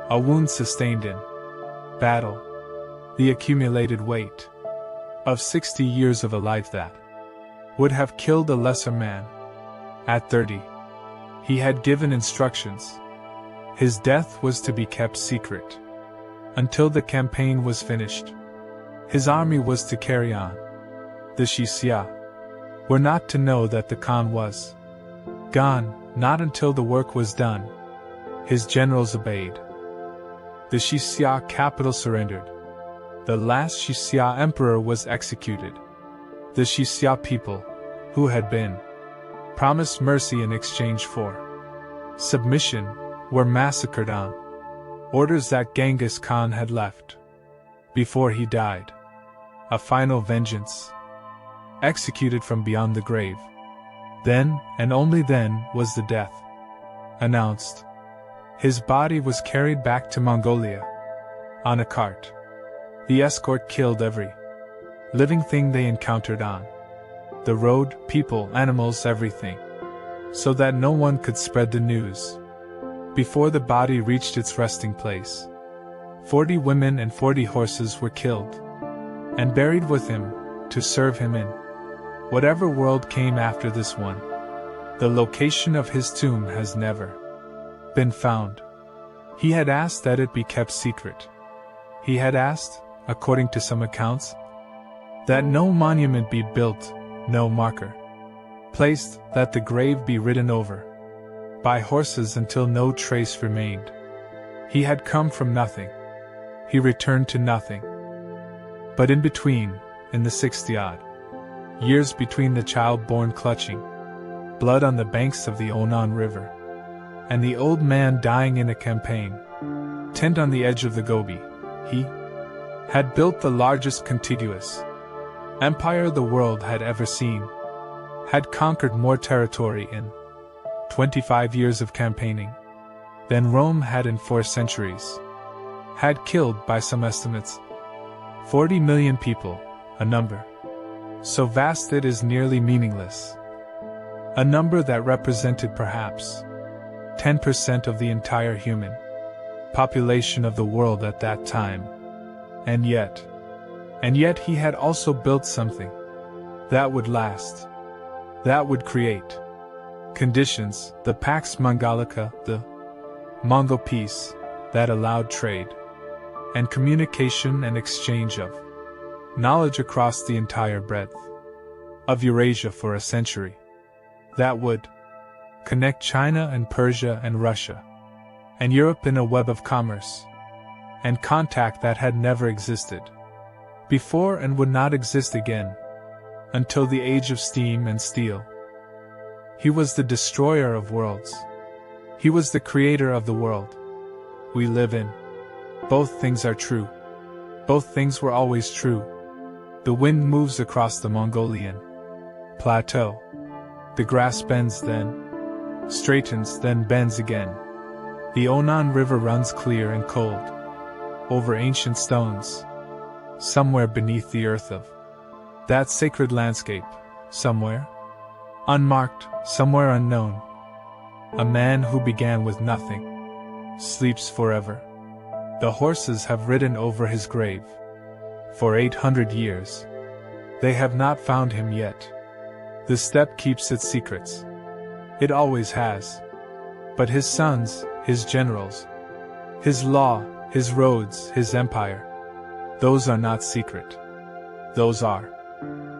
A: a wound sustained in battle, the accumulated weight of 60 years of a life that would have killed a lesser man. At 30, he had given instructions. His death was to be kept secret until the campaign was finished. His army was to carry on. The Xia were not to know that the Khan was gone, not until the work was done. His generals obeyed. The Xia capital surrendered. The last Xia emperor was executed. The Xia people, who had been promised mercy in exchange for submission, were massacred on Orders that Genghis Khan had left before he died. A final vengeance, executed from beyond the grave. Then, and only then, was the death announced. His body was carried back to Mongolia on a cart. The escort killed every living thing they encountered on the road, people, animals, everything, so that no one could spread the news. Before the body reached its resting place, 40 women and 40 horses were killed and buried with him to serve him in whatever world came after this one. The location of his tomb has never been found. He had asked that it be kept secret. He had asked, according to some accounts, that no monument be built, no marker placed, that the grave be ridden over by horses until no trace remained. He had come from nothing. He returned to nothing. But in between, in the 60-odd years between the child born clutching blood on the banks of the Onan River and the old man dying in a campaign tent on the edge of the Gobi, he had built the largest contiguous empire the world had ever seen, had conquered more territory in 25 years of campaigning than Rome had in 4 centuries, had killed, by some estimates, 40 million people, a number so vast it is nearly meaningless, a number that represented perhaps 10% of the entire human population of the world at that time. And yet he had also built something that would last, that would create conditions, the Pax Mongolica, the Mongol peace, that allowed trade and communication and exchange of knowledge across the entire breadth of Eurasia for a century, that would connect China and Persia and Russia and Europe in a web of commerce and contact that had never existed before and would not exist again until the age of steam and steel. He was the destroyer of worlds. He was the creator of the world we live in. Both things are true. Both things were always true. The wind moves across the Mongolian plateau. The grass bends, then straightens, then bends again. The Onan River runs clear and cold over ancient stones, somewhere beneath the earth of that sacred landscape, somewhere unmarked, somewhere unknown. A man who began with nothing sleeps forever. The horses have ridden over his grave for 800 years. They have not found him yet. The steppe keeps its secrets. It always has. But his sons, his generals, his law, his roads, his empire, those are not secret. Those are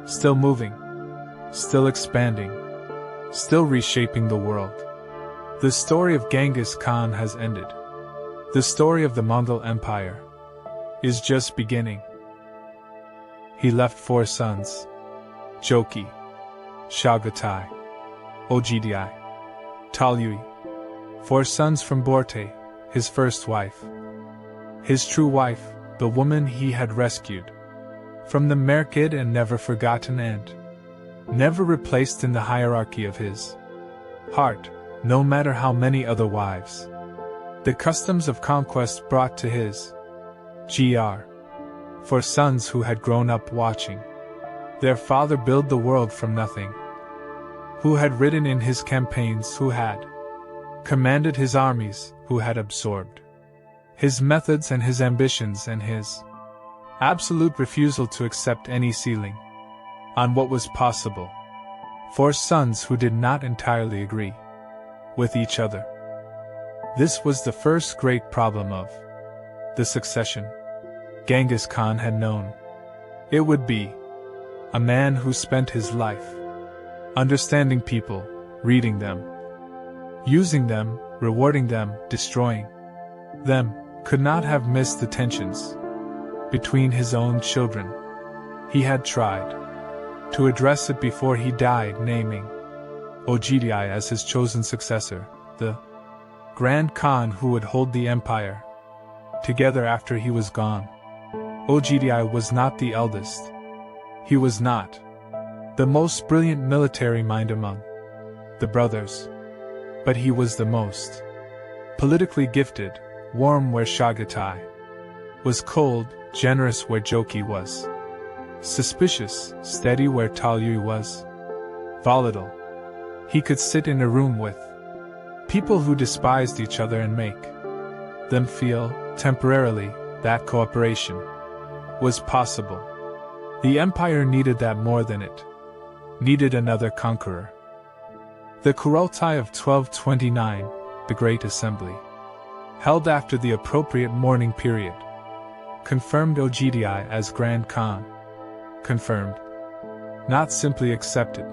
A: still moving, still expanding, still reshaping the world. The story of Genghis Khan has ended. The story of the Mongol Empire is just beginning. He left 4 sons: Joki, Chagatai, Ogdi, Talyui, 4 sons from Borte, his first wife. His true wife, the woman he had rescued from the Merkid and never forgotten and never replaced in the hierarchy of his heart, no matter how many other wives the customs of conquest brought to his gr. 4 sons who had grown up watching their father build the world from nothing, who had ridden in his campaigns, who had commanded his armies, who had absorbed his methods and his ambitions and his absolute refusal to accept any ceiling on what was possible. 4 sons who did not entirely agree with each other. This was the first great problem of the succession Genghis Khan had known. It would be a man who spent his life understanding people, reading them, using them, rewarding them, destroying them, could not have missed the tensions between his own children. He had tried to address it before he died, naming Ogdi as his chosen successor, the Grand Khan who would hold the empire together after he was gone. Ogdi was not the eldest. He was not the most brilliant military mind among the brothers. But he was the most politically gifted, warm where Chagatai was cold, generous where Joki was suspicious, steady where Talyui was volatile. He could sit in a room with people who despised each other and make them feel, temporarily, that cooperation was possible. The empire needed that more than it needed another conqueror. The Kurultai of 1229, the Great Assembly, held after the appropriate mourning period, confirmed Ogdi as Grand Khan. Confirmed, not simply accepted.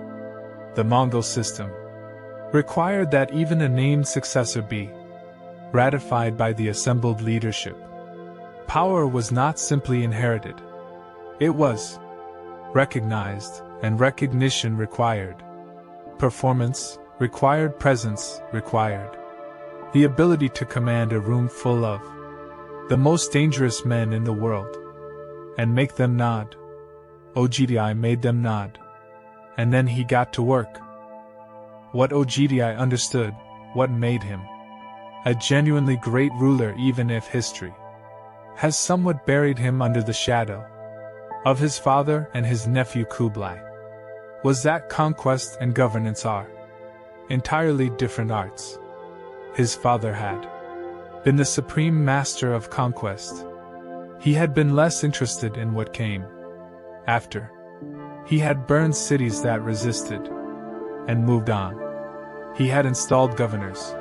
A: The Mongol system required that even a named successor be ratified by the assembled leadership. Power was not simply inherited. It was recognized, and recognition required. Performance required, presence required. The ability to command a room full of the most dangerous men in the world and make them nod. Ogdi made them nod. And then he got to work. What Ogdi understood, what made him a genuinely great ruler, even if history has somewhat buried him under the shadow of his father and his nephew Kublai, was that conquest and governance are entirely different arts. His father had been the supreme master of conquest. He had been less interested in what came after. He had burned cities that resisted and moved on. He had installed governors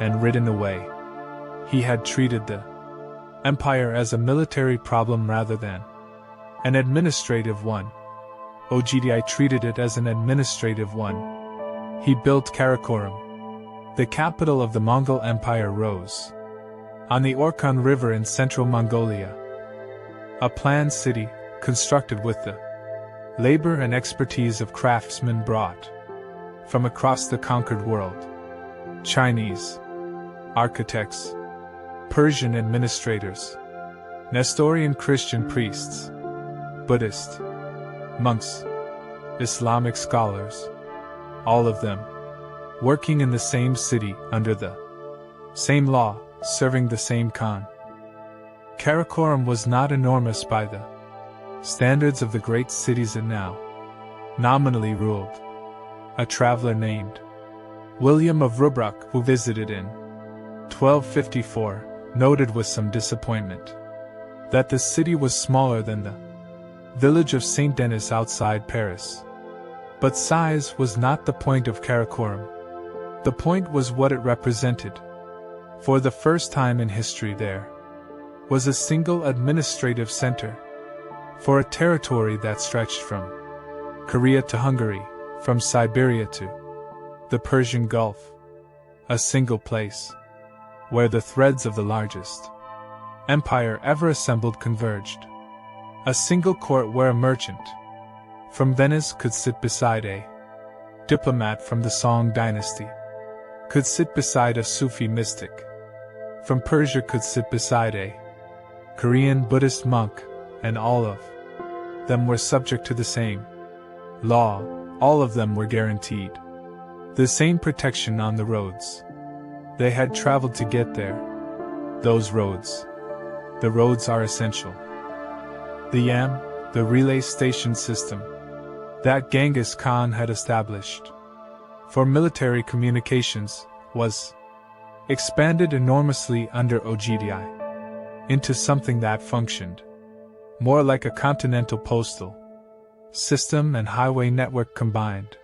A: and ridden away. He had treated the empire as a military problem rather than an administrative one. Ogdi treated it as an administrative one. He built Karakorum. The capital of the Mongol Empire rose on the Orkhon River in central Mongolia. A planned city, constructed with the labor and expertise of craftsmen brought from across the conquered world. Chinese architects, Persian administrators, Nestorian Christian priests, Buddhist monks, Islamic scholars, all of them working in the same city under the same law, serving the same Khan. Karakorum was not enormous by the standards of the great cities it now nominally ruled. A traveler named William of Rubruck, who visited in 1254, noted with some disappointment that the city was smaller than the village of Saint Denis outside Paris. But size was not the point of Karakorum. The point was what it represented. For the first time in history there was a single administrative center for a territory that stretched from Korea to Hungary, from Siberia to the Persian Gulf. A single place where the threads of the largest empire ever assembled converged. A single court where a merchant from Venice could sit beside a diplomat from the Song dynasty, could sit beside a Sufi mystic from Persia, could sit beside a Korean Buddhist monk, and all of them were subject to the same law. All of them were guaranteed the same protection on the roads they had traveled to get there. Those roads. The roads are essential. The YAM, the relay station system that Genghis Khan had established for military communications, was expanded enormously under Ogdi into something that functioned more like a continental postal system and highway network combined.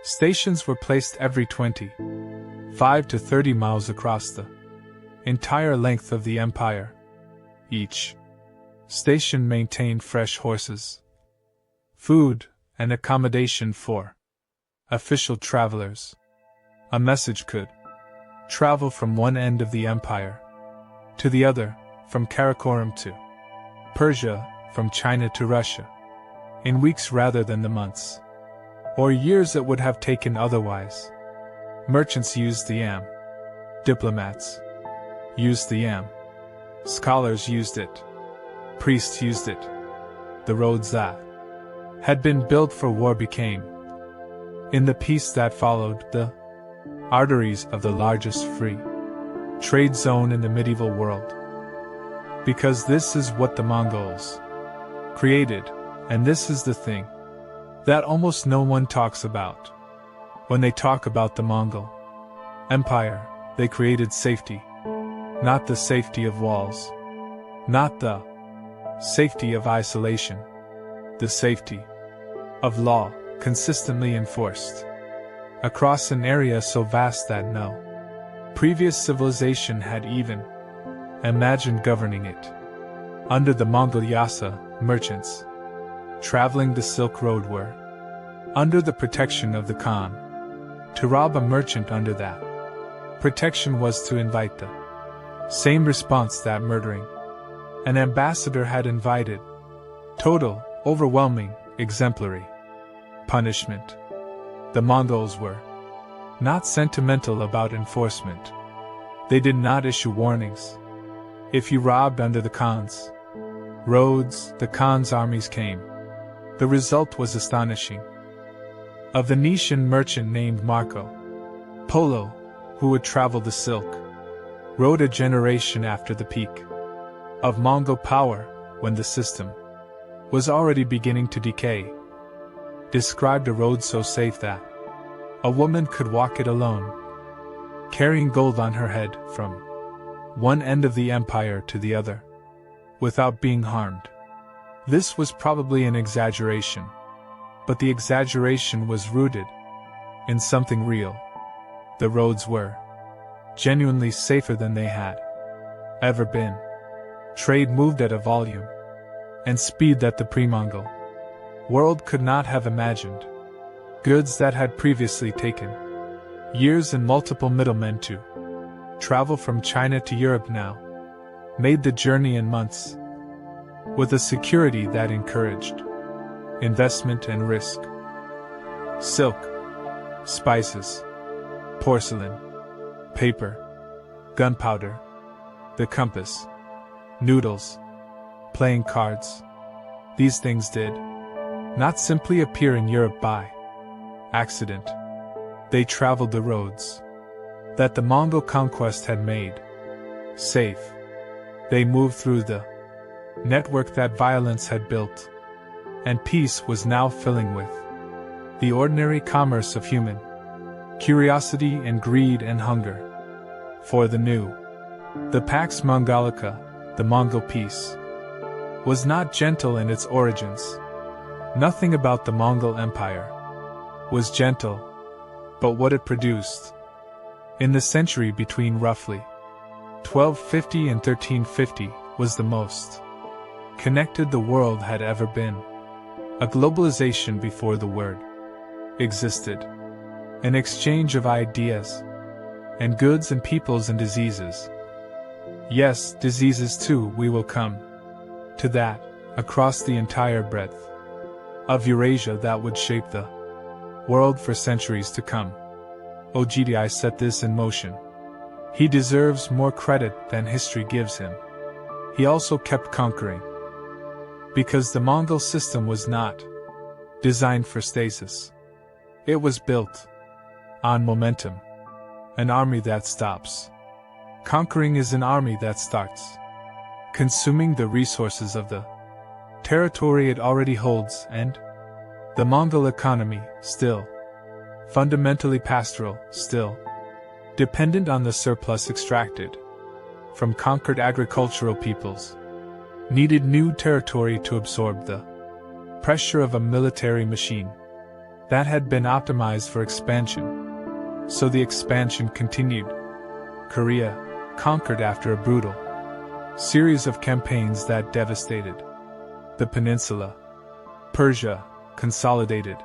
A: Stations were placed every 25 to 30 miles across the entire length of the empire. Each station maintained fresh horses, food, and accommodation for official travelers. A message could travel from one end of the empire to the other, from Karakorum to Persia, from China to Russia, in weeks rather than the months or years it would have taken otherwise. Merchants used the YAM. Diplomats used the YAM. Scholars used it. Priests used it. The roads that had been built for war became, in the peace that followed, the arteries of the largest free trade zone in the medieval world. Because this is what the Mongols created, and this is the thing that almost no one talks about. When they talk about the Mongol Empire, they created safety. Not the safety of walls. Not the safety of isolation. The safety of law, consistently enforced across an area so vast that no previous civilization had even imagined governing it. Under the Mongol Yasa, merchants traveling the Silk Road were under the protection of the Khan. To rob a merchant under that protection was to invite the same response that murdering an ambassador had invited: total, overwhelming, exemplary punishment. The Mongols were not sentimental about enforcement. They did not issue warnings. If you robbed under the Khan's roads, the Khan's armies came. The result was astonishing. A Venetian merchant named Marco Polo, who would travel the Silk Road a generation after the peak of Mongol power, when the system was already beginning to decay, described a road so safe that a woman could walk it alone, carrying gold on her head from one end of the empire to the other, without being harmed. This was probably an exaggeration, but the exaggeration was rooted in something real. The roads were genuinely safer than they had ever been. Trade moved at a volume and speed that the pre-Mongol world could not have imagined. Goods that had previously taken years and multiple middlemen to travel from China to Europe now made the journey in months, with a security that encouraged investment and risk. Silk, spices, porcelain, paper, gunpowder, the compass, noodles, playing cards. These things did not simply appear in Europe by accident. They traveled the roads that the Mongol conquest had made safe. They moved through the network that violence had built, and peace was now filling with the ordinary commerce of human curiosity and greed and hunger for the new. The Pax Mongolica, the Mongol peace, was not gentle in its origins. Nothing about the Mongol Empire was gentle, but what it produced in the century between roughly 1250 and 1350 was the most connected the world had ever been. A globalization before the word existed. An exchange of ideas and goods and peoples and diseases. Yes, diseases too, we will come to that, across the entire breadth of Eurasia that would shape the world for centuries to come. Ogdi set this in motion. He deserves more credit than history gives him. He also kept conquering, because the Mongol system was not designed for stasis. It was built on momentum. An army that stops conquering is an army that starts consuming the resources of the territory it already holds, and the Mongol economy, still fundamentally pastoral, still dependent on the surplus extracted from conquered agricultural peoples, needed new territory to absorb the pressure of a military machine that had been optimized for expansion. So the expansion continued. Korea, conquered after a brutal series of campaigns that devastated the peninsula. Persia, consolidated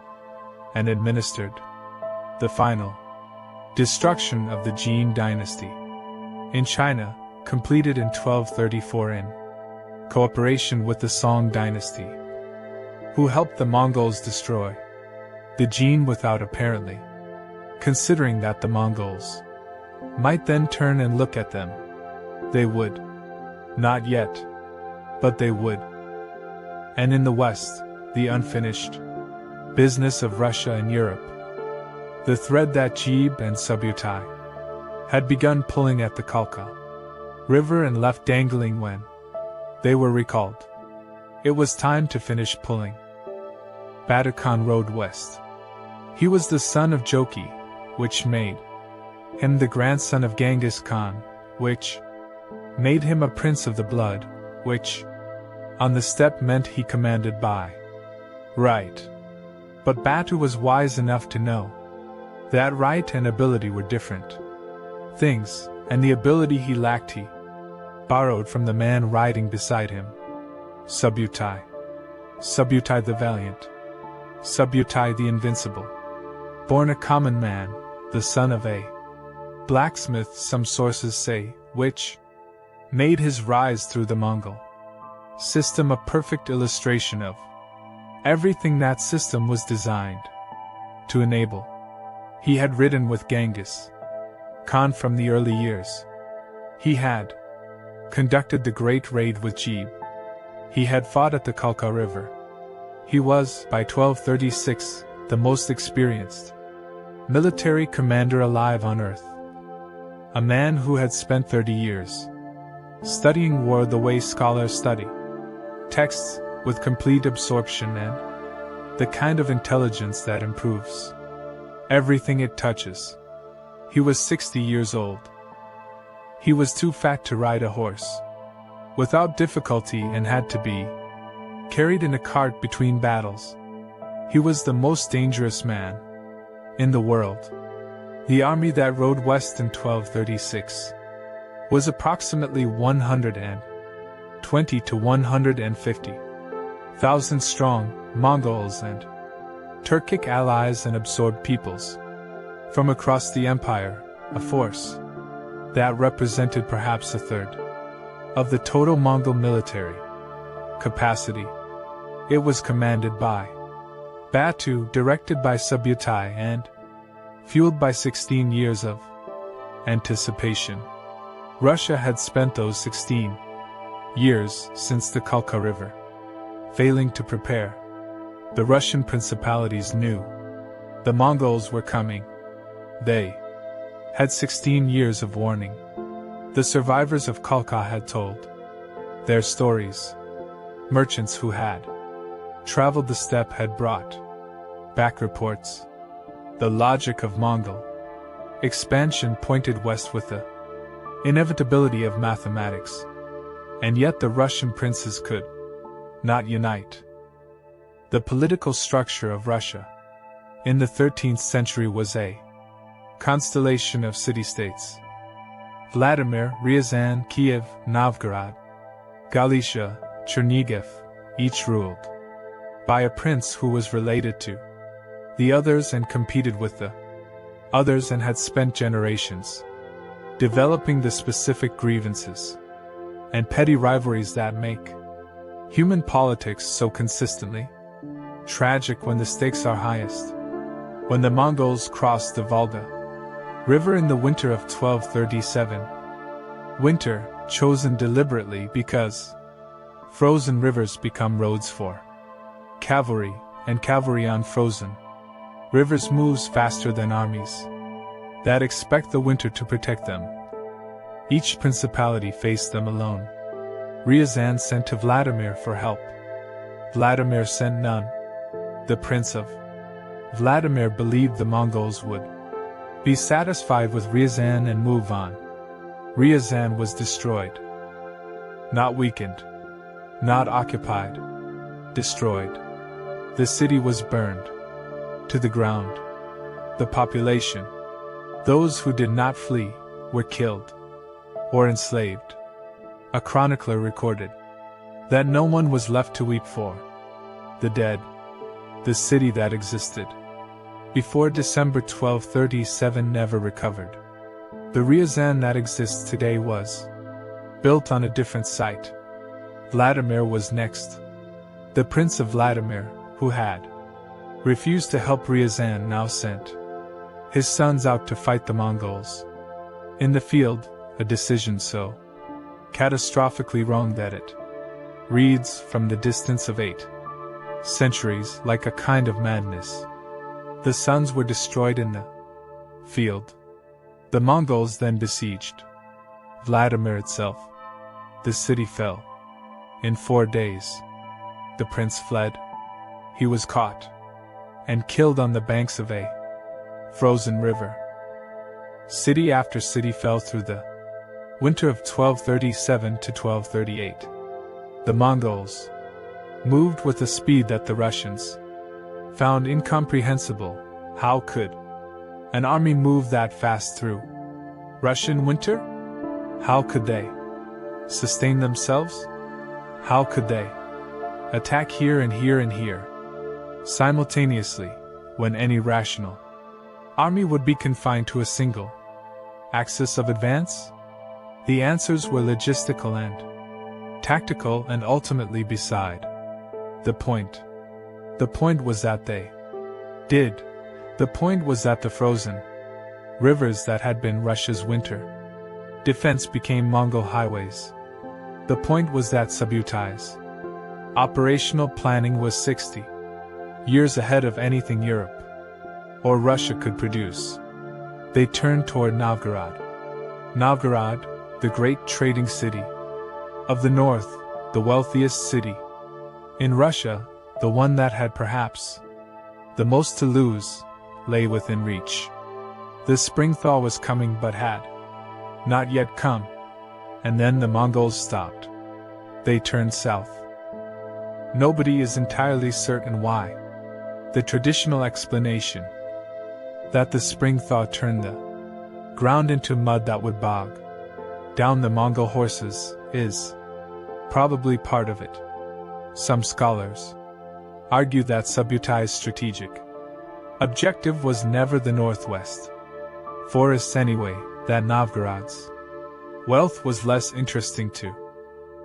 A: and administered the final destruction of the Jin dynasty. In China, completed in 1234 in cooperation with the Song dynasty, who helped the Mongols destroy the Jin without apparently considering that the Mongols might then turn and look at them. They would Not yet. But they would. And in the West, the unfinished business of Russia and Europe, the thread that Jeeb and Subutai had begun pulling at the Kalka River and left dangling when they were recalled. It was time to finish pulling. Batu Khan rode west. He was the son of Joki, which made him the grandson of Genghis Khan, which made him a prince of the blood, which on the steppe meant he commanded by right. But Batu was wise enough to know that right and ability were different things, and the ability he lacked he borrowed from the man riding beside him. Subutai. Subutai the valiant. Subutai the invincible. Born a common man, the son of a blacksmith, some sources say, which made his rise through the Mongol system a perfect illustration of everything that system was designed to enable. He had ridden with Genghis Khan from the early years. He had conducted the great raid with Jeeb. He had fought at the Kalka River. He was, by 1236, the most experienced military commander alive on earth. A man who had spent 30 years studying war the way scholars study texts, with complete absorption and the kind of intelligence that improves everything it touches. He was 60 years old. He was too fat to ride a horse without difficulty and had to be carried in a cart between battles. He was the most dangerous man in the world. The army that rode west in 1236 was approximately 120 to 150,000 strong, Mongols and Turkic allies and absorbed peoples from across the empire, a force that represented perhaps a third of the total Mongol military capacity. It was commanded by Batu, directed by Subutai, and fueled by 16 years of anticipation. Russia had spent those 16 years since the Kalka River failing to prepare. The Russian principalities knew the Mongols were coming. They had 16 years of warning. The survivors of Kalka had told their stories. Merchants who had traveled the steppe had brought back reports. The logic of Mongol expansion pointed west with the inevitability of mathematics, and yet the Russian princes could not unite. The political structure of Russia in the 13th century was a constellation of city-states. Vladimir, Ryazan, Kiev, Novgorod, Galicia, Chernigiv, each ruled by a prince who was related to the others and competed with the others and had spent generations developing the specific grievances and petty rivalries that make human politics so consistently tragic when the stakes are highest. When the Mongols crossed the Volga River in the winter of 1237, winter chosen deliberately because frozen rivers become roads for cavalry, and cavalry on frozen rivers moves faster than armies that expect the winter to protect them. Each principality faced them alone. Ryazan sent to Vladimir for help. Vladimir sent none. The prince of Vladimir believed the Mongols would be satisfied with Ryazan and move on. Ryazan was destroyed. Not weakened. Not occupied. Destroyed. The city was burned to the ground. The population, those who did not flee, were killed or enslaved. A chronicler recorded that no one was left to weep for the dead. The city that existed before December 1237 never recovered. The Ryazan that exists today was built on a different site. Vladimir was next. The Prince of Vladimir, who had refused to help Ryazan, now sent his sons out to fight the Mongols. In the field, a decision so catastrophically wrong that it reads from the distance of 8 centuries like a kind of madness. The sons were destroyed in the field. The Mongols then besieged Vladimir itself. The city fell. In 4 days, the prince fled. He was caught and killed on the banks of a frozen river. City after city fell through the winter of 1237 to 1238. The Mongols moved with a speed that the Russians found incomprehensible. How could an army move that fast through Russian winter? How could they sustain themselves? How could they attack here and here and here simultaneously, when any rational army would be confined to a single axis of advance? The answers were logistical and tactical, and ultimately beside the point. The point was that they did. The point was that the frozen rivers that had been Russia's winter defense became Mongol highways. The point was that Subutai's operational planning was 60 years ahead of anything Europe or Russia could produce. They turned toward Novgorod. Novgorod, the great trading city of the north, the wealthiest city in Russia, the one that had perhaps the most to lose, lay within reach. The spring thaw was coming but had not yet come, and then the Mongols stopped. They turned south. Nobody is entirely certain why. The traditional explanation that the spring thaw turned the ground into mud that would bog down the Mongol horses is probably part of it. Some scholars argue that Subutai's strategic objective was never the northwest forests anyway, that Novgorod's wealth was less interesting to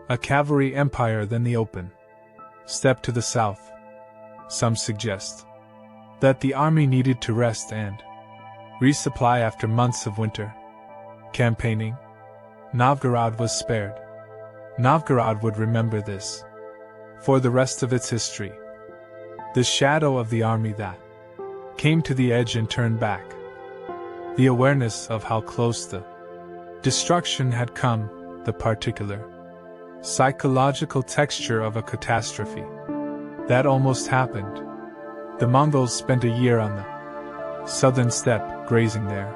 A: a cavalry empire than the open steppe to the south. Some suggest that the army needed to rest and resupply after months of winter campaigning. Novgorod was spared. Novgorod would remember this for the rest of its history. The shadow of the army that came to the edge and turned back. The awareness of how close the destruction had come, the particular psychological texture of a catastrophe that almost happened. The Mongols spent a year on the southern steppe, grazing their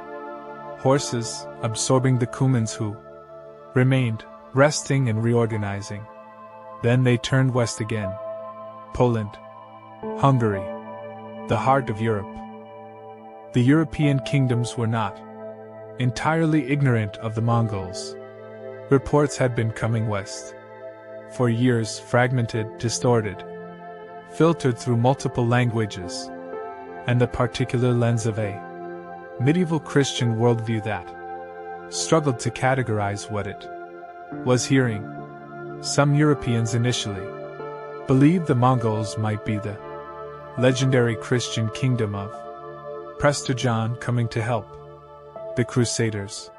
A: horses, absorbing the Cumans who remained, resting and reorganizing. Then they turned west again. Poland, Hungary, the heart of Europe. The European kingdoms were not entirely ignorant of the Mongols. Reports had been coming west for years, fragmented, distorted, filtered through multiple languages, and the particular lens of a medieval Christian worldview that struggled to categorize what it was hearing. Some Europeans initially believed the Mongols might be the legendary Christian kingdom of Prester John coming to help the Crusaders.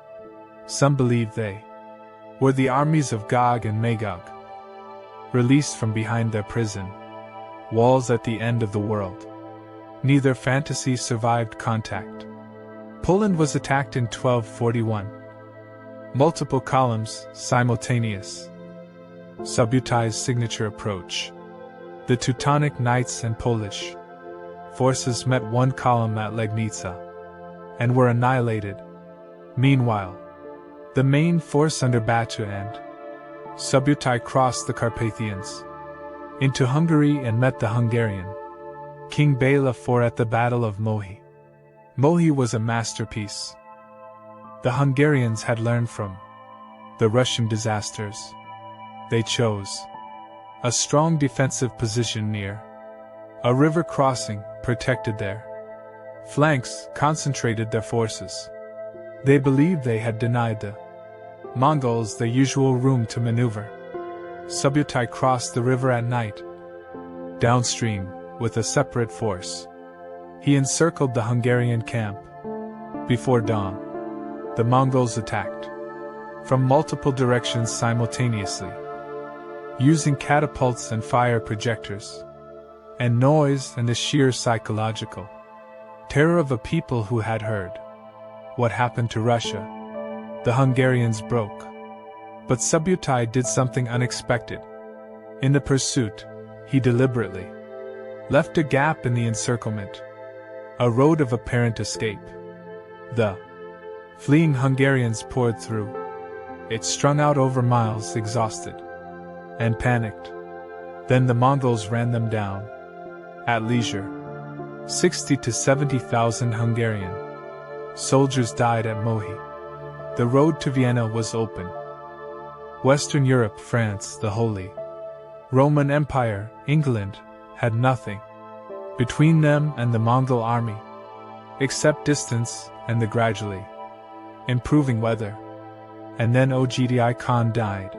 A: Some believed they were the armies of Gog and Magog, released from behind their prison walls at the end of the world. Neither fantasy survived contact. Poland was attacked in 1241. Multiple columns, simultaneous. Subutai's signature approach. The Teutonic Knights and Polish forces met one column at Legnica and were annihilated. Meanwhile, the main force under Batu and Subutai crossed the Carpathians into Hungary and met the Hungarian King Bela IV at the Battle of Mohi. Mohi was a masterpiece. The Hungarians had learned from the Russian disasters. They chose a strong defensive position near a river crossing, protected their flanks, concentrated their forces. They believed they had denied the Mongols their usual room to maneuver. Subutai crossed the river at night, downstream, with a separate force. He encircled the Hungarian camp. Before dawn, the Mongols attacked. from multiple directions simultaneously, using catapults and fire projectors, and noise and the sheer psychological terror of a people who had heard what happened to Russia. The Hungarians broke. But Subutai did something unexpected. In the pursuit, he deliberately left a gap in the encirclement, a road of apparent escape. The fleeing Hungarians poured through it, strung out over miles, exhausted and panicked. Then the Mongols ran them down at leisure. 60 to 70,000 Hungarian soldiers died at Mohi. The road to Vienna was open. Western Europe, France, the Holy Roman Empire, England, had nothing between them and the Mongol army, except distance and the gradually improving weather. And then Genghis Khan died.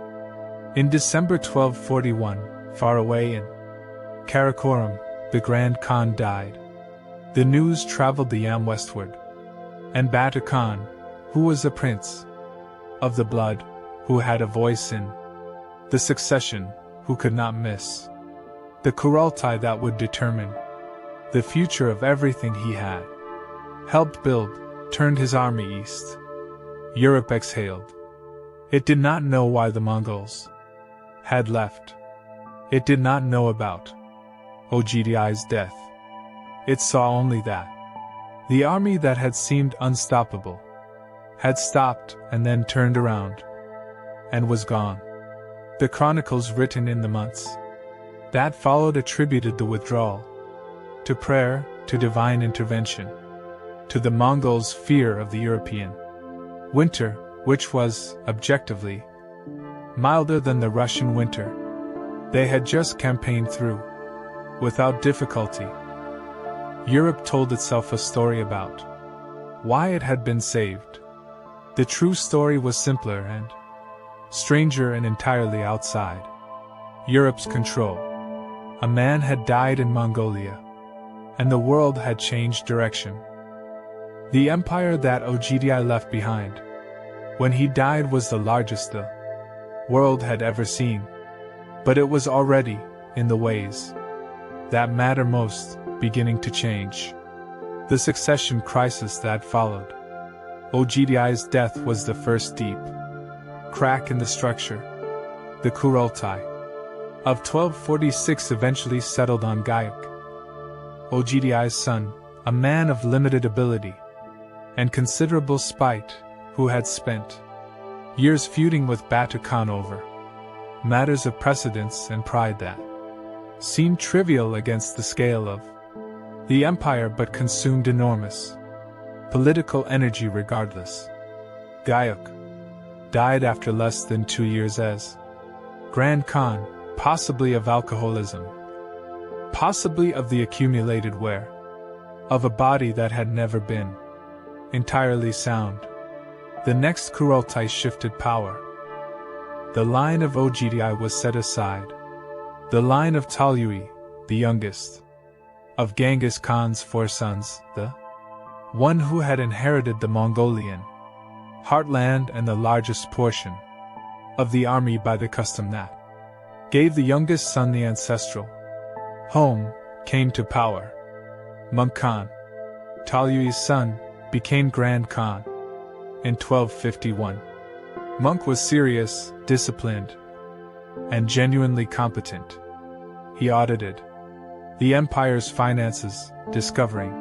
A: In December 1241, far away in Karakorum, the Grand Khan died. The news traveled the Yam westward, and Batu Khan, who was a prince of the blood, who had a voice in the succession, who could not miss the Kurultai that would determine the future of everything he had helped build, turned his army east. Europe exhaled. It did not know why the Mongols had left. It did not know about Genghis' death. It saw only that the army that had seemed unstoppable had stopped and then turned around and was gone. The chronicles written in the months that followed attributed the withdrawal to prayer, to divine intervention, to the Mongols' fear of the European winter, which was, objectively, milder than the Russian winter they had just campaigned through without difficulty. Europe told itself a story about why it had been saved. The true story was simpler and stranger and entirely outside Europe's control. A man had died in Mongolia, and the world had changed direction. The empire that Genghis left behind when he died was the largest the world had ever seen, but it was already, in the ways that matter most, beginning to change. The succession crisis that followed Genghis' death was the first deep crack in the structure. The Kurultai of 1246 eventually settled on Gayuk, Genghis' son, a man of limited ability and considerable spite, who had spent years feuding with Batu Khan over matters of precedence and pride that seemed trivial against the scale of the empire but consumed enormous political energy regardless. Gayuk died after less than 2 years as Grand Khan, possibly of alcoholism, possibly of the accumulated wear of a body that had never been entirely sound. The next Kurultai shifted power. The line of Genghis was set aside. The line of Temüjin, the youngest of Genghis Khan's 4 sons, the one who had inherited the Mongolian heartland and the largest portion of the army by the custom that gave the youngest son the ancestral home, came to power. Monk Khan, Temüjin's son, became Grand Khan in 1251. Monk was serious, disciplined, and genuinely competent. He audited the empire's finances, discovering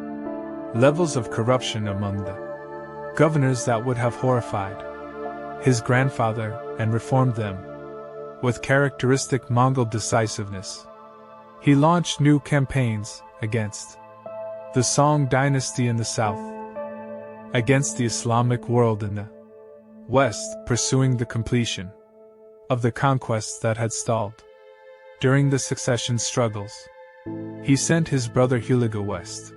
A: levels of corruption among the governors that would have horrified his grandfather, and reformed them with characteristic Mongol decisiveness. He launched new campaigns against the Song dynasty in the south, against the Islamic world in the west, pursuing the completion of the conquests that had stalled during the succession struggles. He sent his brother Hulagu west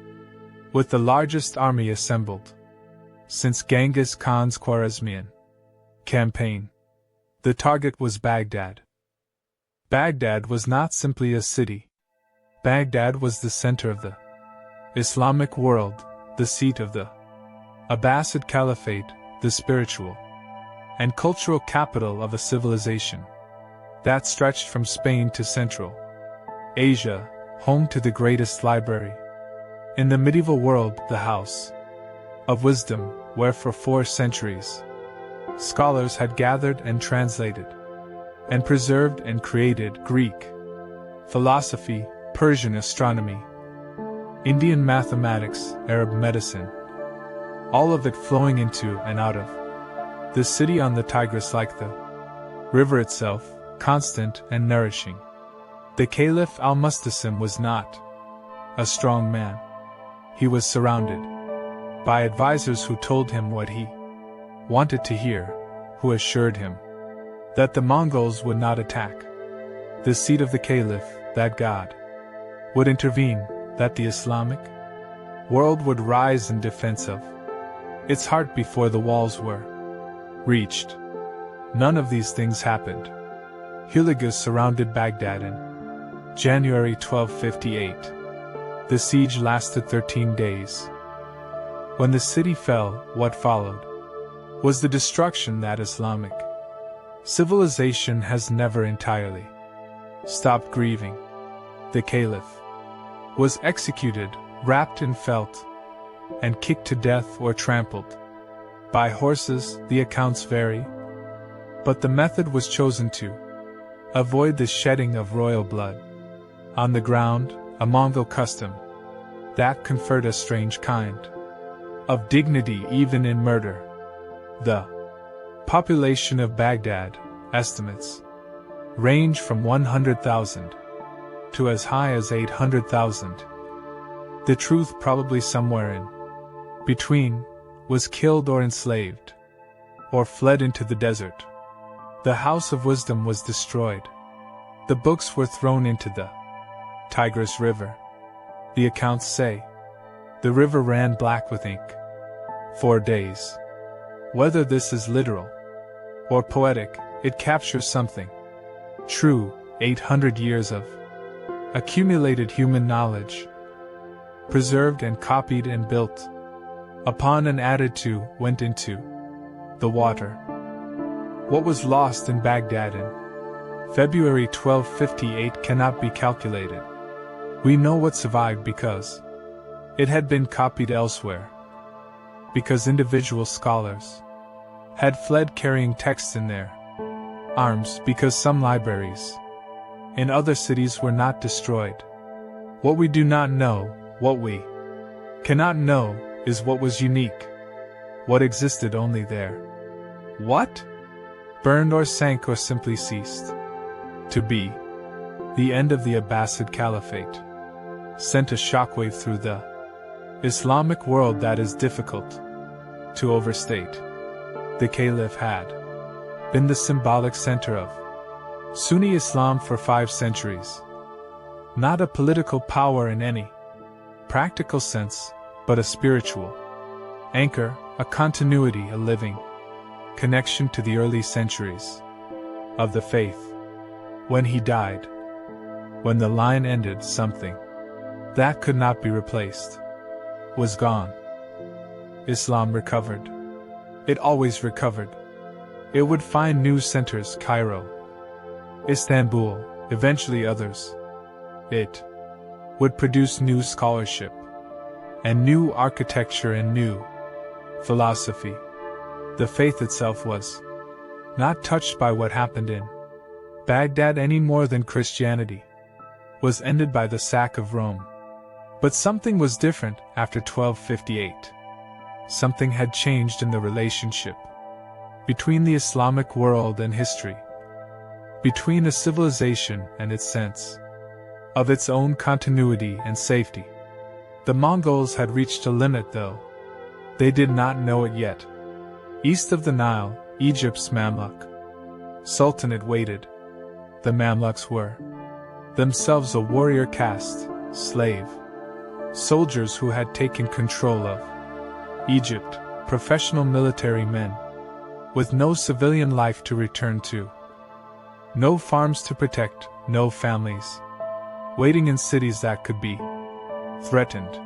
A: with the largest army assembled since Genghis Khan's Khwarezmian campaign. The target was Baghdad. Baghdad was not simply a city. Baghdad was the center of the Islamic world, the seat of the Abbasid Caliphate, the spiritual and cultural capital of a civilization that stretched from Spain to Central Asia, home to the greatest library in the medieval world, the House of Wisdom, where for 4 centuries scholars had gathered and translated and preserved and created Greek philosophy, Persian astronomy, Indian mathematics, Arab medicine, all of it flowing into and out of the city on the Tigris like the river itself, constant and nourishing. The Caliph al-Mustasim was not a strong man. He was surrounded by advisors who told him what he wanted to hear, who assured him that the Mongols would not attack the seat of the Caliph, that God would intervene, that the Islamic world would rise in defense of its heart before the walls were reached. None of these things happened. Hulagus surrounded Baghdad in January 1258. The siege lasted 13 days. When the city fell, what followed was the destruction that Islamic civilization has never entirely stopped grieving. The Caliph was executed, wrapped in felt, and kicked to death or trampled by horses. The accounts vary, but the method was chosen to avoid the shedding of royal blood on the ground, a Mongol custom that conferred a strange kind of dignity even in murder. The population of Baghdad, estimates, range from 100,000 to as high as 800,000. The truth, probably somewhere in between, was killed or enslaved, or fled into the desert. The House of Wisdom was destroyed. The books were thrown into the Tigris River. The accounts say the river ran black with ink 4 days. Whether this is literal or poetic, it captures something true. 800 years of accumulated human knowledge, preserved and copied and built upon and added to, went into the water. What was lost in Baghdad in February 1258 cannot be calculated. We know what survived because it had been copied elsewhere, because individual scholars had fled carrying texts in their arms, because some libraries in other cities were not destroyed. What we do not know, what we cannot know, is what was unique, what existed only there. What burned or sank or simply ceased to be. The end of the Abbasid Caliphate sent a shockwave through the Islamic world that is difficult to overstate. The Caliph had been the symbolic center of Sunni Islam for 5 centuries. Not a political power in any practical sense, but a spiritual anchor, a continuity, a living connection to the early centuries of the faith. When he died, when the line ended, something that could not be replaced was gone. Islam recovered. It always recovered. It would find new centers, Cairo, Istanbul, eventually others. It would produce new scholarship, and new architecture and new philosophy. The faith itself was not touched by what happened in Baghdad any more than Christianity was ended by the sack of Rome. But something was different after 1258. Something had changed in the relationship between the Islamic world and history, between a civilization and its sense of its own continuity and safety. The Mongols had reached a limit, though they did not know it yet. East of the Nile, Egypt's Mamluk Sultanate waited. The Mamluks were themselves a warrior caste, slave soldiers who had taken control of Egypt, professional military men, with no civilian life to return to, no farms to protect, no families, waiting in cities that could be threatened.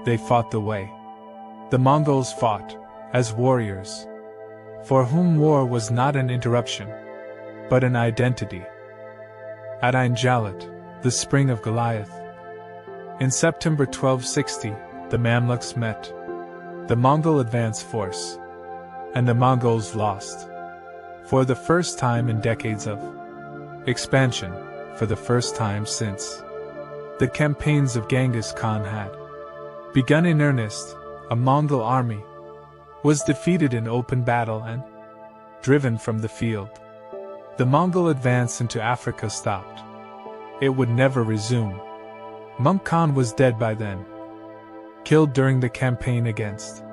A: They fought the way the Mongols fought, as warriors, for whom war was not an interruption, but an identity. At Ain Jalut, the spring of Goliath. In September 1260, the Mamluks met the Mongol advance force, and the Mongols lost. For the first time in decades of expansion, for the first time since the campaigns of Genghis Khan had begun in earnest, a Mongol army was defeated in open battle and driven from the field. The Mongol advance into Africa stopped. It would never resume. Monk Khan was dead by then, killed during the campaign against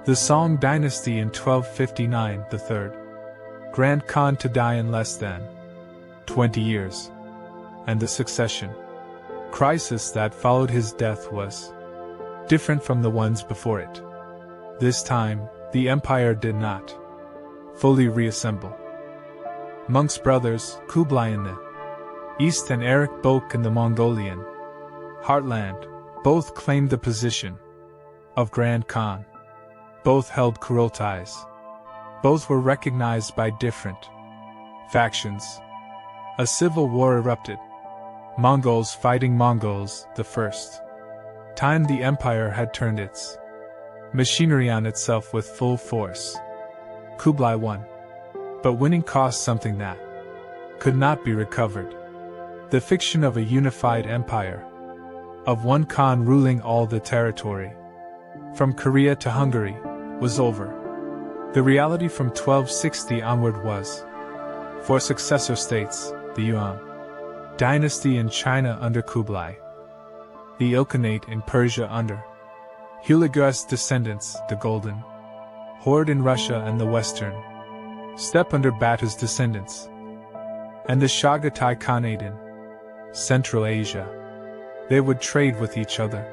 A: the Song dynasty in 1259, the third Grand Khan to die in less than 20 years, and the succession crisis that followed his death was different from the ones before it. This time, the empire did not fully reassemble. Monk's brothers, Kublai in the east and Erik Bok in the Mongolian heartland, both claimed the position of Grand Khan. Both held Kurultais. Both were recognized by different factions. A civil war erupted. Mongols fighting Mongols, the first time the empire had turned its machinery on itself with full force. Kublai won. But winning cost something that could not be recovered. The fiction of a unified empire, of one Khan ruling all the territory, from Korea to Hungary, was over. The reality from 1260 onward was, for successor states, the Yuan dynasty in China under Kublai, the Ilkhanate in Persia under Hulagu's descendants, the Golden Horde in Russia and the Western Steppe under Batu's descendants, and the Chagatai Khanate in Central Asia. They would trade with each other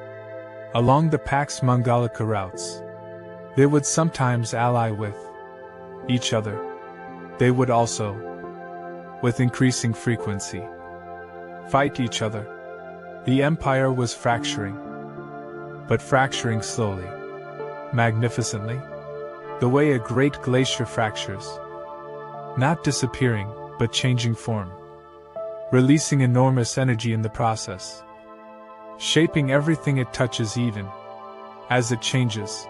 A: along the Pax Mongolica routes. They would sometimes ally with each other. They would also, with increasing frequency, fight each other. The empire was fracturing, but fracturing slowly, magnificently, the way a great glacier fractures, not disappearing, but changing form, releasing enormous energy in the process, shaping everything it touches even as it changes.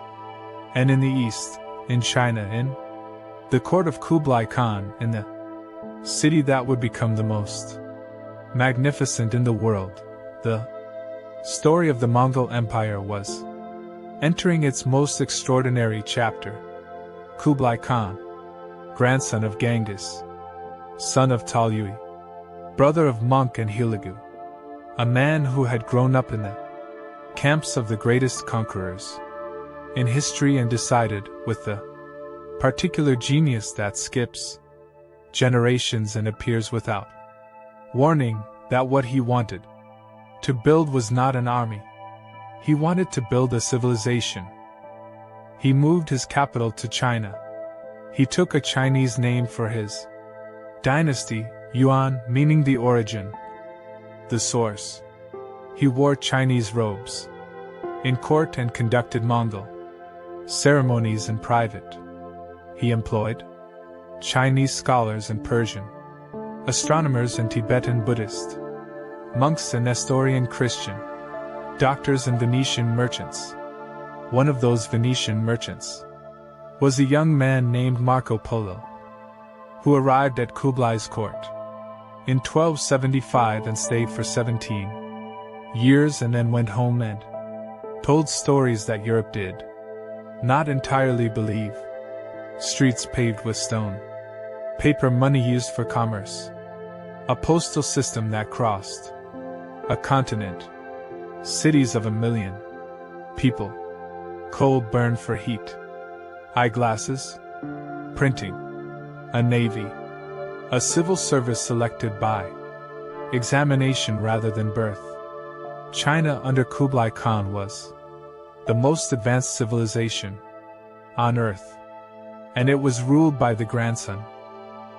A: And in the east, in China, in the court of Kublai Khan, in the city that would become the most magnificent in the world, the story of the Mongol Empire was entering its most extraordinary chapter. Kublai Khan, grandson of Genghis, son of Talyui, brother of Monk and Hulagu, a man who had grown up in the camps of the greatest conquerors in history and decided, with the particular genius that skips generations and appears without warning, that what he wanted to build was not an army. He wanted to build a civilization. He moved his capital to China. He took a Chinese name for his dynasty, Yuan, meaning the origin, the source. He wore Chinese robes in court and conducted Mongol ceremonies in private. He employed Chinese scholars and Persian astronomers and Tibetan Buddhist monks and Nestorian Christian doctors and Venetian merchants. One of those Venetian merchants was a young man named Marco Polo, who arrived at Kublai's court in 1275 and stayed for 17 years and then went home and told stories that Europe did not entirely believe. Streets paved with stone, paper money used for commerce, a postal system that crossed a continent, cities of 1 million people, coal burned for heat, eyeglasses, printing, a navy, a civil service selected by examination rather than birth. China under Kublai Khan was the most advanced civilization on earth, and it was ruled by the grandson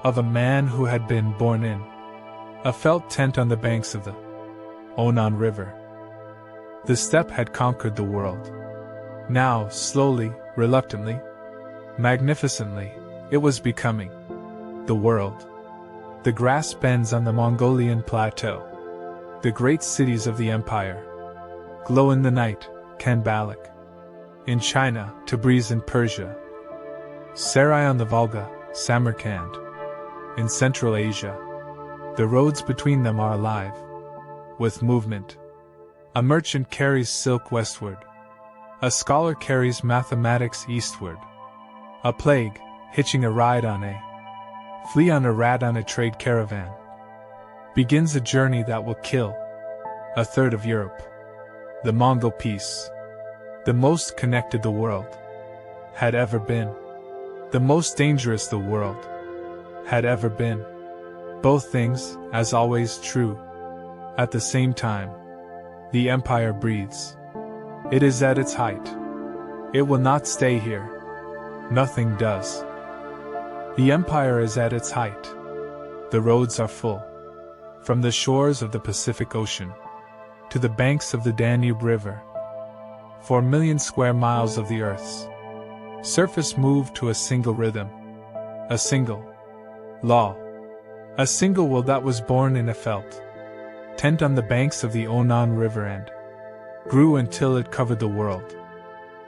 A: of a man who had been born in a felt tent on the banks of the Onan River. The steppe had conquered the world. Now, slowly, reluctantly, magnificently, It was becoming the world. The grass bends on the Mongolian plateau. The great cities of the empire glow in the night, Kanbalik in China, Tabriz in Persia, Sarai on the Volga, Samarkand in Central Asia. The roads between them are alive with movement. A merchant carries silk westward. A scholar carries mathematics eastward. A plague, hitching a ride on a flea on a rat on a trade caravan, begins a journey that will kill a third of Europe. The Mongol peace, the most connected the world had ever been, the most dangerous the world had ever been. Both things, as always, true. At the same time, the empire breathes. It is at its height. It will not stay here. Nothing does. The empire is at its height. The roads are full. From the shores of the Pacific Ocean to the banks of the Danube River, 4 million square miles of the Earth's surface move to a single rhythm, a single law, a single will that was born in a felt tent on the banks of the Onon River and grew until it covered the world.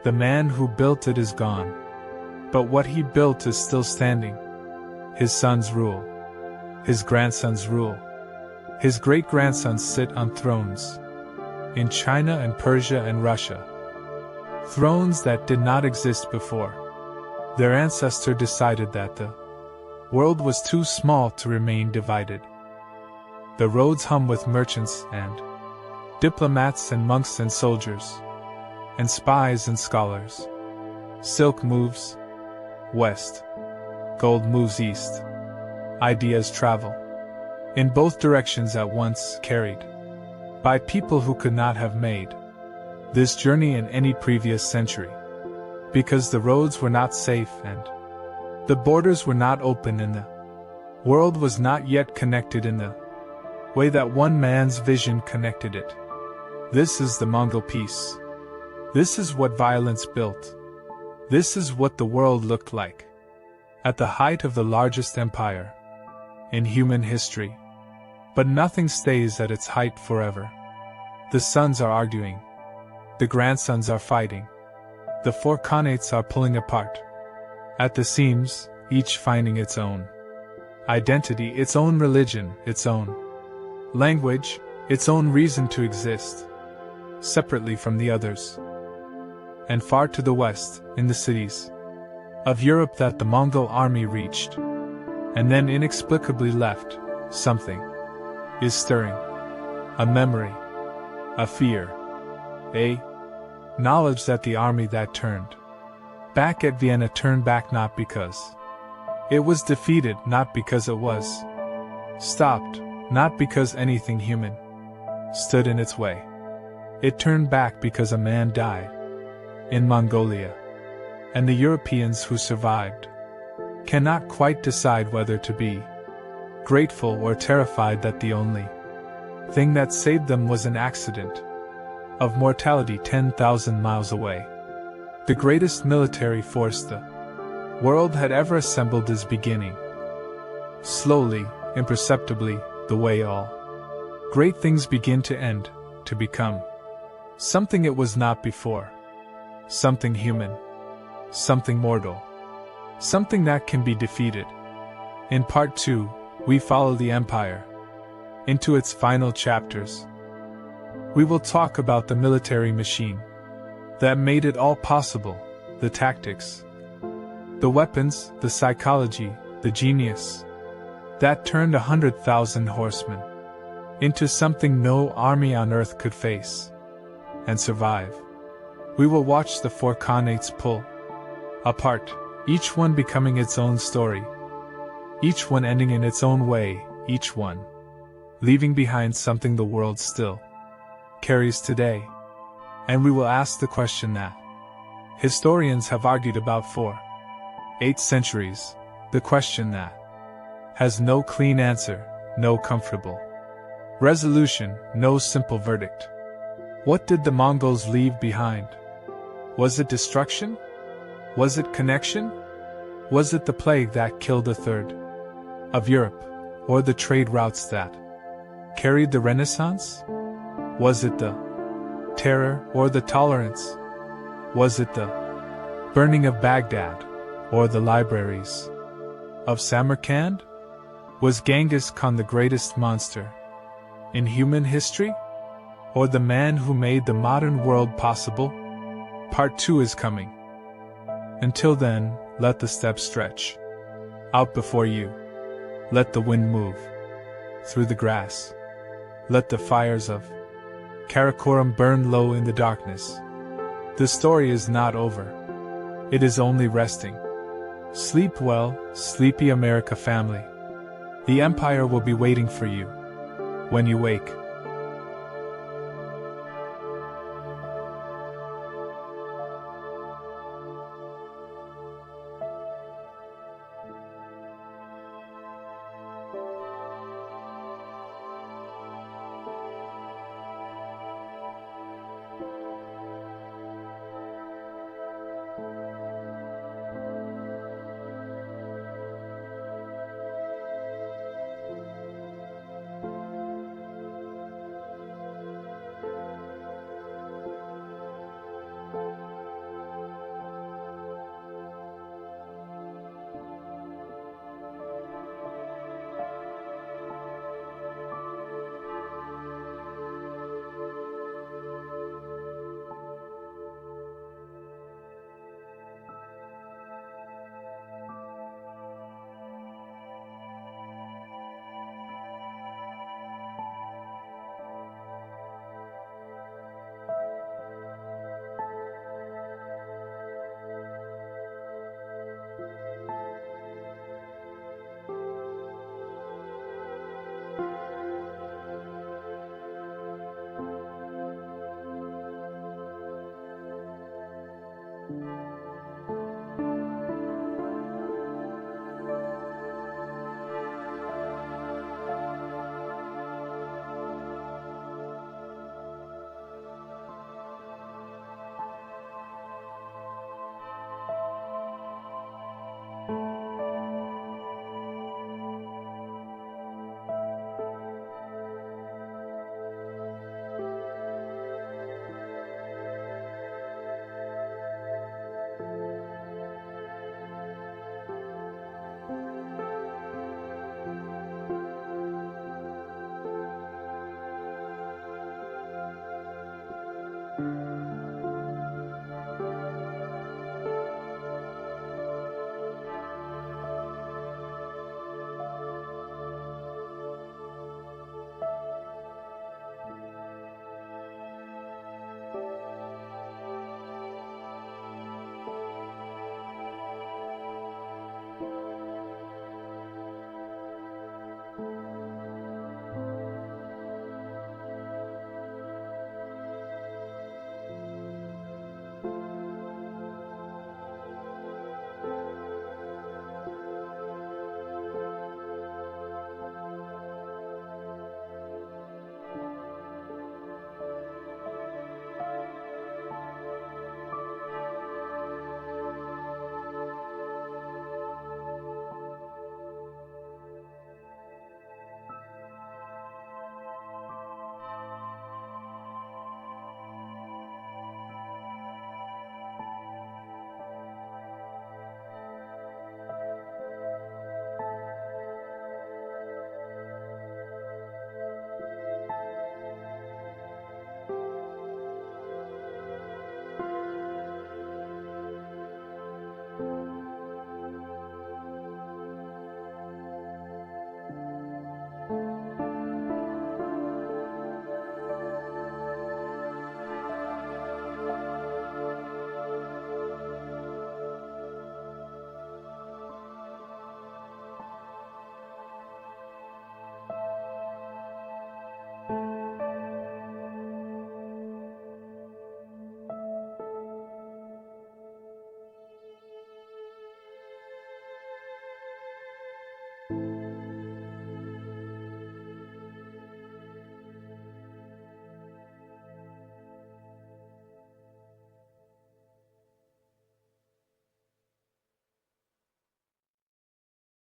A: The man who built it is gone, but what he built is still standing. His sons rule. His grandsons rule. His great-grandsons sit on thrones in China and Persia and Russia. Thrones that did not exist before. Their ancestor decided that the world was too small to remain divided. The roads hum with merchants and diplomats and monks and soldiers, and spies and scholars. Silk moves west. Gold moves east. Ideas travel in both directions at once, carried by people who could not have made this journey in any previous century, because the roads were not safe and the borders were not open and the world was not yet connected in the way that one man's vision connected it. This is the Mongol peace. This is what violence built. This is what the world looked like at the height of the largest empire in human history. But nothing stays at its height forever. The sons are arguing. The grandsons are fighting. The 4 khanates are pulling apart at the seams, each finding its own identity, its own religion, its own language, its own reason to exist, separately from the others. And far to the west, in the cities of Europe that the Mongol army reached, and then inexplicably left, something is stirring. A memory, a fear, a knowledge that the army that turned back at Vienna turned back not because it was defeated, not because it was stopped, not because anything human stood in its way. It turned back because a man died in Mongolia, and the Europeans who survived cannot quite decide whether to be grateful or terrified that the only thing that saved them was an accident of mortality 10,000 miles away. The greatest military force the world had ever assembled is beginning, slowly, imperceptibly, the way all great things begin to end, to become something it was not before, something human, something mortal, something that can be defeated. In Part 2, we follow the empire into its final chapters. We will talk about the military machine that made it all possible, the tactics, the weapons, the psychology, the genius that turned 100,000 horsemen into something no army on earth could face and survive. We will watch the 4 khanates pull apart, each one becoming its own story, each one ending in its own way, each one leaving behind something the world still carries today. And we will ask the question that historians have argued about for 8 centuries, the question that has no clean answer, no comfortable resolution, no simple verdict. What did the Mongols leave behind? Was it destruction? Was it connection? Was it the plague that killed a third of Europe, or the trade routes that carried the Renaissance? Was it the terror or the tolerance? Was it the burning of Baghdad, or the libraries of Samarkand? Was Genghis Khan the greatest monster in human history? Or the man who made the modern world possible? Part 2 is coming. Until then, let the steppe stretch out before you. Let the wind move through the grass. Let the fires of Karakoram burn low in the darkness. The story is not over. It is only resting. Sleep well, sleepy America family. The Empire will be waiting for you when you wake.